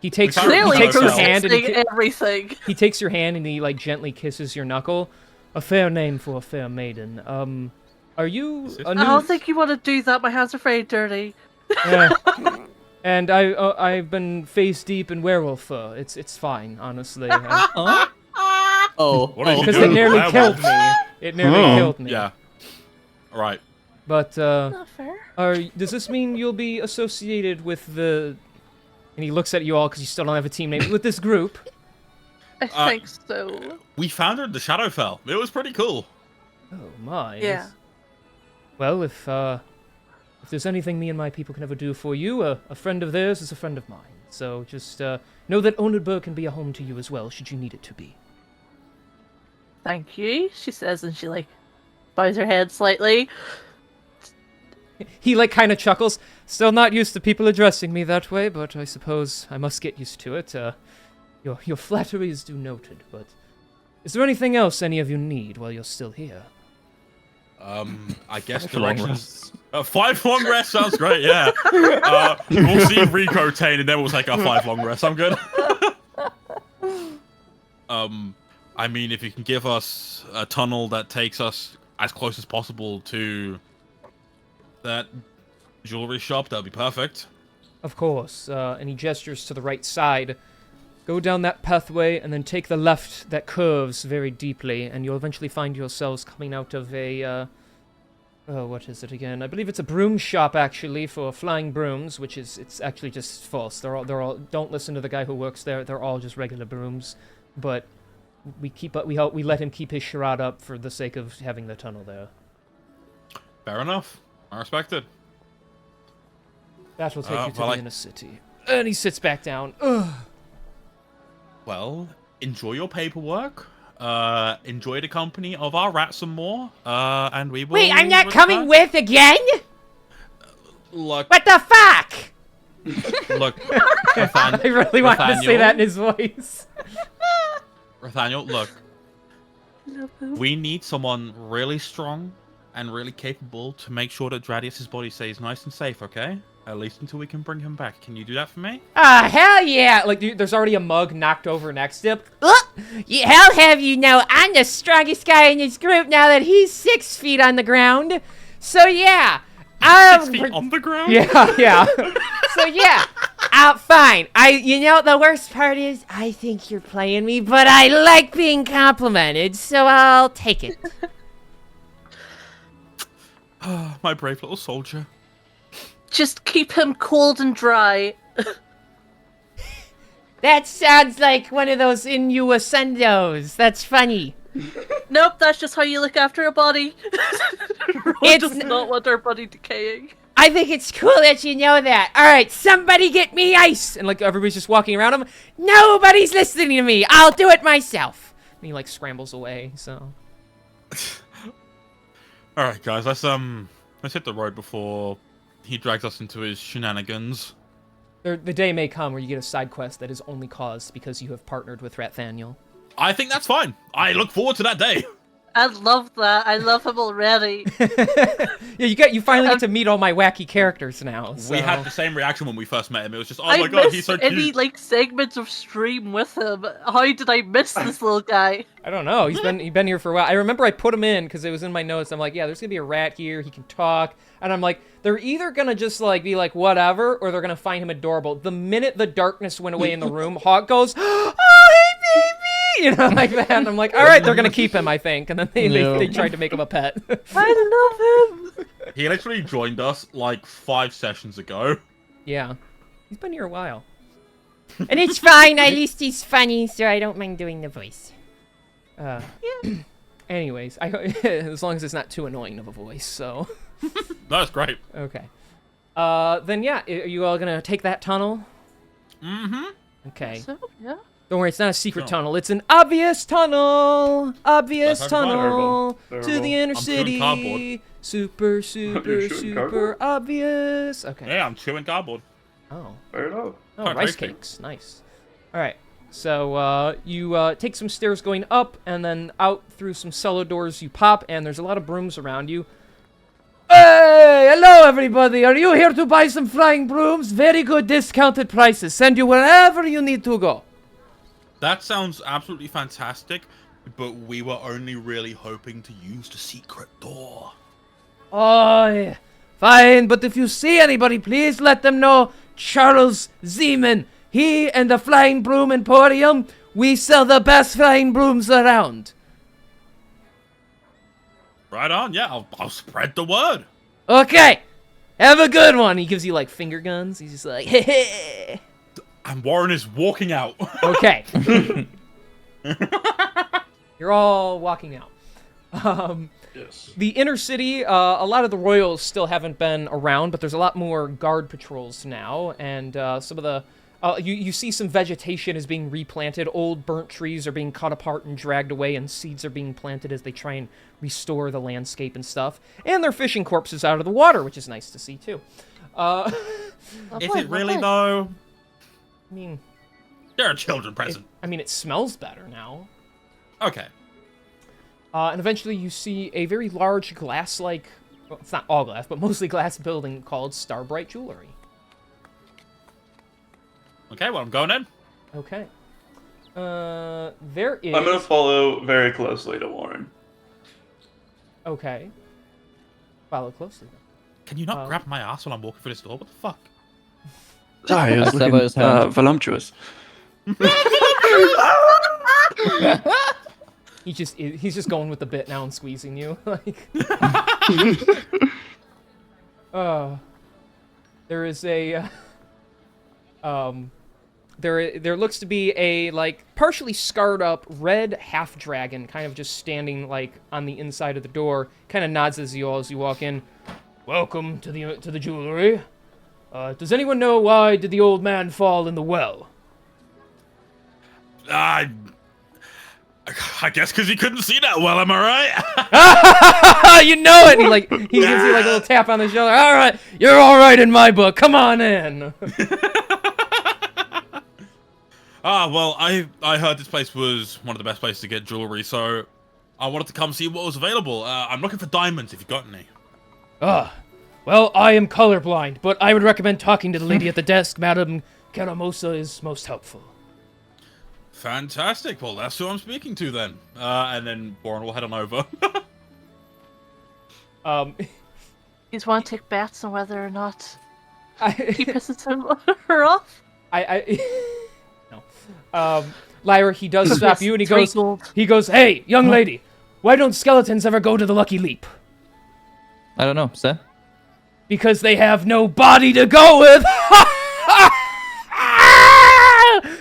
He takes We your, found he clearly takes your ourselves. hand and he, processing everything. he takes your hand and he like gently kisses your knuckle. A fair name for a fair maiden. Are you a new? I don't think you want to do that. My hands are very dirty. Yeah. And I've been face deep in werewolf fur. It's fine, honestly. Oh. What did you Because do? it nearly Werewolf. killed me. It nearly killed me. Yeah. All right. But Not fair. does this mean you'll be associated with the? And he looks at you all because you still don't have a team name with this group. I think so. We founded the Shadowfell. It was pretty cool. Oh my. Yeah. Well, if there's anything me and my people can ever do for you, a friend of theirs is a friend of mine. So just know that Onedburg can be a home to you as well, should you need it to be. Thank you, she says, and she like bows her head slightly. He like kind of chuckles. Still not used to people addressing me that way, but I suppose I must get used to it. Your flattery is due noted, but is there anything else any of you need while you're still here? I guess 5 long directions. 5 long rests sounds great. Yeah. We'll see Rico Tane, and then we'll take our 5 long rests. I'm good. I mean, if you can give us a tunnel that takes us as close as possible to that jewelry shop, that'd be perfect. Of course. And he gestures to the right side. Go down that pathway and then take the left that curves very deeply, and you'll eventually find yourselves coming out of a, what is it again? I believe it's a broom shop, actually, for flying brooms, which is, it's actually just false. They're all, don't listen to the guy who works there. They're all just regular brooms. But we let him keep his charade up for the sake of having the tunnel there. Fair enough. I respect it. That will take you to well, the inner city. And he sits back down. Ugh. Well, enjoy your paperwork. Enjoy the company of our rat some more. And we will. Wait, I'm not coming with again? Look. What the fuck? Look. I really wanted to say that in his voice. Nathaniel, look. We need someone really strong and really capable to make sure that Dradius' body stays nice and safe, okay? At least until we can bring him back. Can you do that for me? Ah, hell yeah! Like, dude, there's already a mug knocked over next to him. Hell have you know, I'm the strongest guy in this group now that he's 6 feet on the ground. So yeah. 6 feet on the ground? Yeah. So yeah. Fine. You know, the worst part is, I think you're playing me, but I like being complimented, so I'll take it. My brave little soldier. Just keep him cold and dry. That sounds like one of those innuendos. That's funny. Nope, that's just how you look after a body. It's does not want our body decaying. I think it's cool that you know that. All right, somebody get me ice. And, like, everybody's just walking around him. Nobody's listening to me. I'll do it myself. And he, like, scrambles away, so. Alright, guys, let's hit the road before he drags us into his shenanigans. The day may come where you get a side quest that is only caused because you have partnered with Ratthaniel. I think that's fine. I look forward to that day. I love that. I love him already. Yeah, you finally get to meet all my wacky characters now. So. We had the same reaction when we first met him. It was just, oh I my god, he's so missed any cute. like segments of stream with him. How did I miss this little guy? I don't know. He's been here for a while. I remember I put him in because it was in my notes. I'm like, yeah, there's gonna be a rat here. He can talk, and I'm like, they're either gonna just like be like whatever, or they're gonna find him adorable. The minute the darkness went away in the room, Hawk goes, oh hey baby. You know, like that. And I'm like, all right, they're gonna keep him, I think. And then they tried to make him a pet. I love him. He literally joined us like 5 sessions ago. Yeah, he's been here a while. And it's fine. At least he's funny, so I don't mind doing the voice. Anyways, as long as it's not too annoying of a voice, so. That's great. Okay. Then yeah, are you all gonna take that tunnel? Mm-hmm. Okay. So, yeah. Don't worry, it's not a secret No. tunnel. It's an obvious tunnel. Obvious That's fine. tunnel Terrible. to the inner I'm chewing city. cardboard. Super, You're super, chewing super cardboard? obvious. Okay. Yeah, I'm chewing cardboard. Oh. Fair enough. Oh, Quite rice tasty. cakes. Nice. All right. So you take some stairs going up, and then out through some cellar doors you pop, and there's a lot of brooms around you. Hey, hello everybody. Are you here to buy some flying brooms? Very good discounted prices. Send you wherever you need to go. That sounds absolutely fantastic, but we were only really hoping to use the secret door. Oh, yeah. Fine, but if you see anybody, please let them know Charles Zeman. He and the Flying Broom Emporium, we sell the best flying brooms around. Right on, yeah, I'll spread the word. Okay, have a good one. He gives you, like, finger guns. He's just like, hey. And Warren is walking out. Okay. You're all walking out. Yes. The inner city, a lot of the royals still haven't been around, but there's a lot more guard patrols now, and some of the... you see some vegetation is being replanted, old burnt trees are being cut apart and dragged away, and seeds are being planted as they try and restore the landscape and stuff. And they're fishing corpses out of the water, which is nice to see, too. Is it really, though? I mean... There are children present. I mean, it smells better now. Okay. And eventually you see a very large glass-like, well, it's not all glass, but mostly glass building called Starbright Jewelry. Okay, well, I'm going in. Okay. There is... I'm gonna follow very closely to Warren. Okay. Follow closely. Can you not grab my ass while I'm walking through this door? What the fuck? Sorry, I was I sever his hand. voluptuous. He's just going with the bit now and squeezing you. Like, there is a there looks to be a like partially scarred up red half dragon kind of just standing like on the inside of the door, kind of nods as you walk in. Welcome to the jewelry. Does anyone know why did the old man fall in the well? I guess because he couldn't see that well, am I right? You know it! And he gives you like a little tap on the shoulder. All right, you're all right in my book. Come on in. Well, I heard this place was one of the best places to get jewelry, so I wanted to come see what was available. I'm looking for diamonds, if you've got any. Well, I am colorblind, but I would recommend talking to the lady at the desk. Madam Karamosa is most helpful. Fantastic. Well, that's who I'm speaking to then. And then Warren will head on over. You just want to take bets on whether or not he pisses her off? No. Lyra, he does stop you and he goes, "Hey, young lady, why don't skeletons ever go to the Lucky Leap?" I don't know, sir. Because they have no body to go with.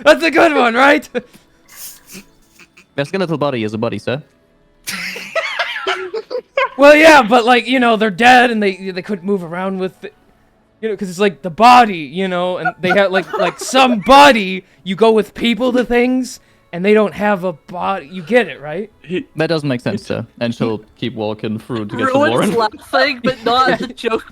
That's a good one, right? Their skeletal body is a body, sir. Well, yeah, but like, you know, they're dead and they couldn't move around with it. You know, because it's like the body, you know, and they have like some body. You go with people to things, and they don't have a body. You get it, right? That doesn't make sense, sir. And she'll keep walking through to get to Warren. Ruin's laughing, but not the joke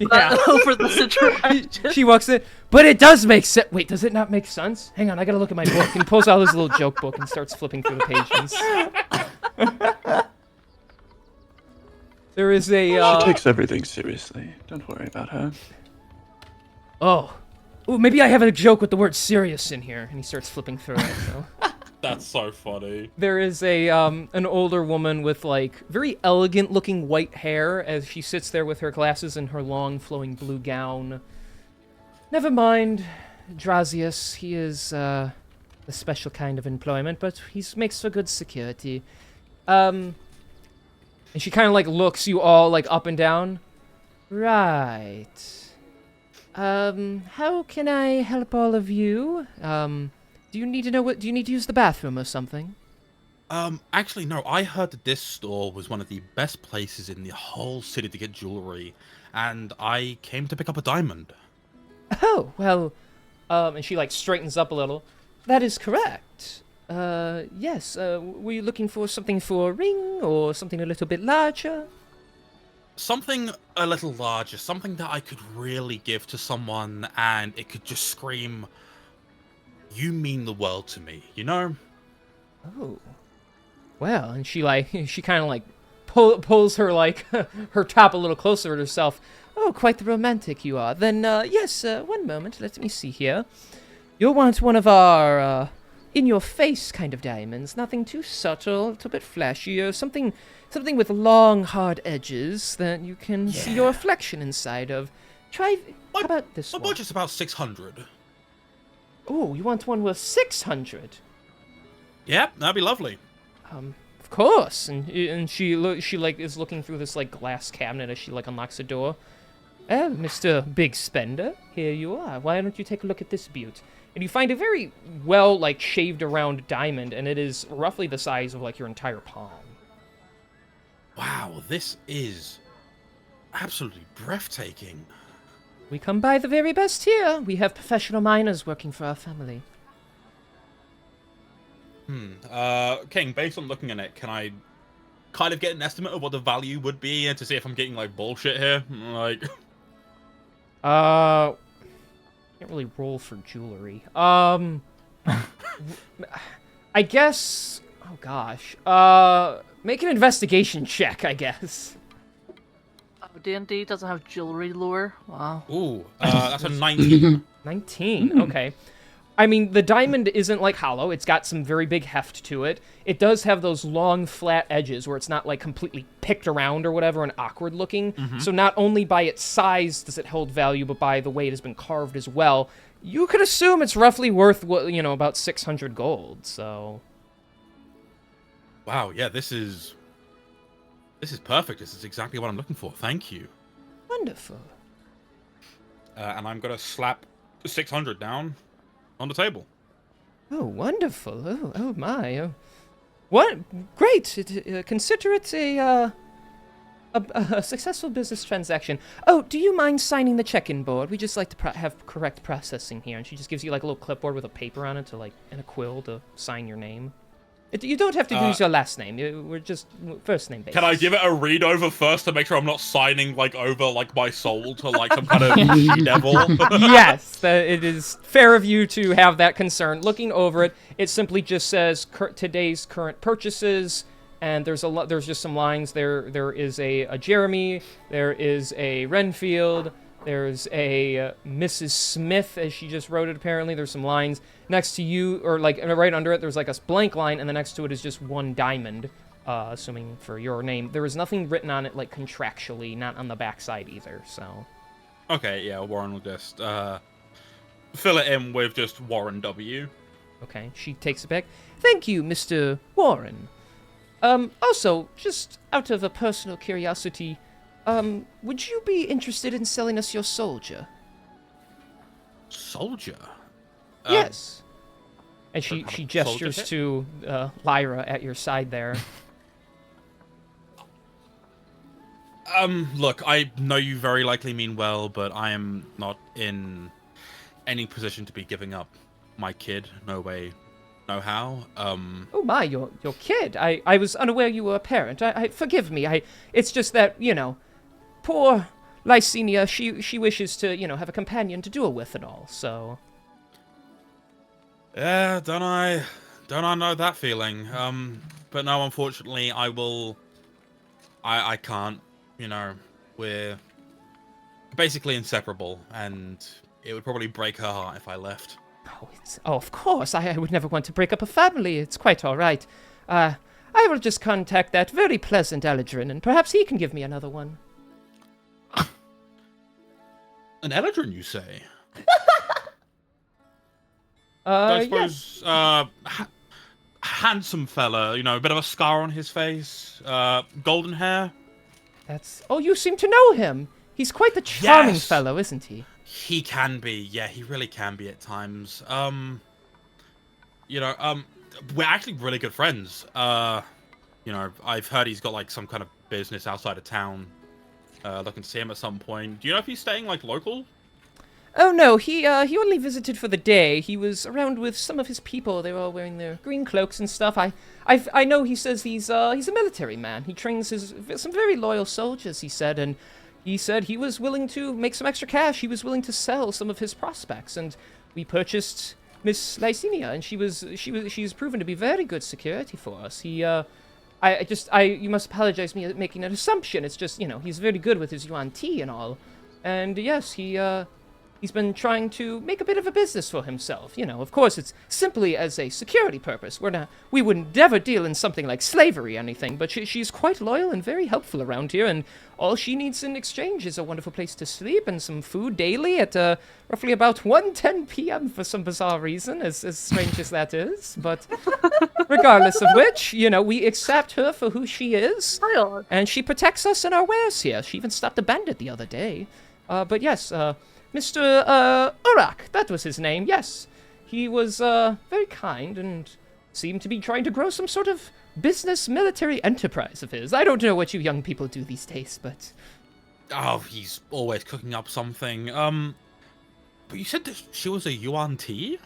over this interaction. She walks in, but it does make sense. Wait, does it not make sense? Hang on, I gotta look at my book. And he pulls out his little joke book and starts flipping through the pages. There is a. She takes everything seriously. Don't worry about her. Oh, maybe I have a joke with the word serious in here. And he starts flipping through it. So. That's so funny. There is a an older woman with like very elegant looking white hair as she sits there with her glasses and her long flowing blue gown. Never mind, Drazius. He is a special kind of employment, but he makes for good security. And she kind of like looks you all like up and down. Right. How can I help all of you? Do you need to know do you need to use the bathroom or something? Actually, no. I heard that this store was one of the best places in the whole city to get jewelry, and I came to pick up a diamond. Oh, well, and she like straightens up a little. That is correct. Yes, were you looking for something for a ring or something a little bit larger? Something a little larger, something that I could really give to someone and it could just scream, "You mean the world to me," you know? Oh. Well, and she kind of like pulls her like her top a little closer to herself. Oh, quite the romantic you are. Then, yes, one moment, let me see here. You'll want one of our, in-your-face kind of diamonds. Nothing too subtle, a little bit flashier, something with long, hard edges that you can see your reflection inside of. How about this one? My budget's about 600. Oh, you want one worth 600? Yeah, that'd be lovely. Of course. And she like is looking through this like glass cabinet as she like unlocks the door. Oh, Mr. Big Spender, here you are. Why don't you take a look at this beaut? And you find a very well like shaved around diamond, and it is roughly the size of like your entire palm. Wow, this is absolutely breathtaking. We come by the very best here. We have professional miners working for our family. King, based on looking at it, can I kind of get an estimate of what the value would be to see if I'm getting like bullshit here? Like, can't really roll for jewelry. I guess. Oh gosh. Make an investigation check, I guess. Oh, D&D doesn't have jewelry lure. Wow. Ooh, that's a 19. 19. Okay. I mean, the diamond isn't like hollow. It's got some very big heft to it. It does have those long, flat edges where it's not like completely picked around or whatever and awkward looking. So not only by its size does it hold value, but by the way it has been carved as well. You could assume it's roughly worth, about 600 gold. So. Wow, yeah, this is perfect. This is exactly what I'm looking for. Thank you. Wonderful. And I'm gonna slap 600 down on the table. Oh, wonderful. Oh my. Oh. What? Great. Consider it a successful business transaction. Oh, do you mind signing the check-in board? We just like to have correct processing here. And she just gives you like a little clipboard with a paper on it and a quill to sign your name. You don't have to use your last name. We're just first name based. Can I give it a read over first to make sure I'm not signing over my soul to some kind of she-devil? Yes, it is fair of you to have that concern. Looking over it, it simply just says today's current purchases, and there's just some lines. There is a Jeremy, there is a Renfield, there's a Mrs. Smith, as she just wrote it, apparently. There's some lines. Next to you, or right under it, there's a blank line, and the next to it is just one diamond, assuming for your name. There is nothing written on it, contractually, not on the backside either, so. Okay, yeah, Warren will just fill it in with just Warren W. Okay, she takes it back. Thank you, Mr. Warren. Also, just out of a personal curiosity, would you be interested in selling us your soldier? Soldier? Yes. And she gestures soldier to Lyra at your side there. Look, I know you very likely mean well, but I am not in any position to be giving up my kid. No way, no how. Oh my, your kid. I was unaware you were a parent. Forgive me. It's just that, poor Lysenia, she wishes to, have a companion to duel with and all, so. Yeah, don't I know that feeling. But no, unfortunately, I can't, we're basically inseparable, and it would probably break her heart if I left. Oh, of course, I would never want to break up a family. It's quite all right. I will just contact that very pleasant Eladrin, and perhaps he can give me another one. An Eladrin, you say? I suppose, yes. Handsome fella, a bit of a scar on his face, golden hair. Oh, you seem to know him. He's quite the charming fellow, isn't he? He can be, yeah, he really can be at times. We're actually really good friends. I've heard he's got some kind of business outside of town. Looking to see him at some point. Do you know if he's staying local? Oh no, he only visited for the day. He was around with some of his people. They were all wearing their green cloaks and stuff. I know he says he's a military man. He trains some very loyal soldiers, he said, and he said he was willing to make some extra cash. He was willing to sell some of his prospects, and we purchased Miss Lysenia, and she's proven to be very good security for us. You must apologize me making an assumption. It's just, he's very good with his yuan tea and all. And yes, he's been trying to make a bit of a business for himself. Of course, it's simply as a security purpose. We wouldn't ever deal in something like slavery or anything, but she's quite loyal and very helpful around here, and all she needs in exchange is a wonderful place to sleep and some food daily at roughly about 1:10 p.m. for some bizarre reason, as strange as that is. But regardless of which, we accept her for who she is, and she protects us and our wares here. She even stopped a bandit the other day. But yes, Mr. Urak, that was his name, yes. He was very kind and seemed to be trying to grow some sort of business military enterprise of his. I don't know what you young people do these days, but... Oh, he's always cooking up something. But you said that she was a yuan tea?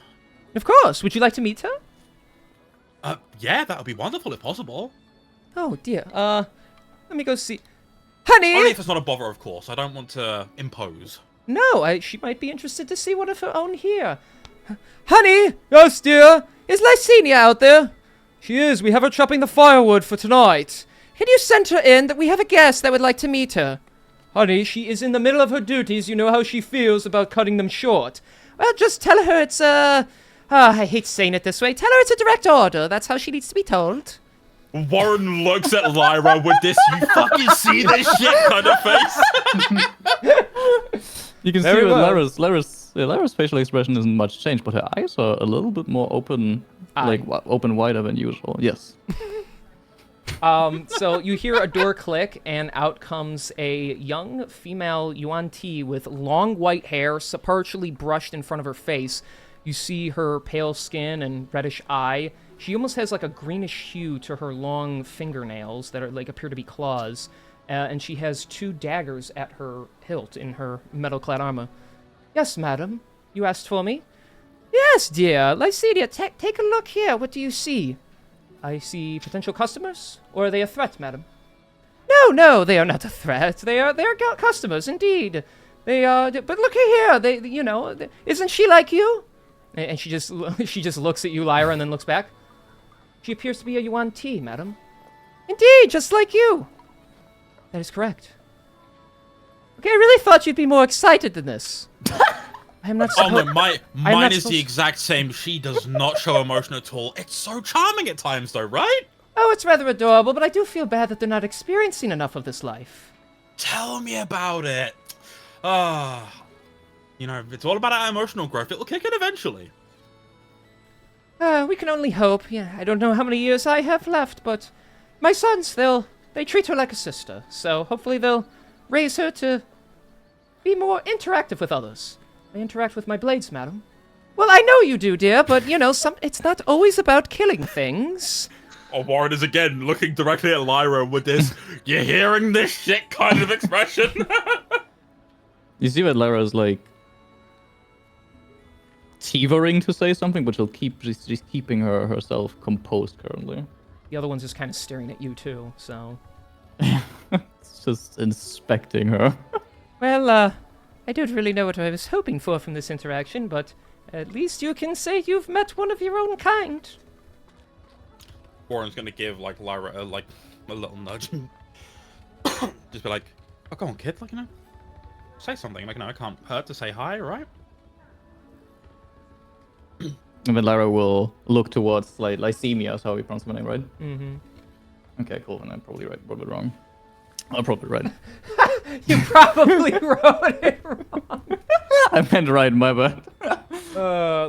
Of course. Would you like to meet her? Yeah, that would be wonderful if possible. Oh, dear. Let me go see... Honey! Only if it's not a bother, of course. I don't want to impose. No, she might be interested to see one of her own here. Honey! Yes, dear? Is Lysenia out there? She is. We have her chopping the firewood for tonight. Can you send her in that we have a guest that would like to meet her? Honey, she is in the middle of her duties. You know how she feels about cutting them short. Well, just tell her it's, I hate saying it this way. Tell her it's a direct order. That's how she needs to be told. Warren looks at Lyra with this, you fucking see this shit kind of face. You can Very see well. Lyra's facial expression isn't much changed, but her eyes are a little bit more open, open wider than usual. Yes. So you hear a door click, and out comes a young female Yuan Ti with long white hair, partially brushed in front of her face. You see her pale skin and reddish eye. She almost has like a greenish hue to her long fingernails that are like appear to be claws. And she has 2 daggers at her hilt in her metal-clad armor. Yes, madam. You asked for me? Yes, dear. Lycidia, take a look here. What do you see? I see potential customers? Or are they a threat, madam? No, they are not a threat. They are customers, indeed. They are, but look here. Isn't she like you? And she just looks at you, Lyra, and then looks back. She appears to be a Yuan Ti, madam. Indeed, just like you. That is correct. Okay, I really thought you'd be more excited than this. I am not Oh no, supposed... mine is the exact same. She does not show emotion at all. It's so charming at times though, right? Oh, it's rather adorable, but I do feel bad that they're not experiencing enough of this life. Tell me about it. It's all about our emotional growth. It'll kick in eventually. We can only hope. Yeah, I don't know how many years I have left, but my sons, they treat her like a sister, so hopefully they'll raise her to be more interactive with others. I interact with my blades, madam. Well, I know you do, dear, but, it's not always about killing things. Oh, Warren is again looking directly at Lyra with this, you're hearing this shit kind of expression. You see that Lyra's like teetering to say something, but she's keeping herself composed currently. The other one's just kind of staring at you, too, so... It's just inspecting her. Well, I don't really know what I was hoping for from this interaction, but at least you can say you've met one of your own kind. Warren's gonna give Lyra a little nudge. Just be like, oh, go on, kid, say something. It can't hurt to say hi, right? And then Lyra will look towards Lycemia, is how we pronounce my name, right? Mm-hmm. Okay, cool. And I'm probably wrong. I'm probably right. You probably wrote it wrong. I meant right, my bad.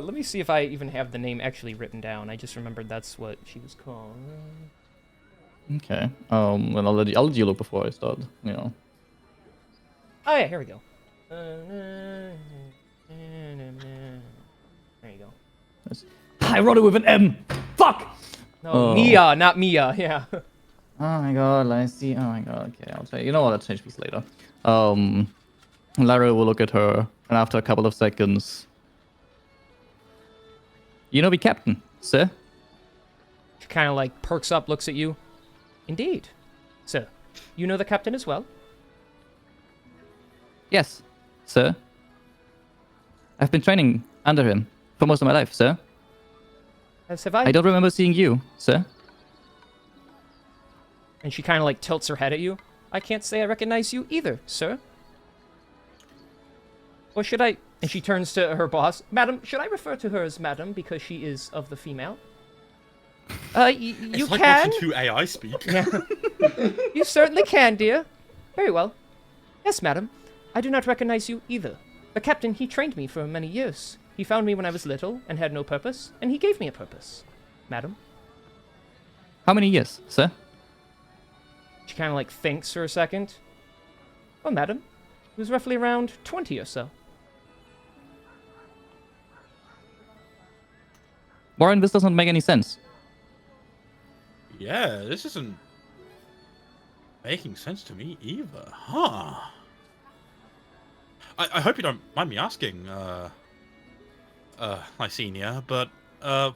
Let me see if I even have the name actually written down. I just remembered that's what she was called. Okay. And I'll let you look before I start. Oh yeah, here we go. There you go. I wrote it with an M. Fuck. No, Mia, not Mia. Yeah. Oh my god, I see. Oh my god. Okay, I'll tell you. You know what? I'll change these later. Lara will look at her, and after a couple of seconds, you know, be captain, sir. She kind of perks up, looks at you. Indeed, sir. You know the captain as well. Yes, sir. I've been training under him for most of my life, sir. As have I. I don't remember seeing you, sir. And she kind of tilts her head at you. I can't say I recognize you either, sir. Or should I... And she turns to her boss. Madam, should I refer to her as madam because she is of the female? You it's can. Watching 2 AI speak. Yeah. You certainly can, dear. Very well. Yes, madam. I do not recognize you either. The captain, he trained me for many years. He found me when I was little and had no purpose, and he gave me a purpose. Madam. How many years, sir? She kind of thinks for a second. Well, madam, it was roughly around 20 or so. Warren, this doesn't make any sense. Yeah, this isn't making sense to me either, huh? I hope you don't mind me asking, Lycenia, but,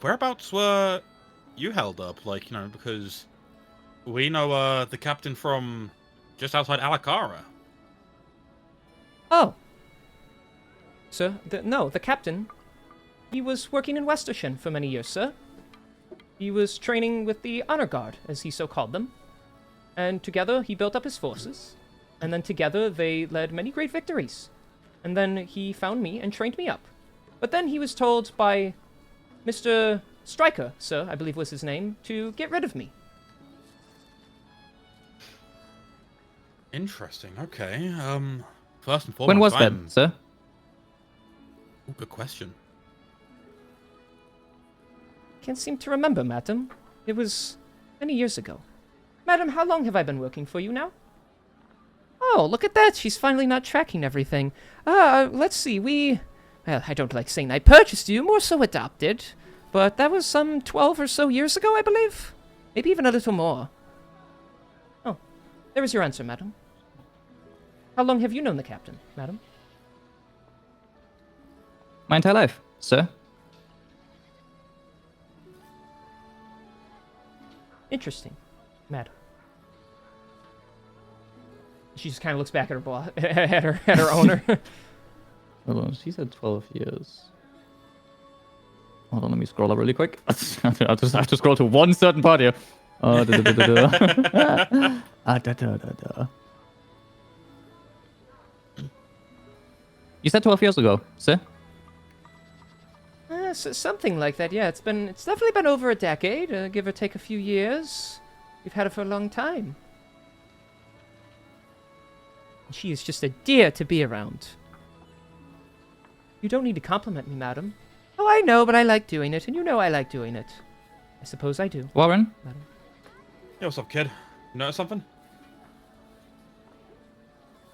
whereabouts were you held up? Because we know, the captain from just outside Alacara. Oh. Sir, no, the captain, he was working in Westershen for many years, sir. He was training with the Honor Guard, as he so called them. And together he built up his forces. And then together they led many great victories. And then he found me and trained me up. But then he was told by Mr. Stryker, sir, I believe was his name, to get rid of me. Interesting. Okay. First and foremost, When was that, sir? Ooh, good question. Can't seem to remember, madam. It was many years ago. Madam, how long have I been working for you now? Oh, look at that. She's finally not tracking everything. Let's see. Well, I don't like saying I purchased you, more so adopted. But that was some 12 or so years ago, I believe. Maybe even a little more. Oh, there is your answer, madam. How long have you known the captain, madam? My entire life, sir. Interesting, madam. She just kind of looks back at her boss, at her owner. Hold on, she said 12 years. Hold on, let me scroll up really quick. I just have to scroll to one certain part here. You said 12 years ago, sir? Something like that, yeah. It's definitely been over a decade, give or take a few years. We've had her for a long time. She is just a dear to be around. You don't need to compliment me, madam. Oh, I know, but I like doing it, and you know I like doing it. I suppose I do. Warren? Madam. Yo, what's up, kid? You notice something?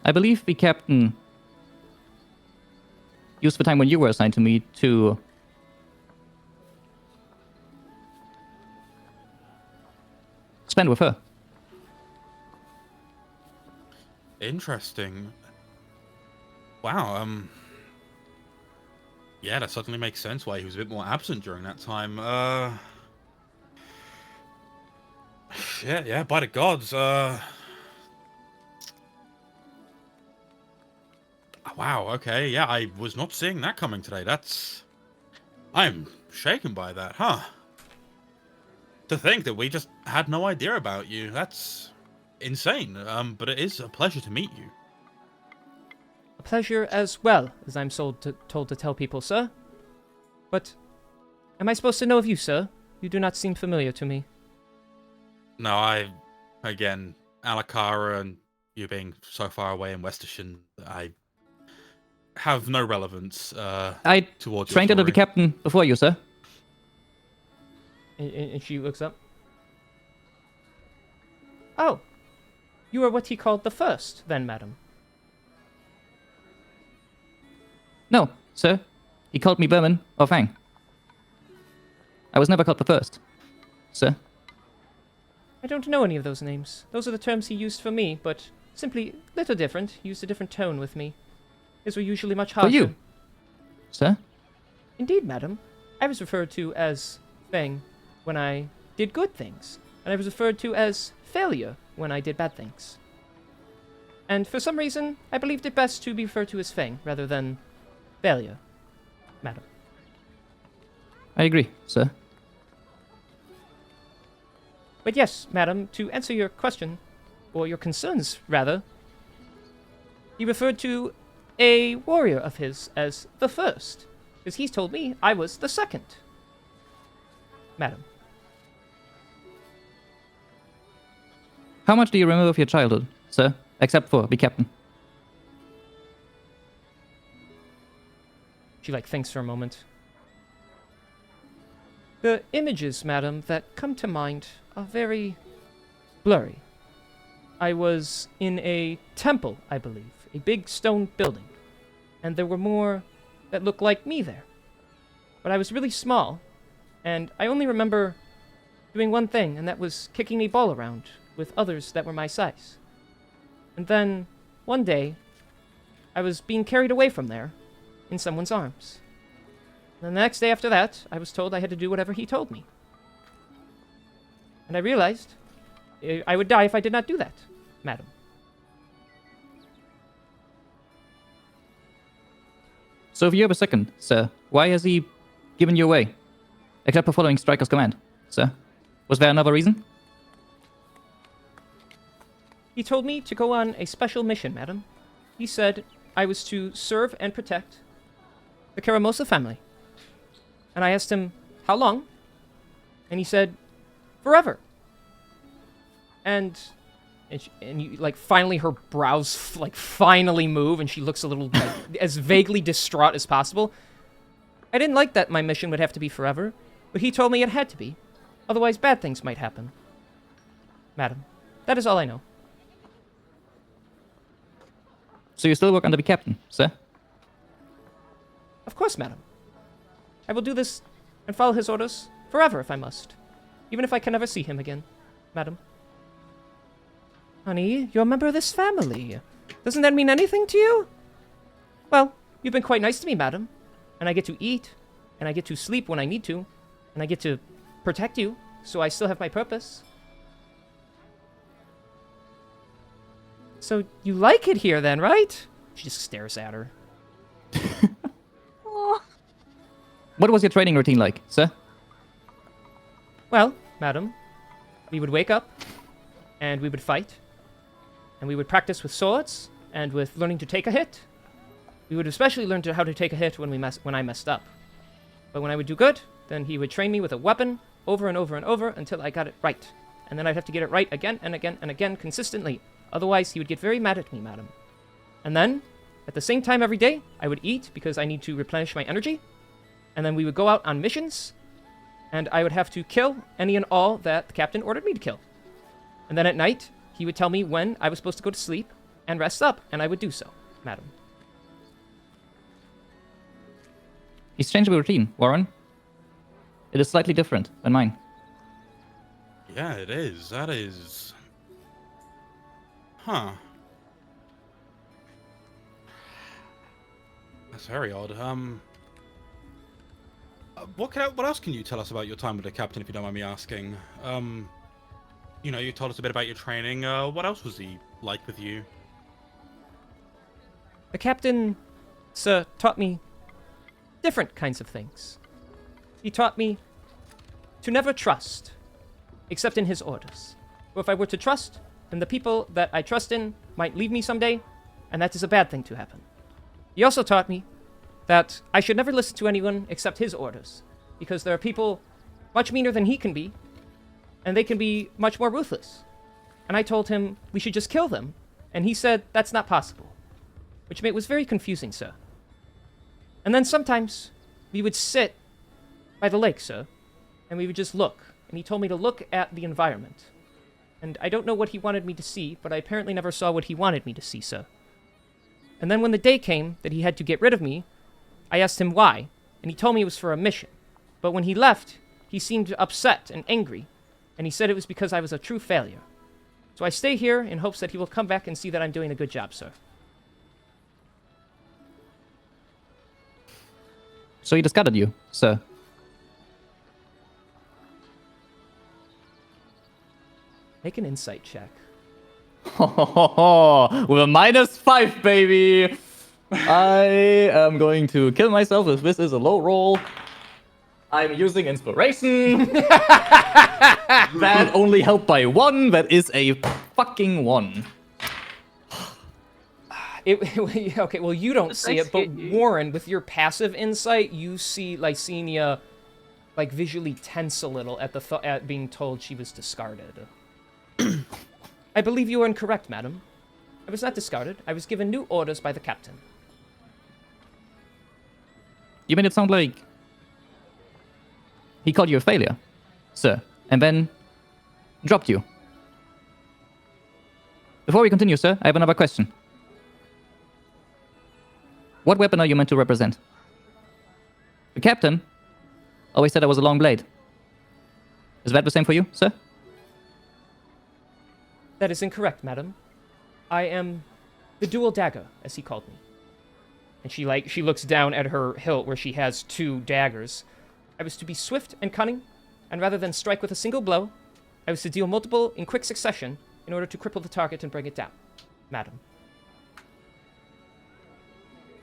I believe the captain used the time when you were assigned to me to spend with her. Interesting. Wow, yeah, that certainly makes sense why he was a bit more absent during that time. Shit, yeah, by the gods, wow, okay, yeah, I was not seeing that coming today. I'm shaken by that, huh? To think that we just had no idea about you, that's insane. But it is a pleasure to meet you. A pleasure as well, as I'm told to tell people, sir. But am I supposed to know of you, sir? You do not seem familiar to me. No, again, Alakara and you being so far away in Westershin, I have no relevance I towards your trained under the story. captain before you, sir. And she looks up. Oh, you are what he called the first, then, madam. No, sir. He called me Vermin or Fang. I was never called the first, sir. I don't know any of those names. Those are the terms he used for me, but simply little different. He used a different tone with me. His were usually much For harsher. you, sir. Indeed, madam. I was referred to as Fang when I did good things, and I was referred to as Failure when I did bad things. And for some reason, I believed it best to be referred to as Fang rather than Failure, madam. I agree, sir. But yes, madam, to answer your question, or your concerns, rather, he referred to a warrior of his as the first, because he's told me I was the second, madam. How much do you remember of your childhood, sir? Except for the captain. She, thinks for a moment. The images, madam, that come to mind are very blurry. I was in a temple, I believe, a big stone building, and there were more that looked like me there. But I was really small, and I only remember doing one thing, and that was kicking a ball around with others that were my size. And then, one day, I was being carried away from there in someone's arms. And the next day after that, I was told I had to do whatever he told me. And I realized I would die if I did not do that, madam. So if you have a second, sir, why has he given you away? Except for following Striker's command. sir? Was there another reason? He told me to go on a special mission, madam. He said I was to serve and protect the Caramosa family. And I asked him, how long? And he said, forever. And you, like, finally her brows, like, finally move, and she looks a little, like, as vaguely distraught as possible. I didn't like that my mission would have to be forever, but he told me it had to be. Otherwise, bad things might happen. Madam, that is all I know. So you still work under the captain, sir? Of course, madam. I will do this and follow his orders forever if I must. Even if I can never see him again, madam. Honey, you're a member of this family. Doesn't that mean anything to you? Well, you've been quite nice to me, madam. And I get to eat, and I get to sleep when I need to, and I get to protect you, so I still have my purpose. So you like it here then, right? She just stares at her. What was your training routine like, sir? Well, madam, we would wake up, and we would fight, and we would practice with swords, and with learning to take a hit. We would especially learn how to take a hit when I messed up. But when I would do good, then he would train me with a weapon over and over and over until I got it right. And then I'd have to get it right again and again and again consistently. Otherwise, he would get very mad at me, madam. And then, at the same time every day, I would eat because I need to replenish my energy. And then we would go out on missions, and I would have to kill any and all that the captain ordered me to kill. And then at night, he would tell me when I was supposed to go to sleep and rest up, and I would do so, madam. He's changed the routine, Warren. It is slightly different than mine. Yeah, it is. That is... Huh. That's very odd. What else can you tell us about your time with the captain, if you don't mind me asking? You know, you told us a bit about your training. What else was he like with you? The captain, sir, taught me different kinds of things. He taught me to never trust, except in his orders. For if I were to trust, then the people that I trust in might leave me someday, and that is a bad thing to happen. He also taught me that I should never listen to anyone except his orders, because there are people much meaner than he can be, and they can be much more ruthless. And I told him we should just kill them, and he said that's not possible, which was very confusing, sir. And then sometimes we would sit by the lake, sir, and we would just look, and he told me to look at the environment. And I don't know what he wanted me to see, but I apparently never saw what he wanted me to see, sir. And then when the day came that he had to get rid of me, I asked him why, and he told me it was for a mission. But when he left, he seemed upset and angry, and he said it was because I was a true failure. So I stay here in hopes that he will come back and see that I'm doing a good job, sir. So he discarded you, sir. Make an insight check. With a -5, baby! I am going to kill myself if this is a low roll. I'm using inspiration. That only helped by 1. That is a fucking 1. Okay, well, you don't see it, but Warren, with your passive insight, you see Lysenia, like, visually tense a little at at being told she was discarded. I believe you are incorrect, madam. I was not discarded. I was given new orders by the captain. You made it sound like he called you a failure, sir, and then dropped you. Before we continue, sir, I have another question. What weapon are you meant to represent? The captain always said I was a long blade. Is that the same for you, sir? That is incorrect, madam. I am the dual dagger, as he called me. And she looks down at her hilt where she has 2 daggers. I was to be swift and cunning, and rather than strike with a single blow, I was to deal multiple in quick succession in order to cripple the target and bring it down, madam.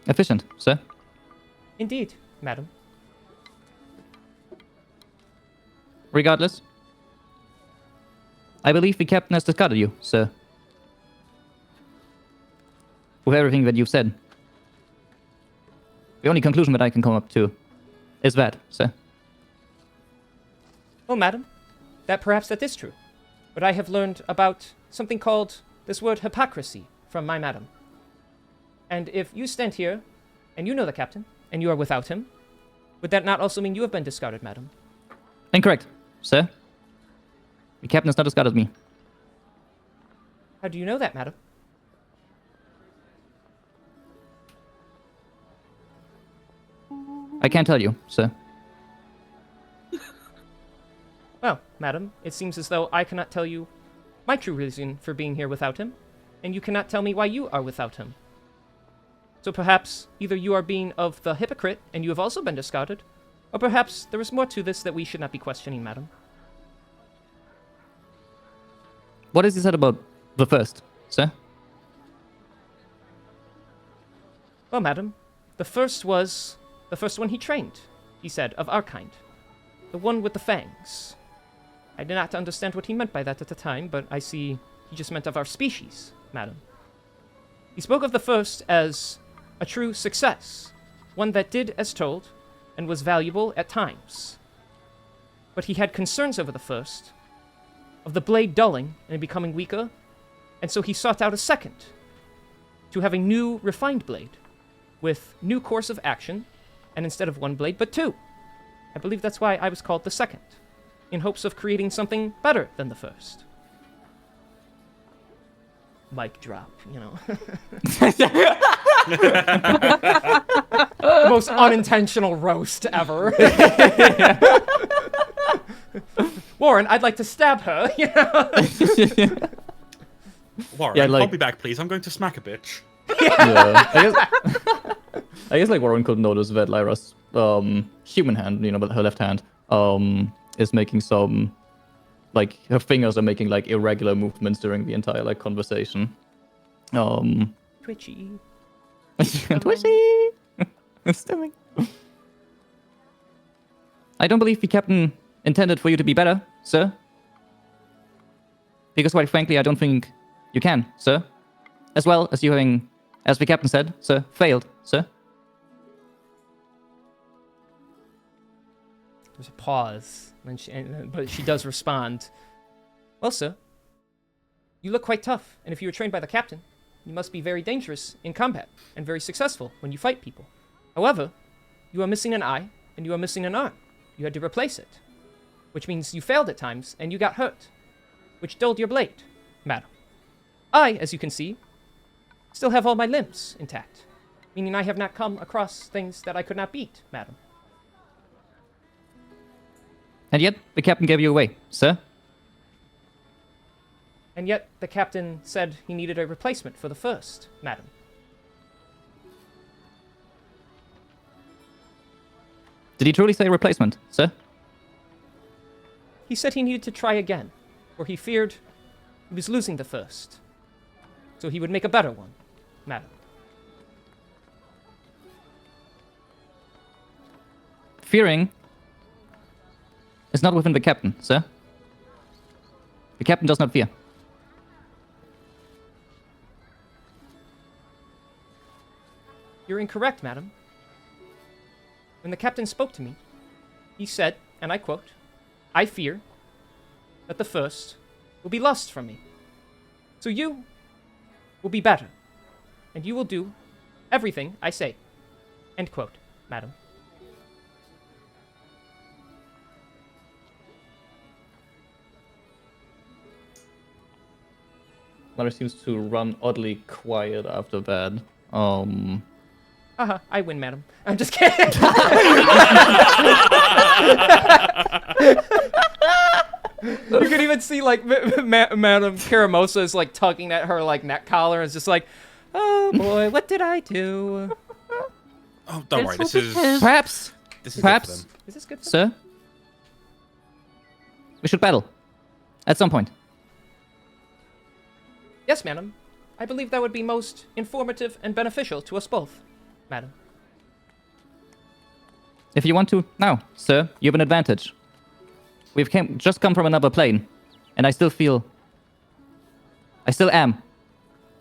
Efficient, sir. Indeed, madam. regardless, I believe the captain has discarded you, sir. With everything that you've said. The only conclusion that I can come up to is that, sir. Well, madam, that is true. But I have learned about something called this word hypocrisy from my madam. And if you stand here, and you know the captain, and you are without him, would that not also mean you have been discarded, madam? Incorrect, sir. The captain has not discarded me. How do you know that, madam? I can't tell you, sir. Well, madam, it seems as though I cannot tell you my true reason for being here without him, and you cannot tell me why you are without him. So perhaps either you are being of the hypocrite and you have also been discarded, or perhaps there is more to this that we should not be questioning, madam. What is he said about the first, sir? Well, madam, the first one he trained, he said, of our kind. The one with the fangs. I did not understand what he meant by that at the time, but I see he just meant of our species, madam. He spoke of the first as a true success, one that did as told, and was valuable at times. But he had concerns over the first, of the blade dulling and becoming weaker, and so he sought out a second, to have a new, refined blade, with new course of action, and instead of one blade, but two. I believe that's why I was called the second, in hopes of creating something better than the first. Mic drop, you know. Most unintentional roast ever. Warren, I'd like to stab her, you know. Warren, Yeah, like- I'll be back, please. I'm going to smack a bitch. Yeah. I guess like Warren could notice that Lyra's human hand, you know, but her left hand, is making some, like, her fingers are making like irregular movements during the entire like conversation. Twitchy. Twitchy. Stimming. I don't believe the captain intended for you to be better, sir. Because quite frankly, I don't think you can, sir. As well as you having, as the captain said, sir, failed, sir. There's a pause, but she does respond. Well, sir, you look quite tough, and if you were trained by the captain, you must be very dangerous in combat, and very successful when you fight people. However, you are missing an eye, and you are missing an arm. You had to replace it, which means you failed at times, and you got hurt, which dulled your blade, madam. I, as you can see, still have all my limbs intact, meaning I have not come across things that I could not beat, madam. And yet, the captain gave you away, sir. And yet, the captain said he needed a replacement for the first, madam. Did he truly say replacement, sir? He said he needed to try again, for he feared he was losing the first. So he would make a better one, madam. Fearing is not within the captain, sir. The captain does not fear. You're incorrect, madam. When the captain spoke to me, he said, and I quote, "I fear that the first will be lost from me. So you will be better, and you will do everything I say." End quote, madam. Lara seems to run oddly quiet after that. I win, madam. I'm just kidding. You can even see, like, Madam Caramosa is, like, tugging at her, like, neck collar and is just like, oh, boy, what did I do? Oh, don't worry. This is Perhaps, this is perhaps, good for them. Is this good for sir, we should battle at some point. Yes, madam. I believe that would be most informative and beneficial to us both, madam. If you want to, now, sir, you have an advantage. We've just come from another plane, and I still am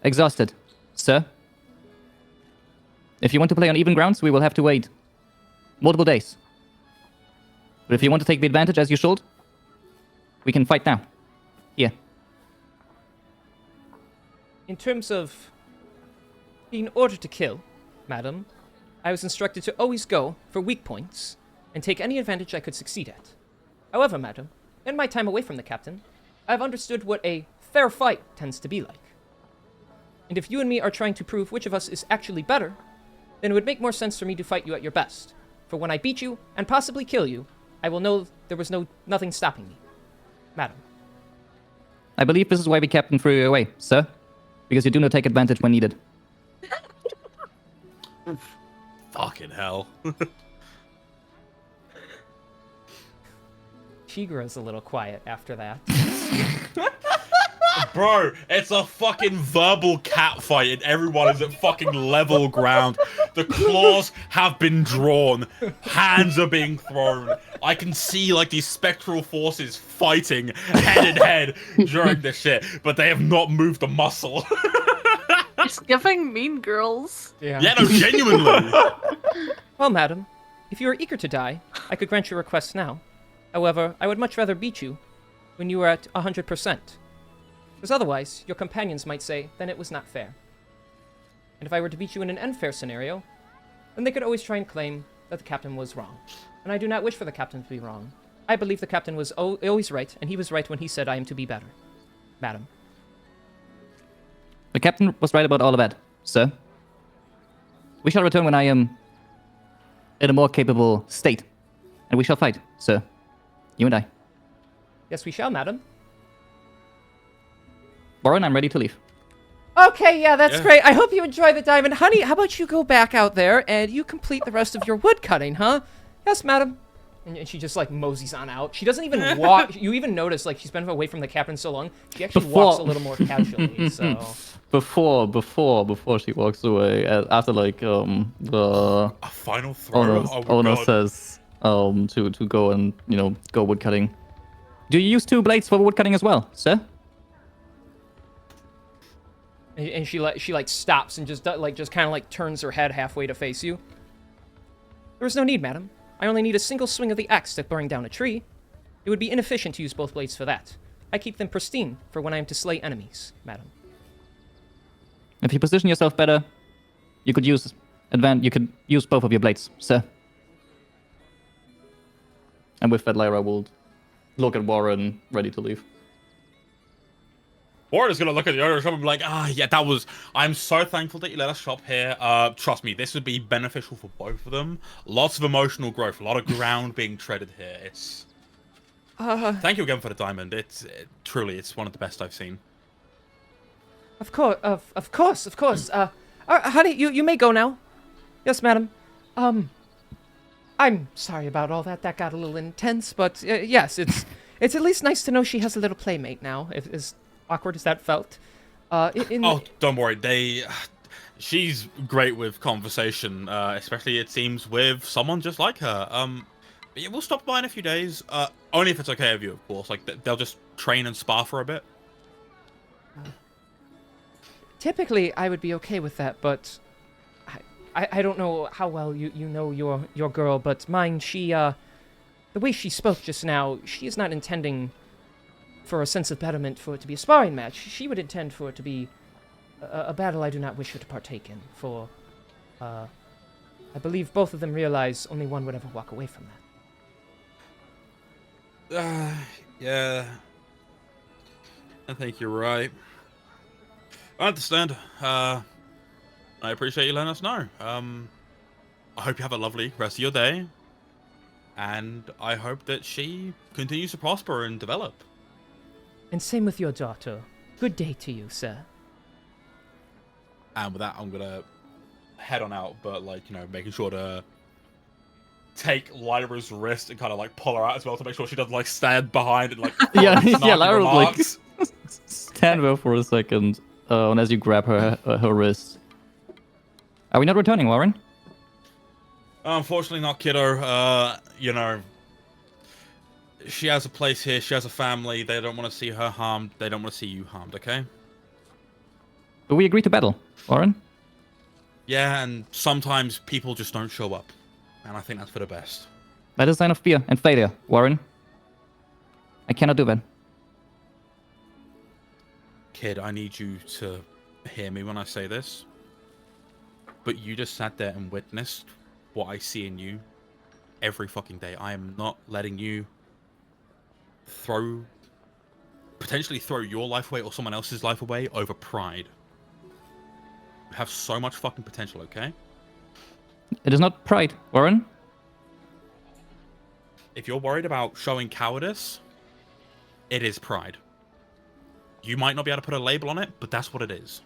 exhausted, sir. If you want to play on even grounds, we will have to wait multiple days. But if you want to take the advantage as you should, we can fight now. Here. In terms of being ordered to kill, madam, I was instructed to always go for weak points and take any advantage I could succeed at. However, madam, in my time away from the captain, I've understood what a fair fight tends to be like. And if you and me are trying to prove which of us is actually better, then it would make more sense for me to fight you at your best. For when I beat you and possibly kill you, I will know there was nothing stopping me. Madam. I believe this is why the captain threw you away, sir. Because you do not take advantage when needed. Fucking hell. She grows a little quiet after that. Bro, it's a fucking verbal cat fight and everyone is at fucking level ground. The claws have been drawn. Hands are being thrown. I can see like these spectral forces fighting head in head during this shit, but they have not moved a muscle. It's giving Mean Girls. Yeah. Yeah, no, genuinely. Well, madam, if you are eager to die, I could grant your request now. However, I would much rather beat you when you are at 100%. Because otherwise, your companions might say, then it was not fair. And if I were to beat you in an unfair scenario, then they could always try and claim that the captain was wrong. And I do not wish for the captain to be wrong. I believe the captain was always right, and he was right when he said I am to be better. Madam. The captain was right about all of that, sir. We shall return when I am in a more capable state. And we shall fight, sir. You and I. Yes, we shall, madam. Warren, I'm ready to leave. Okay, yeah, that's great. I hope you enjoy the diamond. Honey, how about you go back out there and you complete the rest of your wood cutting, huh? Yes, madam. And she just, like, moseys on out. She doesn't even walk. You even notice, like, she's been away from the captain so long, she actually walks a little more casually, so... Before she walks away, after, like, the... A final throw? Owner says, to go and, you know, go wood cutting. Do you use 2 blades for wood cutting as well, sir? And she stops and just kind of like turns her head halfway to face you. There is no need, madam. I only need a single swing of the axe to bring down a tree. It would be inefficient to use both blades for that. I keep them pristine for when I am to slay enemies, madam. If you position yourself better, you could use both of your blades, sir. And with that, Lyra will look at Warren, ready to leave. Warren is going to look at the owner shop and be like, yeah, I'm so thankful that you let us shop here. Trust me, this would be beneficial for both of them. Lots of emotional growth, a lot of ground being treaded here. Thank you again for the diamond. Truly, it's one of the best I've seen. Of course. Honey, you may go now. Yes, madam. I'm sorry about all that. That got a little intense, but yes, it's at least nice to know she has a little playmate now. As awkward as that felt. Don't worry. She's great with conversation, especially it seems with someone just like her. But yeah, we'll stop by in a few days. Only if it's okay with you, of course. Like they'll just train and spar for a bit. Typically, I would be okay with that, but I don't know how well you know your girl, but mine, she the way she spoke just now, she is not intending for a sense of betterment for it to be a sparring match. She would intend for it to be a battle I do not wish her to partake in. For I believe both of them realize only one would ever walk away from that. Yeah. I think you're right. I understand. I appreciate you letting us know. I hope you have a lovely rest of your day. And I hope that she continues to prosper and develop. And same with your daughter. Good day to you, sir. And with that, I'm gonna head on out, but like, you know, making sure to take Lyra's wrist and kind of like pull her out as well to make sure she doesn't like stand behind and like Lyra will like stand there for a second, and as you grab her wrist. Are we not returning, Warren? Unfortunately not, kiddo. You know, She has a place here. She has a family. They don't want to see her harmed. They don't want to see you harmed, okay? Do we agree to battle, Warren? Yeah, and sometimes people just don't show up. And I think that's for the best. That is a sign of fear and failure, Warren. I cannot do that. Kid, I need you to hear me when I say this. But you just sat there and witnessed what I see in you every fucking day. I am not letting you potentially throw your life away or someone else's life away over pride. You have so much fucking potential, okay? It is not pride, Warren. If you're worried about showing cowardice, it is pride. You might not be able to put a label on it, but that's what it is.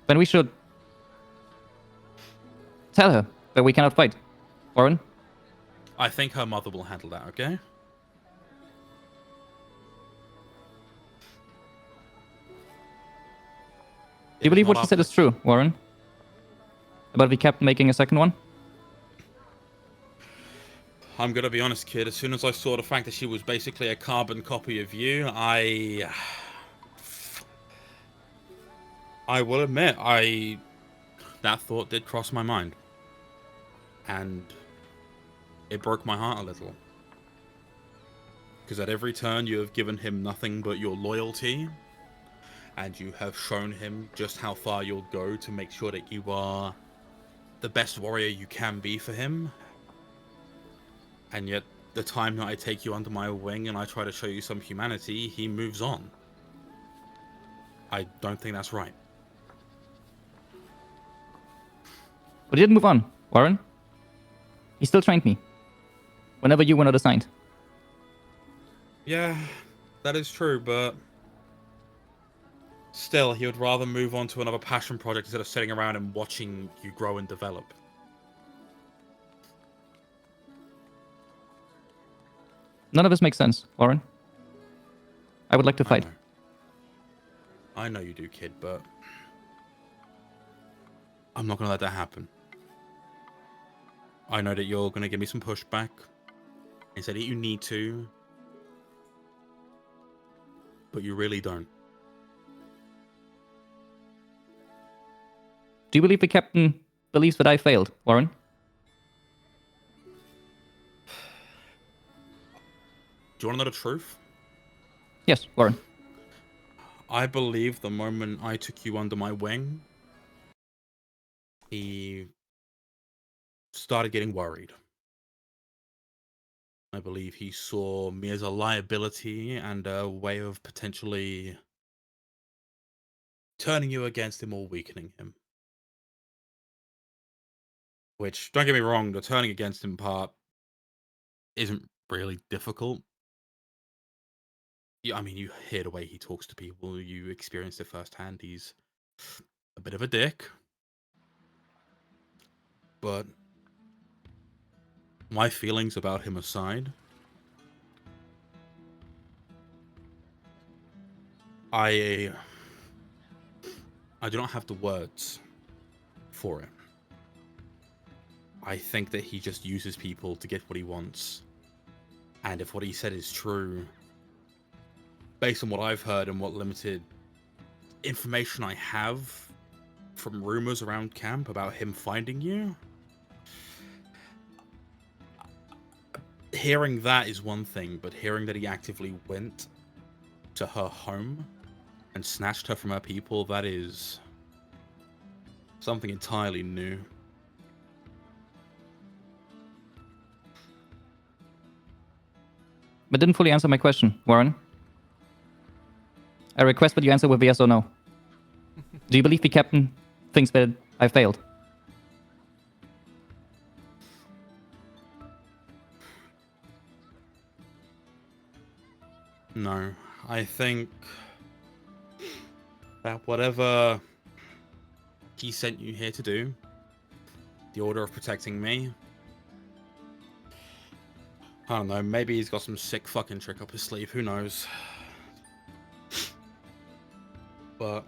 Then we should tell her that we cannot fight, Warren. I think her mother will handle that, okay? Do you believe what she said is true, Warren? About we kept making a second one? I'm gonna be honest, kid. As soon as I saw the fact that she was basically a carbon copy of you, I will admit, that thought did cross my mind. And it broke my heart a little. Because at every turn you have given him nothing but your loyalty. And you have shown him just how far you'll go to make sure that you are the best warrior you can be for him. And yet, the time that I take you under my wing and I try to show you some humanity, he moves on. I don't think that's right. But he didn't move on, Warren. He still trained me. Whenever you were not assigned. Yeah, that is true, but still, he would rather move on to another passion project instead of sitting around and watching you grow and develop. None of this makes sense, Warren. I would like to fight. I know you do, kid, but I'm not going to let that happen. I know that you're going to give me some pushback. I said that you need to, but you really don't. Do you believe the captain believes that I failed, Warren? Do you want to know the truth? Yes, Warren. I believe the moment I took you under my wing, he started getting worried. I believe he saw me as a liability and a way of potentially turning you against him or weakening him. Which, don't get me wrong, the turning against him part isn't really difficult. I mean, you hear the way he talks to people, you experience it firsthand. He's a bit of a dick. But my feelings about him aside, I do not have the words for it. I think that he just uses people to get what he wants. And if what he said is true, based on what I've heard and what limited information I have from rumors around camp about him finding you, hearing that is one thing, but hearing that he actively went to her home and snatched her from her people, that is something entirely new. But didn't fully answer my question, Warren. I request that you answer with yes or no. Do you believe the captain thinks that I failed? No, I think that whatever he sent you here to do, the order of protecting me, I don't know, maybe he's got some sick fucking trick up his sleeve, who knows. But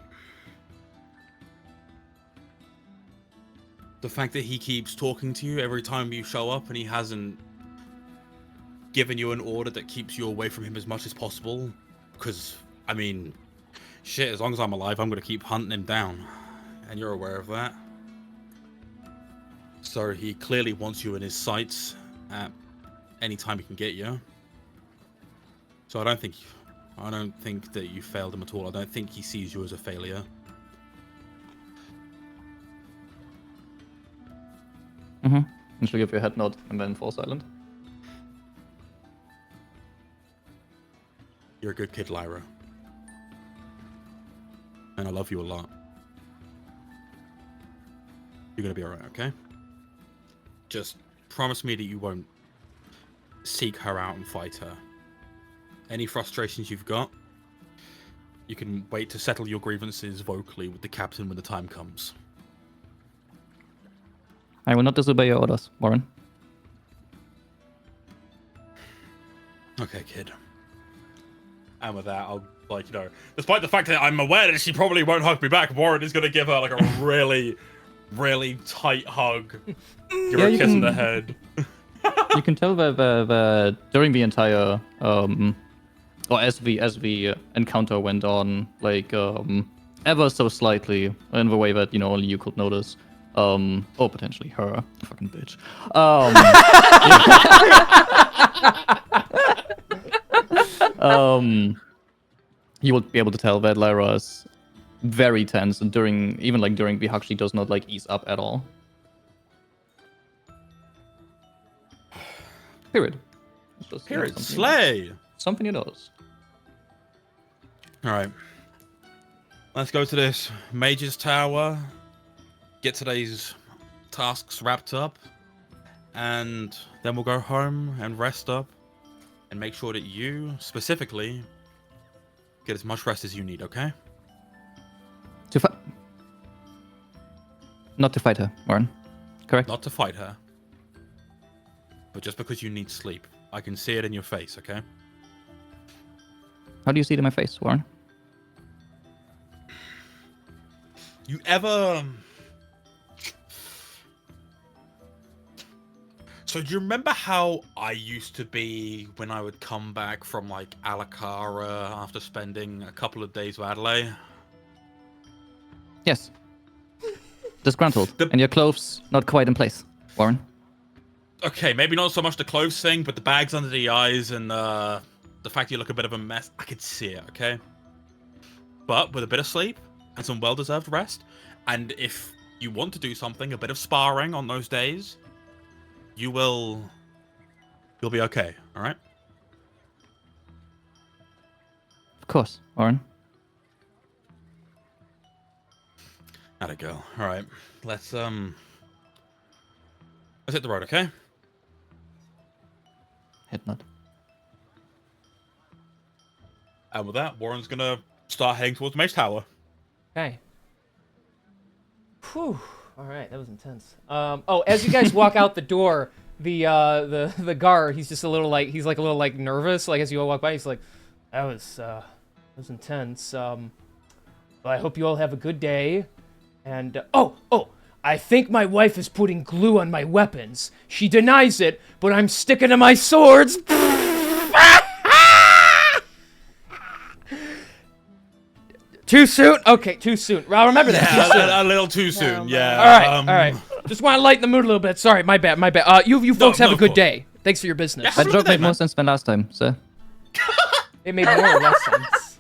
The fact that he keeps talking to you every time you show up and he hasn't given you an order that keeps you away from him as much as possible. Because, I mean, shit, as long as I'm alive, I'm going to keep hunting him down. And you're aware of that. So he clearly wants you in his sights at any time he can get you. So I don't think that you failed him at all. I don't think he sees you as a failure. Mm-hmm. And she'll give you a head nod and then fall silent. You're a good kid, Lyra. And I love you a lot. You're gonna be alright, okay? Just promise me that you won't seek her out and fight her. Any frustrations you've got, you can wait to settle your grievances vocally with the captain when the time comes. I will not disobey your orders, Warren. Okay, kid. And with that, I'll, despite the fact that I'm aware that she probably won't hug me back, Warren is gonna give her, a really, really tight hug. Give her a kiss in the head. You can tell that during the entire, or as the encounter went on, ever so slightly, in the way that, only you could notice, or potentially her, fucking bitch. You would be able to tell that Lyra is very tense, and during the hug, she does not ease up at all. Period. It's just, Period. something Slay! Something you notice. Alright. Let's go to this Mage's Tower. Get today's tasks wrapped up. And then we'll go home and rest up. And make sure that you, specifically, get as much rest as you need, okay? Not to fight her, Warren. Correct? Not to fight her. But just because you need sleep. I can see it in your face, okay? How do you see it in my face, Warren? You ever... So do you remember how I used to be when I would come back from, Alacara after spending a couple of days with Adelaide? Yes. Disgruntled. And your clothes not quite in place, Warren. Okay, maybe not so much the clothes thing, but the bags under the eyes and the fact you look a bit of a mess. I could see it, okay? But with a bit of sleep and some well-deserved rest, and if you want to do something, a bit of sparring on those days, you'll be okay, alright? Of course, Warren. How'd it go? Alright, let's hit the road, okay? Head nod. And with that, Warren's gonna start heading towards Mage Tower. Okay. Whew. All right, that was intense. As you guys walk out the door, the guard, he's just a little nervous. As you all walk by, he's like, that was intense. But I hope you all have a good day. And I think my wife is putting glue on my weapons. She denies it, but I'm sticking to my swords. Too soon? Okay, too soon. I'll remember that. Yeah, a little too soon. Yeah. All right. Just want to lighten the mood a little bit. Sorry, my bad. You folks have a good day. Thanks for your business. That joke made more sense than last time, sir. It made more or less sense.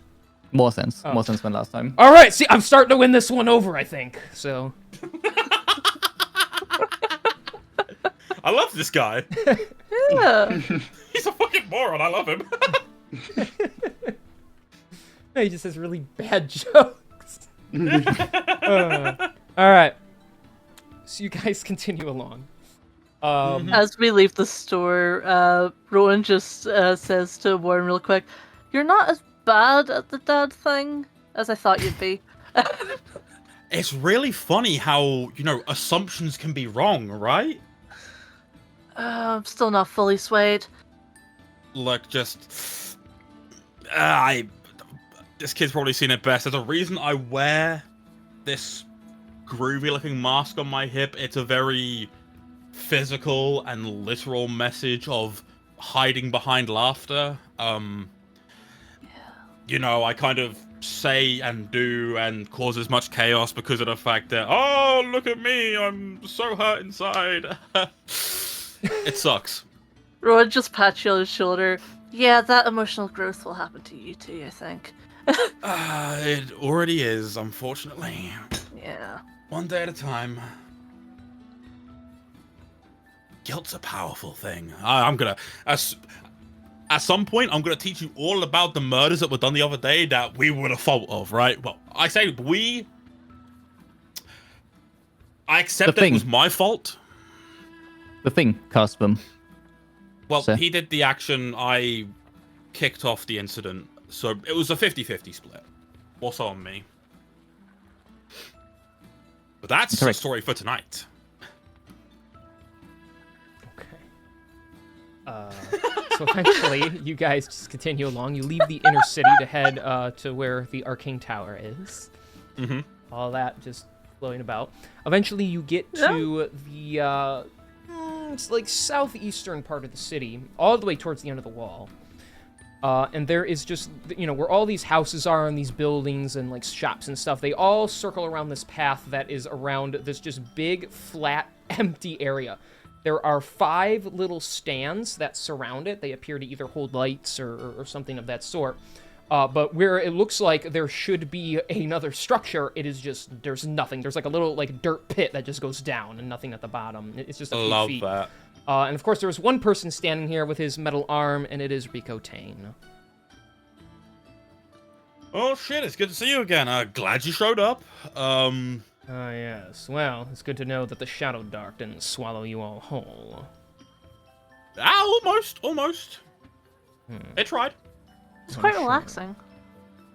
More sense. More sense than last time. All right. See, I'm starting to win this one over, I think. So. I love this guy. Yeah. He's a fucking moron. I love him. He just has really bad jokes. All right. So you guys continue along. As we leave the store, Rowan just says to Warren real quick, "You're not as bad at the dad thing as I thought you'd be." It's really funny how, assumptions can be wrong, right? I'm still not fully swayed. Look, just... this kid's probably seen it best. There's a reason I wear this groovy looking mask on my hip. It's a very physical and literal message of hiding behind laughter. You know, I kind of say and do and cause as much chaos because of the fact that, oh, look at me, I'm so hurt inside. It sucks. Rowan just pats you on his shoulder. Yeah, that emotional growth will happen to you too, I think. It already is, unfortunately. Yeah. One day at a time. Guilt's a powerful thing. I'm gonna... At some point, I'm gonna teach you all about the murders that were done the other day that we were the fault of, right? Well, I say we... I accept that it was my fault. The thing, Caspum. Well, he did the action, I kicked off the incident. So it was a 50-50 split. Also on me. But that's the story for tonight. So eventually, you guys just continue along. You leave the inner city to head to where the Arcane Tower is. Mm-hmm. All that just floating about. Eventually, you get to the it's like southeastern part of the city, all the way towards the end of the wall. And there is just, you know, where all these houses are and these buildings and like shops and stuff, they all circle around this path that is around this just big, flat, empty area. There are 5 little stands that surround it. They appear to either hold lights or something of that sort. But where it looks like there should be another structure, it is just, there's nothing. There's like a little like dirt pit that just goes down and nothing at the bottom. It's just a few feet. Love that. And of course, there was one person standing here with his metal arm, and it is Rico Tane. Oh shit, it's good to see you again. Glad you showed up. Yes. Well, it's good to know that the Shadow Dark didn't swallow you all whole. Almost. It tried. It's quite relaxing.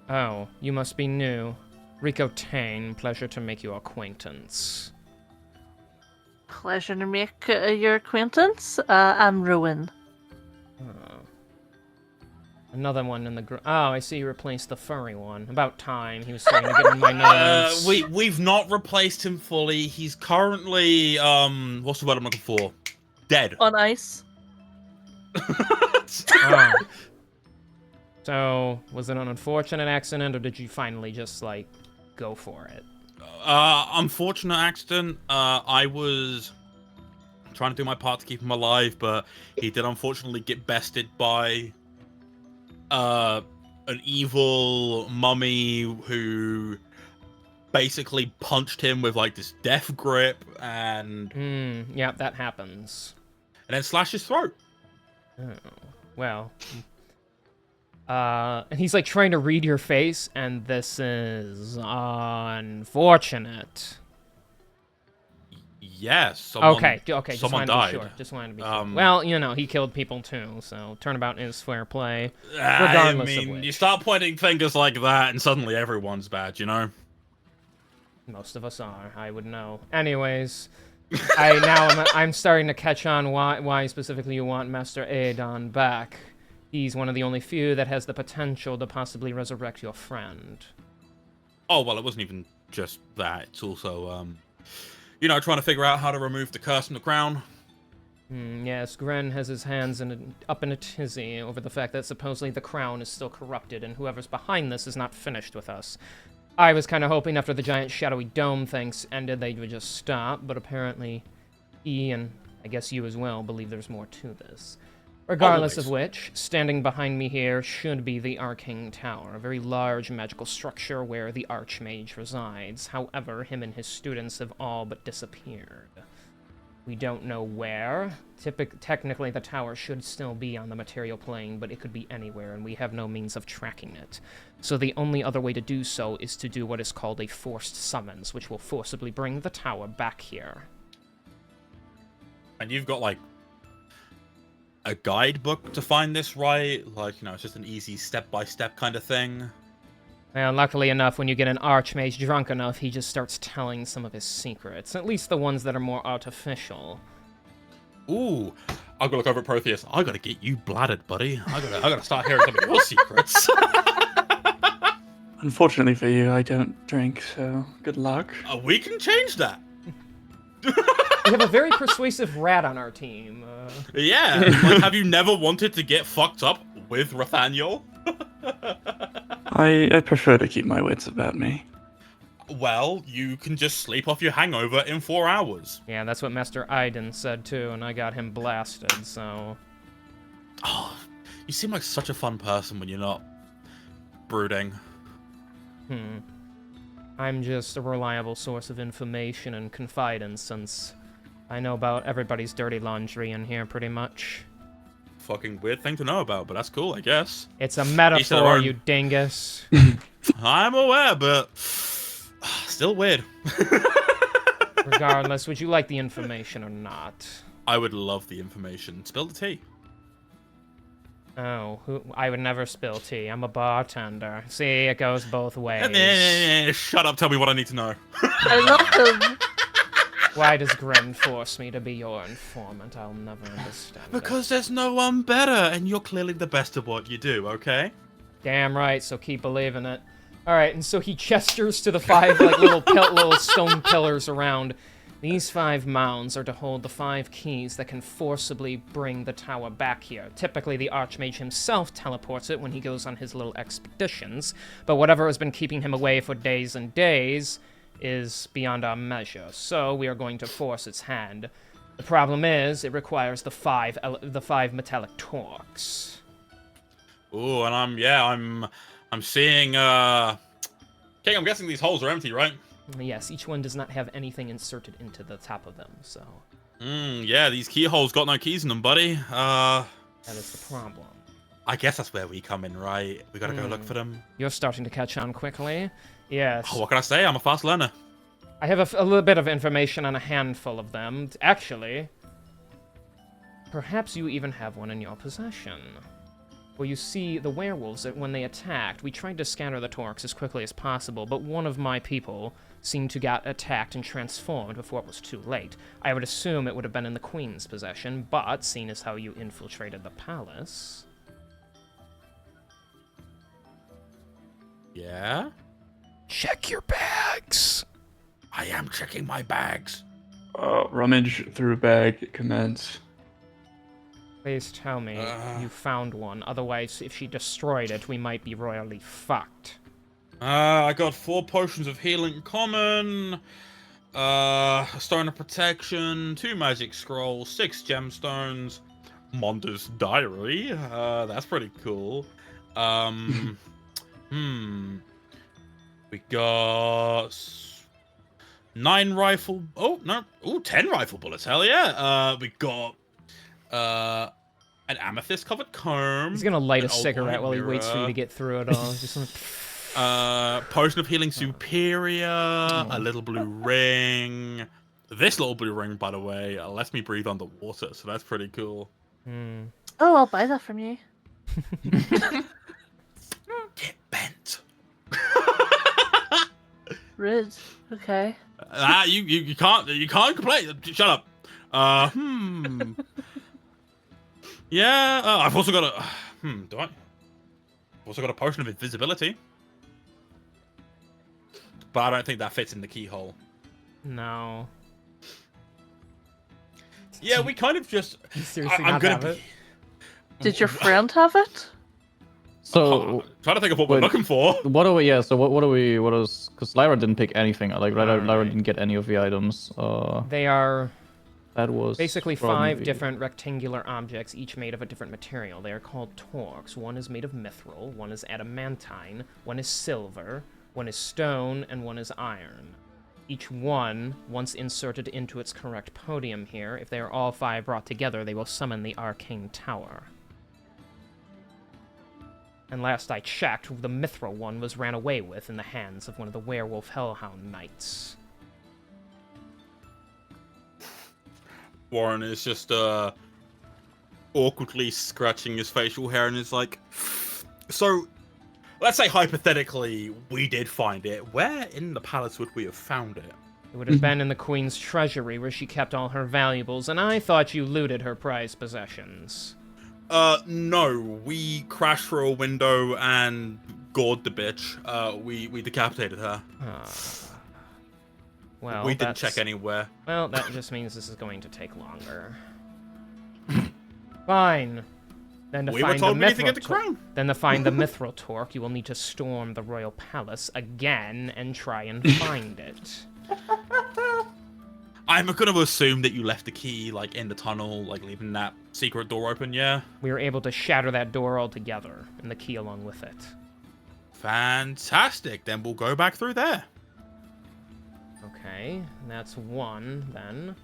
Oh, you must be new. Rico Tane, pleasure to make your acquaintance. Pleasure to make your acquaintance. I'm Rowan. Another one in the group. Oh, I see you replaced the furry one. About time. He was starting to get on my nerves. We've not replaced him fully. He's currently, what's the word I'm looking for? Dead. On ice. Oh. So, was it an unfortunate accident, or did you finally just, like, go for it? Unfortunate accident. I was trying to do my part to keep him alive, but he did unfortunately get bested by an evil mummy who basically punched him with like this death grip and yeah, that happens. And then slashed his throat. Oh, well. And he's like trying to read your face, and this is unfortunate. Yes. Okay. Someone died. Just wanted to be sure. Well, you know, he killed people too, so turnabout is fair play. I mean, you start pointing fingers like that, and suddenly everyone's bad, you know? Most of us are. I would know. Anyways, I'm starting to catch on why specifically you want Master Aedon back. He's one of the only few that has the potential to possibly resurrect your friend. Oh, well, it wasn't even just that. It's also, you know, trying to figure out how to remove the curse from the crown. Yes, Gren has his hands up in a tizzy over the fact that supposedly the crown is still corrupted, and whoever's behind this is not finished with us. I was kind of hoping after the giant shadowy dome things ended, they would just stop, but apparently he, and I guess you as well, believe there's more to this. Regardless of which, standing behind me here should be the Arcane Tower, a very large magical structure where the Archmage resides. However, him and his students have all but disappeared. We don't know where. Technically, the tower should still be on the material plane, but it could be anywhere, and we have no means of tracking it. So the only other way to do so is to do what is called a forced summons, which will forcibly bring the tower back here. And you've got, like, a guidebook to find this, right? Like, you know, it's just an easy step-by-step kind of thing. Well, luckily enough, when you get an Archmage drunk enough, he just starts telling some of his secrets. At least the ones that are more artificial. Ooh, I gotta look over at Protheus. I gotta get you bladdered, buddy. I gotta start hearing some of your secrets. Unfortunately for you, I don't drink, so good luck. We can change that. We have a very persuasive rat on our team. Yeah, like, have you never wanted to get fucked up with Rathaniel? I prefer to keep my wits about me. Well, you can just sleep off your hangover in 4 hours. Yeah, that's what Master Aiden said too, and I got him blasted, so... Oh, you seem like such a fun person when you're not brooding. I'm just a reliable source of information and confidence, since I know about everybody's dirty laundry in here, pretty much. Fucking weird thing to know about, but that's cool, I guess. It's a Each their metaphor, own. you dingus. I'm aware, but still weird. Regardless, would you like the information or not? I would love the information. Spill the tea. Oh, I would never spill tea. I'm a bartender. See, it goes both ways. Shut up, tell me what I need to know. I love him. Why does Grim force me to be your informant? I'll never understand Because there's no one better, and you're clearly the best at what you do, okay? Damn right, so keep believing it. Alright, and so he gestures to the 5, like, little stone pillars around. These 5 mounds are to hold the 5 keys that can forcibly bring the tower back here. Typically, the Archmage himself teleports it when he goes on his little expeditions, but whatever has been keeping him away for days and days is beyond our measure, so we are going to force its hand. The problem is, it requires the 5 metallic torques. Ooh, and I'm seeing, King, I'm guessing these holes are empty, right? Yes, each one does not have anything inserted into the top of them, so... Yeah, these keyholes got no keys in them, buddy. That is the problem. I guess that's where we come in, right? We gotta go look for them. You're starting to catch on quickly. Yes. Oh, what can I say? I'm a fast learner. I have a little bit of information on a handful of them. Actually, perhaps you even have one in your possession. Well, you see, the werewolves, when they attacked, we tried to scatter the torques as quickly as possible, but one of my people seemed to get attacked and transformed before it was too late. I would assume it would have been in the Queen's possession, but seeing as how you infiltrated the palace... Yeah? Check your bags! I am checking my bags. Rummage through bag, commence. Please tell me you found one, otherwise if she destroyed it, we might be royally fucked. I got 4 potions of healing common, a stone of protection, 2 magic scrolls, 6 gemstones, Monda's diary, that's pretty cool. We got 9 rifle, 10 rifle bullets, hell yeah. We got, an amethyst covered comb. He's gonna light a an cigarette while he waits for you mirror. to get through it all. Just like... Potion of Healing Superior, a little blue ring. This little blue ring, by the way, lets me breathe underwater, so that's pretty cool. Oh, I'll buy that from you. Get bent. Rude. Okay. You can't complain. Shut up. Yeah, I've also got a... do I? I've also got a potion of invisibility. But I don't think that fits in the keyhole. No. Yeah, we kind of just... You seriously I'm not gonna have be... it? Did your friend have it? So, trying to think of what we're wait, looking for. what are we? Yeah. So what is? Because Lyra didn't pick anything. Like Lyra didn't get any of the items. They are That was basically from 5 the- different rectangular objects, each made of a different material. They are called torques. One is made of mithril, one is adamantine, one is silver, one is stone, and one is iron. Each one, once inserted into its correct podium here, if they are all 5 brought together, they will summon the arcane tower. And last I checked, the mithril one was ran away with in the hands of one of the werewolf hellhound knights. Warren is just awkwardly scratching his facial hair and is like, so let's say hypothetically we did find it. Where in the palace would we have found it? It would have been in the queen's treasury where she kept all her valuables, and I thought you looted her prized possessions. No, we crashed through a window and gored the bitch. We decapitated her. Well, We didn't check anywhere. Well, that just means this is going to take longer. Fine. Then to We were find told the we need to mithril get the crown. Then to find the mithril torque, you will need to storm the royal palace again and try and find it. I'm gonna assume that you left the key, like, in the tunnel, like, leaving that secret door open, yeah? We were able to shatter that door altogether, and the key along with it. Fantastic. Then we'll go back through there. Okay, that's one, then.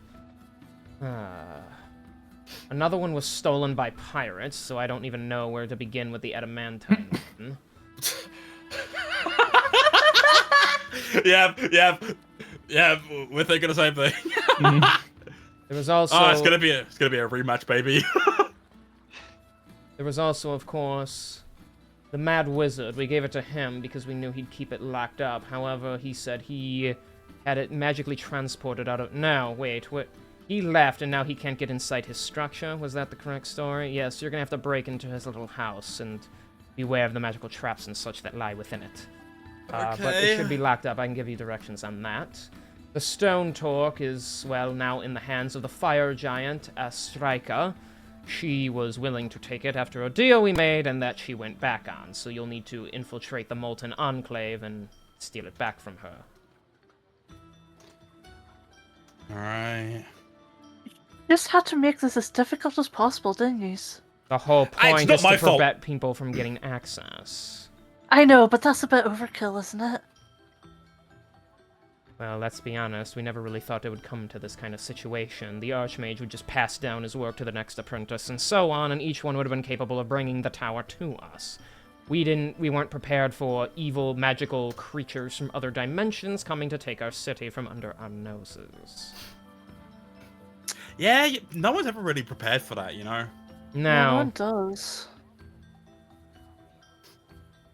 Another one was stolen by pirates, so I don't even know where to begin with the adamantine one. Yeah, we're thinking the same thing. There was also... Oh, it's gonna be a rematch, baby. There was also, of course, the Mad Wizard. We gave it to him because we knew he'd keep it locked up. However, he said he had it magically transported out of... No, wait, what? He left, and now he can't get inside his structure. Was that the correct story? Yes, you're gonna have to break into his little house and beware of the magical traps and such that lie within it. But it should be locked up. I can give you directions on that. The stone torque is, well, now in the hands of the fire giant, Astraika. She was willing to take it after a deal we made, and that she went back on. So you'll need to infiltrate the Molten Enclave and steal it back from her. Alright. Just had to make this as difficult as possible, didn't you? The whole point not is my to fault. prevent people from getting access. I know, but that's a bit overkill, isn't it? Well, let's be honest, we never really thought it would come to this kind of situation. The Archmage would just pass down his work to the next apprentice, and so on, and each one would have been capable of bringing the tower to us. We weren't prepared for evil, magical creatures from other dimensions coming to take our city from under our noses. Yeah, no one's ever really prepared for that, you know? Now, No one does.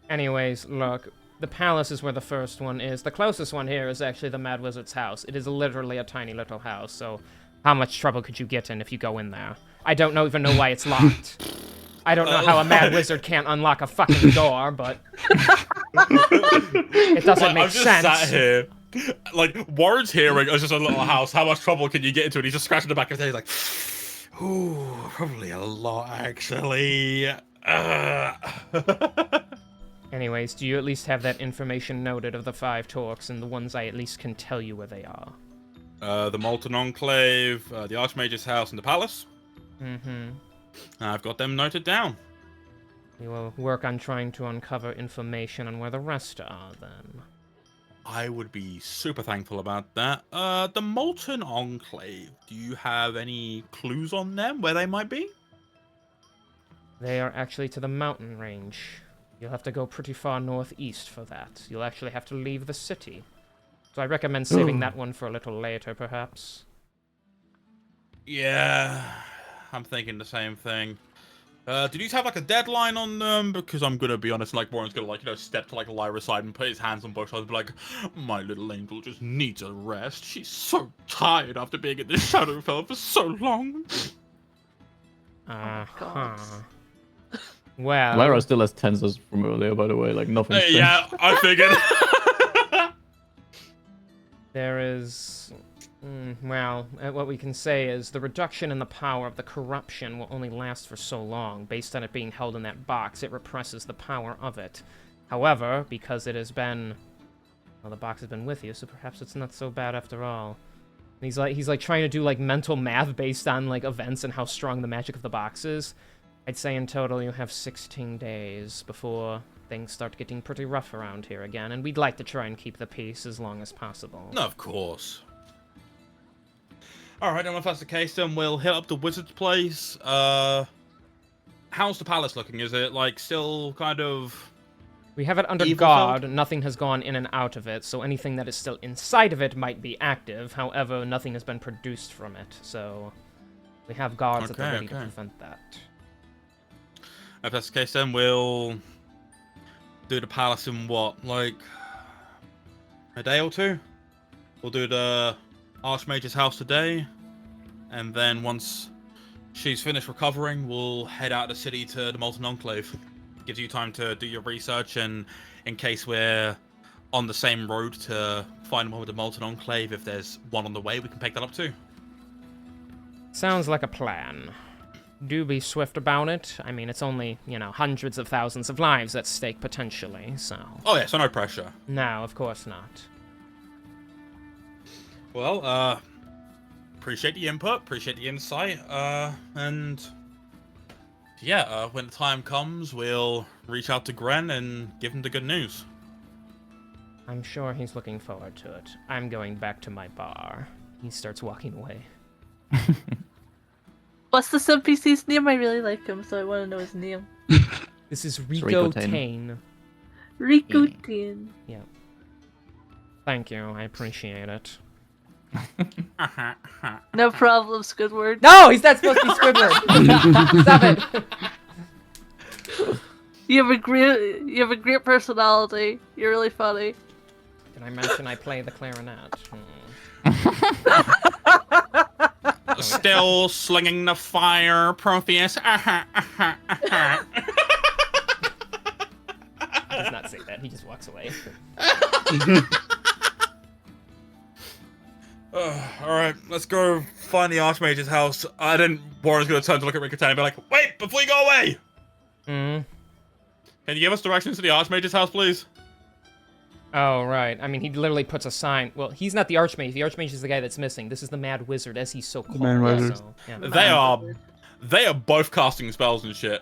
anyways, look, the palace is where the first one is. The closest one here is actually the Mad Wizard's house. It is literally a tiny little house, so how much trouble could you get in if you go in there? I don't even know why it's locked. I don't know how a Mad Wizard can't unlock a fucking door, but it doesn't make I'm just sense. sat here. Like, Warren's hearing, it's just a little house. How much trouble can you get into it? He's just scratching the back of his head. He's like, ooh, probably a lot, actually. Anyways, do you at least have that information noted of the 5 torques and the ones I at least can tell you where they are? The Molten Enclave, the Archmage's house, and the palace. Mm-hmm. I've got them noted down. We will work on trying to uncover information on where the rest are, then. I would be super thankful about that. The Molten Enclave, do you have any clues on them, where they might be? They are actually to the mountain range. You'll have to go pretty far northeast for that. You'll actually have to leave the city. So I recommend saving that one for a little later, perhaps. Yeah, I'm thinking the same thing. Did you have like a deadline on them? Because I'm gonna be honest, like Warren's gonna step to Lyra's side and put his hands on both sides and be like, my little angel just needs a rest. She's so tired after being in this Shadowfell for so long. Uh-huh. Well... Lyra still has tensors from earlier, by the way, like nothing. Yeah, I figured. There is... well, what we can say is the reduction in the power of the corruption will only last for so long. Based on it being held in that box, it represses the power of it. However, because it has been... Well, the box has been with you, so perhaps it's not so bad after all. And he's like trying to do mental math based on events and how strong the magic of the box is. I'd say in total you have 16 days before things start getting pretty rough around here again, and we'd like to try and keep the peace as long as possible. No, of course. Alright, and if that's the case, then we'll hit up the wizard's place. How's the palace looking? Is it, still kind of... We have it under evil guard. filled? Nothing has gone in and out of it, so anything that is still inside of it might be active. However, nothing has been produced from it, so we have guards at the ready to prevent that. If that's the case, then we'll do the palace in what, a day or two? We'll do the Archmage's house today, and then once she's finished recovering, we'll head out of the city to the Molten Enclave. gives you time to do your research, and in case we're on the same road to find one with the Molten Enclave, if there's one on the way, we can pick that up too. Sounds like a plan. Do be swift about it. I mean, it's only, you know, hundreds of thousands of lives at stake potentially, so... Oh yeah, so no pressure. No, of course not. Well, appreciate the input, appreciate the insight, and... yeah, when the time comes, we'll reach out to Gren and give him the good news. I'm sure he's looking forward to it. I'm going back to my bar. He starts walking away. What's this NPC's name? I really like him, so I want to know his name. This is Rico Rico Tane. Tane. Rico Tane. Yeah. Thank you, I appreciate it. No problem, Squidward. No, he's not supposed to be Squidward! Stop it! You have a great personality. You're really funny. Did I mention I play the clarinet? Still slinging the fire, Protheus. He does not say that, he just walks away. Alright, let's go find the Archmage's house. Warren's gonna turn to look at Rickatane and be like, wait, before you go away! Hmm? Can you give us directions to the Archmage's house, please? Oh, right. I mean, he literally puts a sign. Well, he's not the Archmage. The Archmage is the guy that's missing. This is the Mad Wizard, as he's so called. Mad Wizard. So, yeah. They are both casting spells and shit.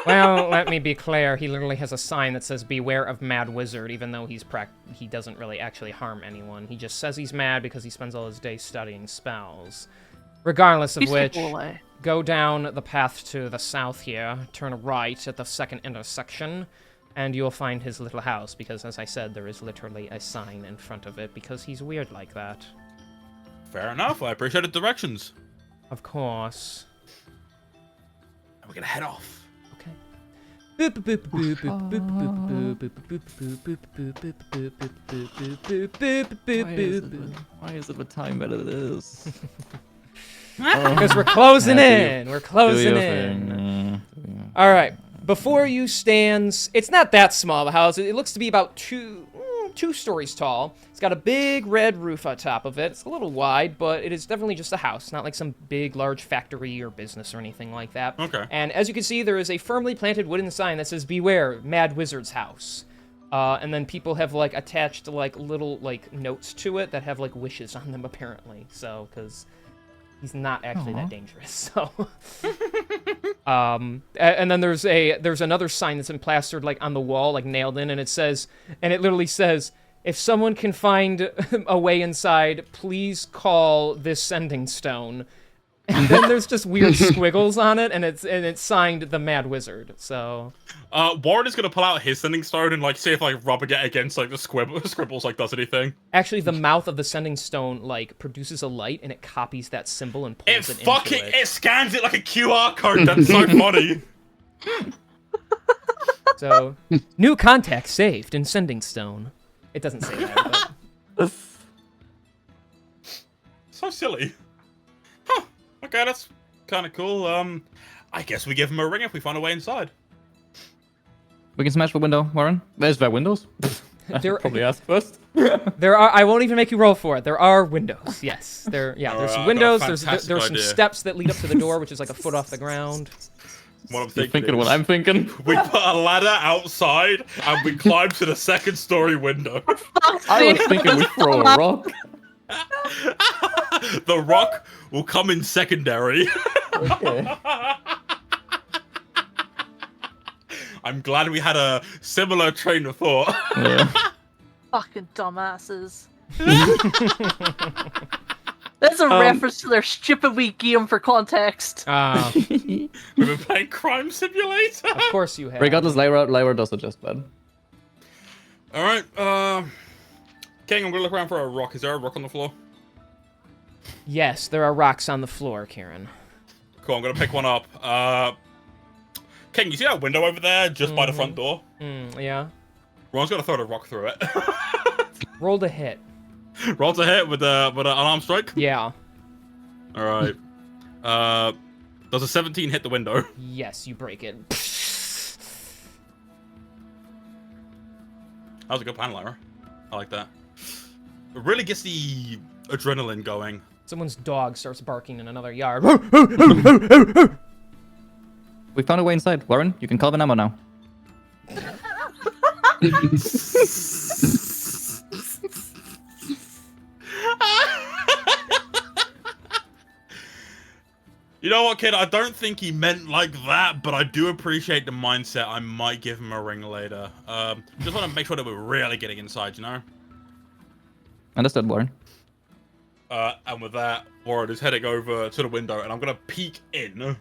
Well, let me be clear. He literally has a sign that says "Beware of Mad Wizard," even though he doesn't really actually harm anyone. He just says he's mad because he spends all his day studying spells. Regardless of which, go down the path to the south here, turn right at the second intersection, and you'll find his little house, because as I said, there is literally a sign in front of it, because he's weird like that. Fair enough, I appreciate the directions. Of course. And we're gonna head off. Okay. Why is it the time that it is? Because we're closing in. We're closing in. All right. Before you stands, it's not that small of a house. It looks to be about two stories tall. It's got a big red roof on top of it. It's a little wide, but it is definitely just a house, not like some big, large factory or business or anything like that. Okay. And as you can see, there is a firmly planted wooden sign that says, "Beware, Mad Wizard's house." And then people have, like, attached, like, little, like, notes to it that have, like, wishes on them, apparently. So, because he's not actually that dangerous, so... and then there's another sign that's been plastered, like, on the wall, like, nailed in, and it literally says, "If someone can find a way inside, please call this sending stone." And then there's just weird squiggles on it, and it's signed the Mad Wizard, so... Warren is gonna pull out his sending stone and, like, see if, like, rubbing it against, like, the scribbles, like, does anything. Actually, the mouth of the sending stone, like, produces a light, and it copies that symbol and pulls it into it. It scans it like a QR code, that's so funny! So, new contact saved in sending stone. It doesn't say that, but... So silly. Huh. Okay, that's kind of cool. I guess we give him a ring if we find a way inside. We can smash the window, Warren. There's there windows? Probably ask first. There are. I won't even make you roll for it. There are windows. Yes. There's windows. There's some steps that lead up to the door, which is like a foot off the ground. What I'm You're thinking what I'm thinking? We put a ladder outside and we climb to the second-story window. I was thinking we throw a rock. The rock will come in secondary. Okay. I'm glad we had a similar train of thought. Yeah. Fucking dumbasses. That's a reference to their stupid wee game for context. We've been playing Crime Simulator. Of course you have. Regardless, Lyra does suggest bad. Alright, King, I'm gonna look around for a rock. Is there a rock on the floor? Yes, there are rocks on the floor, Kieran. Cool, I'm gonna pick one up. King, you see that window over there, just by the front door? Yeah. Ron's gonna throw the rock through it. Roll to hit. Roll to hit with an unarmed strike? Yeah. Alright. Does a 17 hit the window? Yes, you break it. That was a good plan, Lyra. I like that. It really gets the adrenaline going. Someone's dog starts barking in another yard. We found a way inside. Warren, you can call the number now. You know what, kid? I don't think he meant like that, but I do appreciate the mindset. I might give him a ring later. Just want to make sure that we're really getting inside, you know? Understood, Warren. And with that, Warren is heading over to the window, and I'm going to peek in.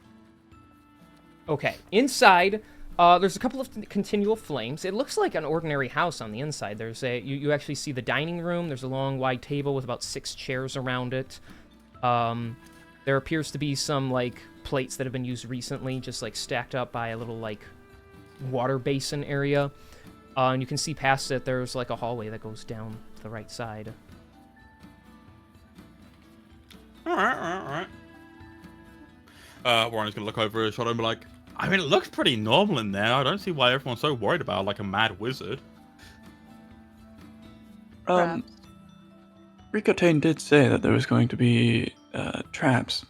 Okay, inside, there's a couple of continual flames. It looks like an ordinary house on the inside. There's you actually see the dining room. There's a long, wide table with about 6 chairs around it. There appears to be some, like, plates that have been used recently, just, like, stacked up by a little, like, water basin area. And you can see past it, there's, like, a hallway that goes down to the right side. Alright. Warren's going to look over his shoulder and be like, I mean, it looks pretty normal in there. I don't see why everyone's so worried about, like, a mad wizard. Ricotain did say that there was going to be traps.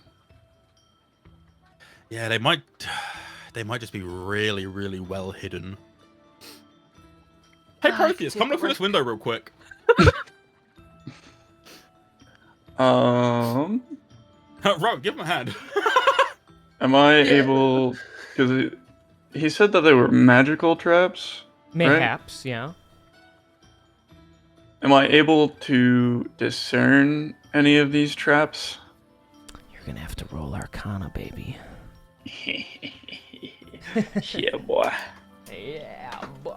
Yeah, they might just be really, really well hidden. Hey, Protheus, come look through this window real quick. Rob, give him a hand. am I able? Because he said that they were magical traps. Mayhaps, yeah. Am I able to discern any of these traps? You're gonna have to roll Arcana, baby. Yeah, boy. Yeah, boy.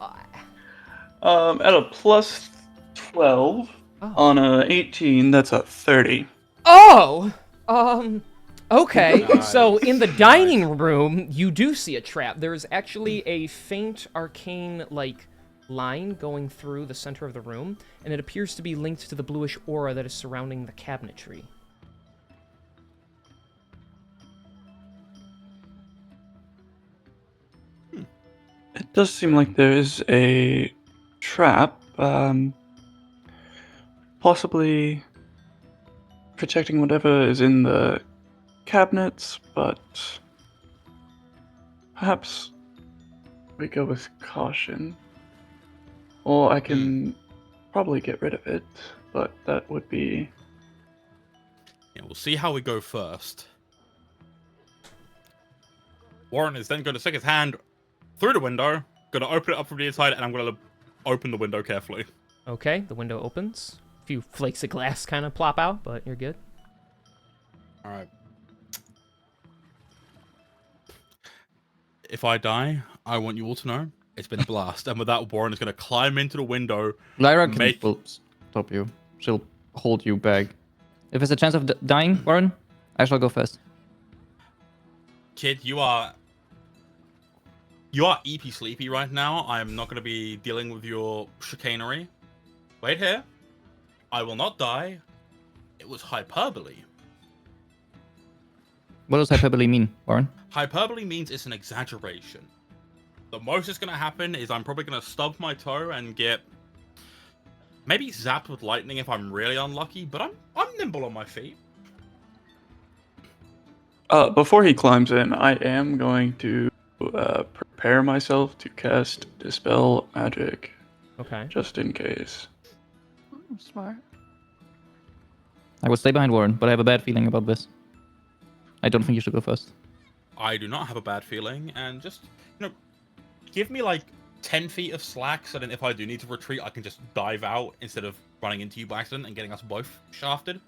At a plus 12 on a 18, that's a 30. Oh! Okay, Nice. so in the dining room, you do see a trap. There's actually a faint arcane, like, line going through the center of the room, and it appears to be linked to the bluish aura that is surrounding the cabinetry. It does seem like there is a trap, possibly protecting whatever is in the cabinets, but perhaps we go with caution. Or I can probably get rid of it, but that would be... Yeah, we'll see how we go first. Warren is then going to stick his hand through the window, going to open it up from the inside, and I'm going to open the window carefully. Okay, the window opens. A few flakes of glass kind of plop out, but you're good. Alright. If I die, I want you all to know it's been a blast. And with that, Warren is going to climb into the window. Lyra will stop you. She'll hold you back. If there's a chance of dying, Warren, I shall go first. Kid, you are EP sleepy right now. I'm not going to be dealing with your chicanery. Wait here. I will not die. It was hyperbole. What does hyperbole mean, Warren? Hyperbole means it's an exaggeration. The most that's going to happen is I'm probably going to stub my toe and get maybe zapped with lightning if I'm really unlucky, but I'm nimble on my feet. Before he climbs in, I am going to prepare myself to cast Dispel Magic. Okay. Just in case. Smart. I would stay behind Warren, but I have a bad feeling about this. I don't think you should go first. I do not have a bad feeling, and just, give me like 10 feet of slack, so then if I do need to retreat, I can just dive out instead of running into you by accident and getting us both shafted.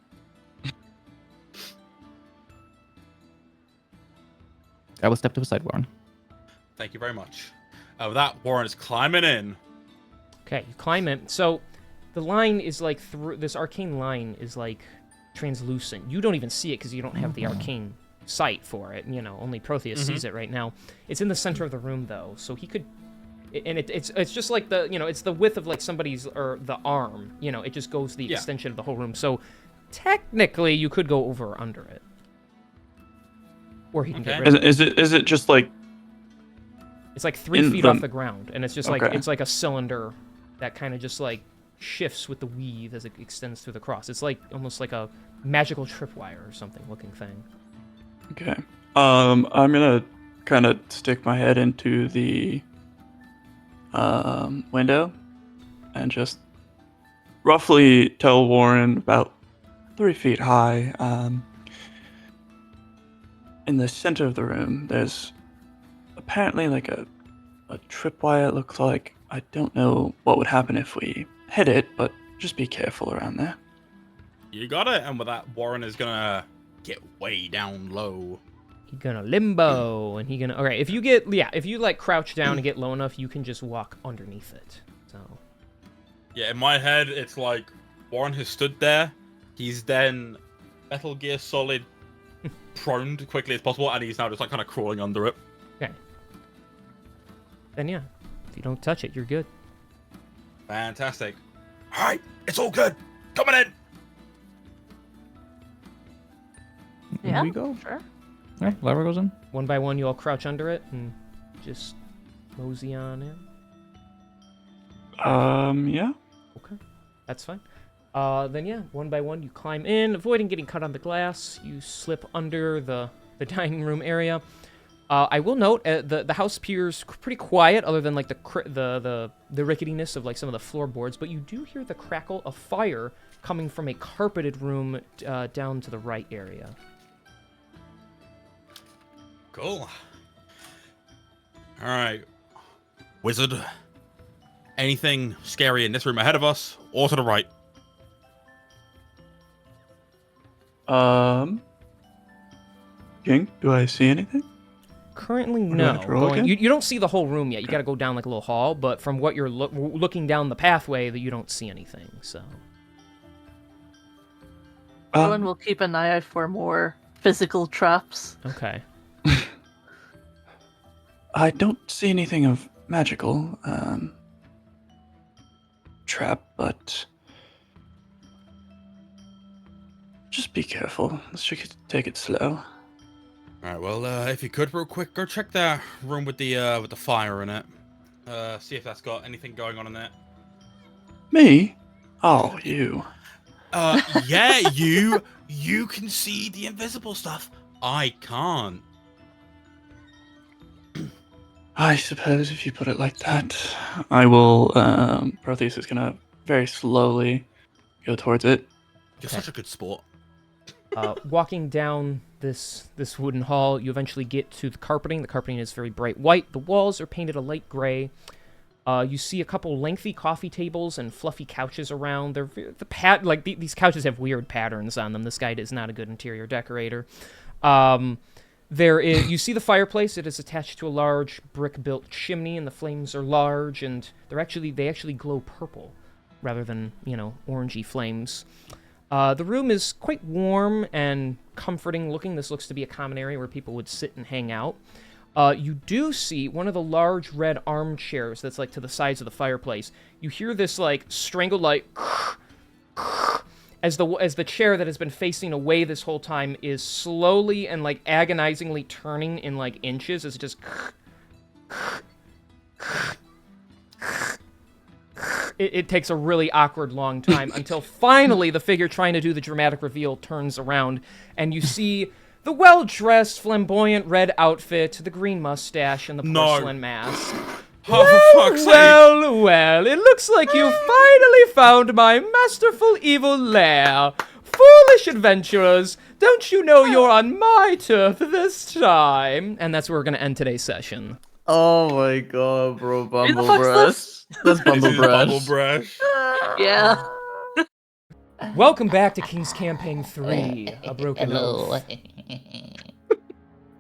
I will step to the side, Warren. Thank you very much. With that, Warren is climbing in. Okay, you climb in. So the line is like this arcane line is like translucent. You don't even see it because you don't have the arcane sight for it. Only Protheus sees it right now. It's in the center of the room though, so he could. And it's just like it's the width of like somebody's or the arm. It just goes the extension of the whole room. So technically, you could go over or under it, or he can get rid of it. Is it just like? It's like 3 feet off the ground, and it's just like it's like a cylinder that kind of just like shifts with the weave as it extends through the cross. It's like almost like a magical tripwire or something looking thing. Okay. I'm gonna kind of stick my head into the window and just roughly tell Warren about 3 feet high. In the center of the room, there's apparently like a tripwire. It looks like. I don't know what would happen if we hit it, but just be careful around there. You got it. And with that, Warren is gonna get way down low. He gonna limbo, and he gonna. All right, if you like crouch down and get low enough, you can just walk underneath it. So. Yeah, in my head, it's like Warren has stood there. He's then Metal Gear Solid prone as quickly as possible, and he's now just like kind of crawling under it. Okay. Then yeah, if you don't touch it, you're good. Fantastic. All right, it's all good. Coming in. Yeah, we go. sure. Yeah, Lyra goes in. One by one, you all crouch under it and just mosey on in. Yeah. Okay, that's fine. Then yeah, one by one, you climb in, avoiding getting cut on the glass. You slip under the dining room area. I will note the house appears pretty quiet, other than like the ricketiness of like some of the floorboards. But you do hear the crackle of fire coming from a carpeted room down to the right area. Cool. All right, wizard. Anything scary in this room ahead of us, or to the right? King, do I see anything? Currently, do I no. have to roll again? You don't see the whole room yet. You got to go down like a little hall, but from what you're looking down the pathway, that you don't see anything. So. Everyone will keep an eye out for more physical traps. Okay. I don't see anything of magical trap, but just be careful. Let's take it slow. All right. Well, if you could, real quick, go check that room with the fire in it. See if that's got anything going on in there. Me? Oh, you. Yeah, you can see the invisible stuff. I can't. I suppose if you put it like that, I will. Protheus is gonna very slowly go towards it. You're such a good sport. Walking down this wooden hall, you eventually get to the carpeting. The carpeting is very bright white. The walls are painted a light gray. You see a couple lengthy coffee tables and fluffy couches around. These couches have weird patterns on them. This guy is not a good interior decorator. You see the fireplace. It is attached to a large brick-built chimney, and the flames are large, and they actually glow purple rather than orangey flames. The room is quite warm and comforting looking. This looks to be a common area where people would sit and hang out. You do see one of the large red armchairs that's like to the sides of the fireplace. You hear this like strangled like as the chair that has been facing away this whole time is slowly and like agonizingly turning in like inches as it just it takes a really awkward long time until finally the figure trying to do the dramatic reveal turns around and you see the well-dressed, flamboyant red outfit, the green mustache, and the porcelain mask. Well, it looks like you finally found my masterful evil lair. Foolish adventurers, don't you know you're on my turf this time? And that's where we're going to end today's session. Oh my god, bro, Who the Bumble fuck's Brush. this? That's Bumble Brush. Brush. Yeah. Welcome back to King's Campaign 3, A Broken Oath.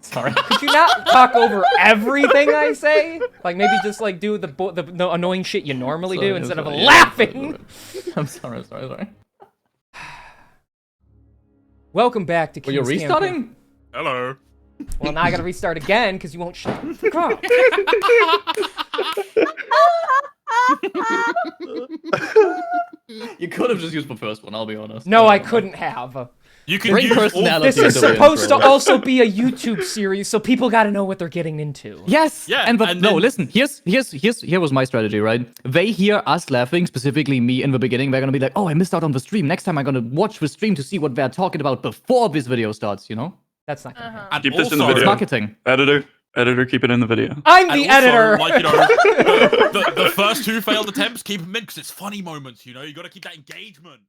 Sorry. Could you not talk over everything I say? Like maybe just like do the annoying shit you normally do instead of laughing. I'm sorry. Welcome back to Were you King's restarting? Campaign. Hello. Well, now I gotta restart again because you won't shut the fuck up. You could have just used the first one, I'll be honest. No, I couldn't have. You can Bring use all personality. This is into the supposed to intro. also be a YouTube series, so people got to know what they're getting into. Yes. Yeah, And, and no, then- listen. Here was my strategy, right? They hear us laughing, specifically me in the beginning. They're gonna be like, "Oh, I missed out on the stream. Next time I'm gonna watch the stream to see what they're talking about before this video starts." You know? That's not gonna happen. And Keep this in the also- video. Marketing. Editor, keep it in the video. I'm And the also, editor. Like, you know, the first 2 failed attempts, keep them in because it's funny moments. You know, you got to keep that engagement.